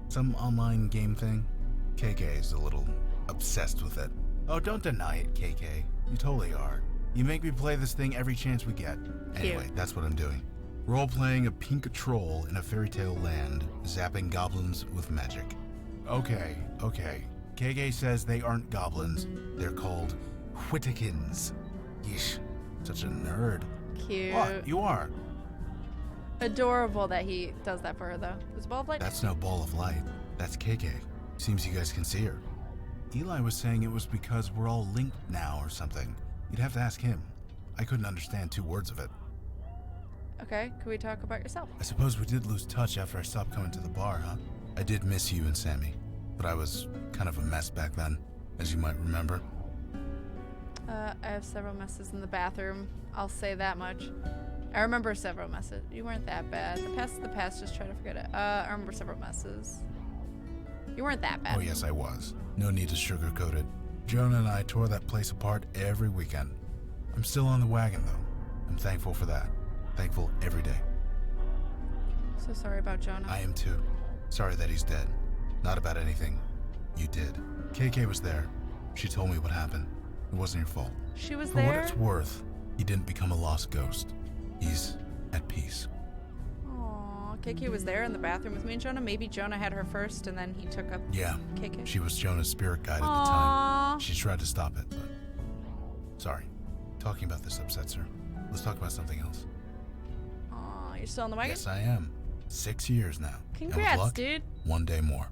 Some online game thing? KK is a little obsessed with it. Oh, don't deny it, KK. You totally are. You make me play this thing every chance we get. Anyway, that's what I'm doing. Role-playing a pink troll in a fairy tale land, zapping goblins with magic. Okay. KK says they aren't goblins. They're called Whittakins. Yeesh, such a nerd. Cute. What? You are. Adorable that he does that for her, though. There's a ball of light. That's no ball of light. That's KK. Seems you guys can see her. Eli was saying it was because we're all linked now or something. You'd have to ask him. I couldn't understand 2 words of it. Okay, can we talk about yourself? I suppose we did lose touch after I stopped coming to the bar, huh? I did miss you and Sammy, but I was kind of a mess back then, as you might remember. I have several messes in the bathroom. I'll say that much. I remember several messes. You weren't that bad. The past is the past. Just try to forget it. I remember several messes. You weren't that bad. Oh, yes, I was. No need to sugarcoat it. Jonah and I tore that place apart every weekend. I'm still on the wagon, though. I'm thankful for that. Thankful every day. So sorry about Jonah. I am too. Sorry that he's dead. Not about anything you did. KK was there. She told me what happened. It wasn't your fault. She was For there? what it's worth, he didn't become a lost ghost. He's at peace. Aw, KK was there in the bathroom with me and Jonah. Maybe Jonah had her first and then he took up Yeah, KK. she was Jonah's spirit guide at the Aww. time. She tried to stop it, but... Sorry. Talking about this upsets her. Let's talk about something else. Aw, you're still on the wagon? Yes, I am. 6 years now. Congrats, and with luck, dude. 1 day more.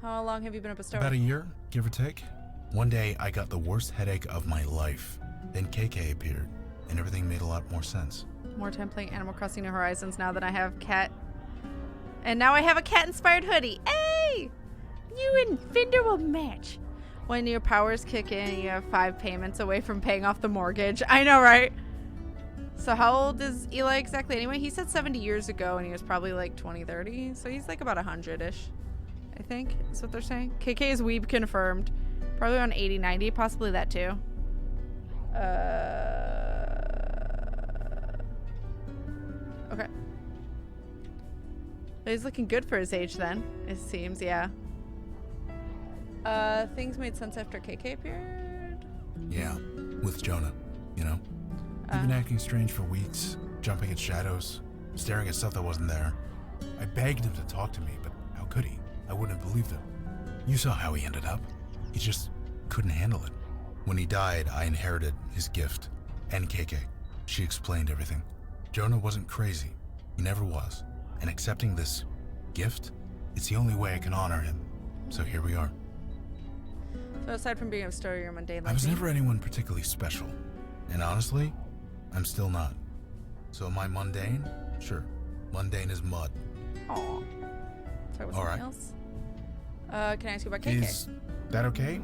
How long have you been a bestower? About a year, give or take. One day, I got the worst headache of my life. Then KK appeared, and everything made a lot more sense. More time playing Animal Crossing New Horizons now that I have cat. And now I have a cat-inspired hoodie. Hey! You and Fender will match. When your powers kick in, you have 5 payments away from paying off the mortgage. I know, right? So how old is Eli exactly anyway? He said 70 years ago, and he was probably like 20, 30. So he's like about 100-ish, I think, is what they're saying. KK is weeb confirmed. Probably around 80, 90, possibly that too. Okay. He's looking good for his age then, it seems, yeah. Things made sense after KK appeared? Yeah, with Jonah, you know? He'd been acting strange for weeks, jumping at shadows, staring at stuff that wasn't there. I begged him to talk to me, but how could he? I wouldn't have believed him. You saw how he ended up. He just couldn't handle it. When he died, I inherited his gift, and KK. She explained everything. Jonah wasn't crazy. He never was. And accepting this gift, it's the only way I can honor him. So here we are. So aside from being a story, you're mundane. I was never anyone particularly special. And honestly, I'm still not. So am I mundane? Sure. Mundane as mud. Aw. Sorry, what's All something right. else? Can I ask you about KK? Is that okay?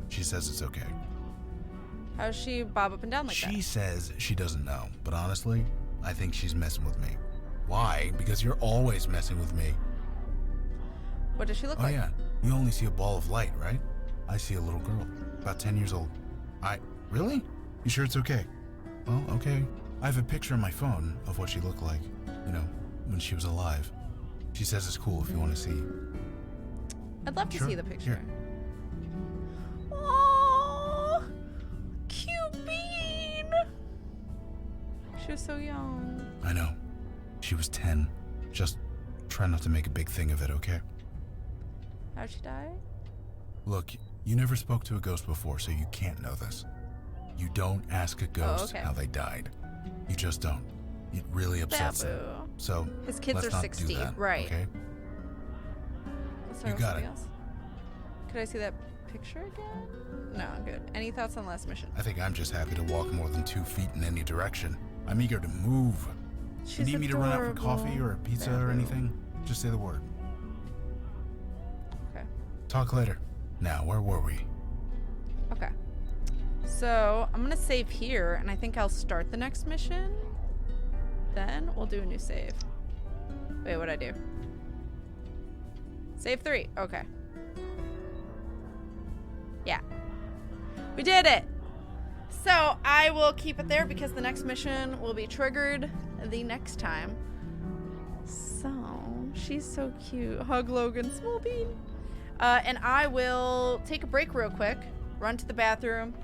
She says it's okay. How does she bob up and down like that? She says she doesn't know, but honestly, I think she's messing with me. Why? Because you're always messing with me. What does she look Oh like? yeah, you only see a ball of light, right? I see a little girl, about 10 years old. Really? You sure it's okay? Well, okay. I have a picture on my phone of what she looked like, you know, when she was alive. She says it's cool if you want to see. I'd love to Sure, see the picture. here. Oh, cute bean. She was so young. I know. She was 10. Just try not to make a big thing of it, okay? How'd she die? Look, you never spoke to a ghost before, so you can't know this. You don't ask a ghost okay. how they died. You just don't. It really upsets them. Babu. So His kids let's are not 60, do that, right. Okay? Sorry, You got something it. else? Could I see that picture again? No, I'm good. Any thoughts on the last mission? I think I'm just happy to walk more than 2 feet in any direction. I'm eager to move. She's you need me to run out for adorable. coffee or a pizza or anything? Just say the word. Okay. Talk later. Now, where were we? Okay. So I'm gonna save here, and I think I'll start the next mission. Then we'll do a new save. Wait, what'd I do? Save 3. Okay. Yeah. We did it! So I will keep it there because the next mission will be triggered the next time. So, she's so cute. Hug Logan, small bean. And I will take a break real quick, run to the bathroom,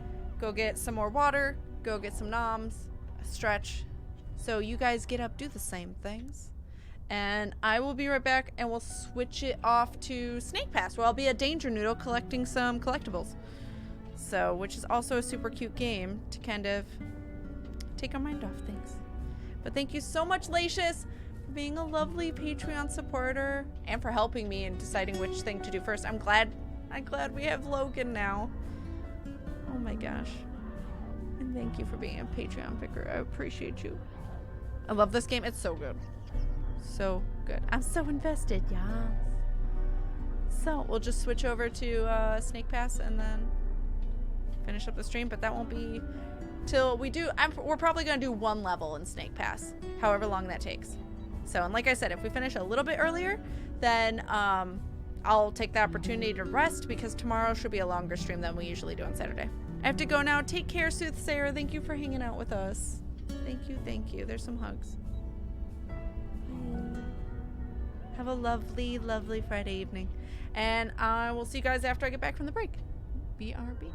go get some more water, go get some noms, stretch. So you guys get up, do the same things. And I will be right back, and we'll switch it off to Snake Pass, where I'll be a Danger Noodle collecting some collectibles. So, which is also a super cute game to kind of take our mind off things. But thank you so much, Laechis, for being a lovely Patreon supporter and for helping me in deciding which thing to do first. I'm glad we have Logan now. Oh my gosh. And thank you for being a Patreon picker. I appreciate you. I love this game. It's so good. So good. I'm so invested, y'all. So we'll just switch over to Snake Pass and then finish up the stream, but that won't be till we do. We're probably going to do 1 level in Snake Pass, however long that takes. So, and like I said, if we finish a little bit earlier, then I'll take the opportunity to rest, because tomorrow should be a longer stream than we usually do on Saturday. I have to go now. Take care, Soothsayer. Thank you for hanging out with us. Thank you, thank you. There's some hugs. Have a lovely, lovely Friday evening. And I will see you guys after I get back from the break. BRB.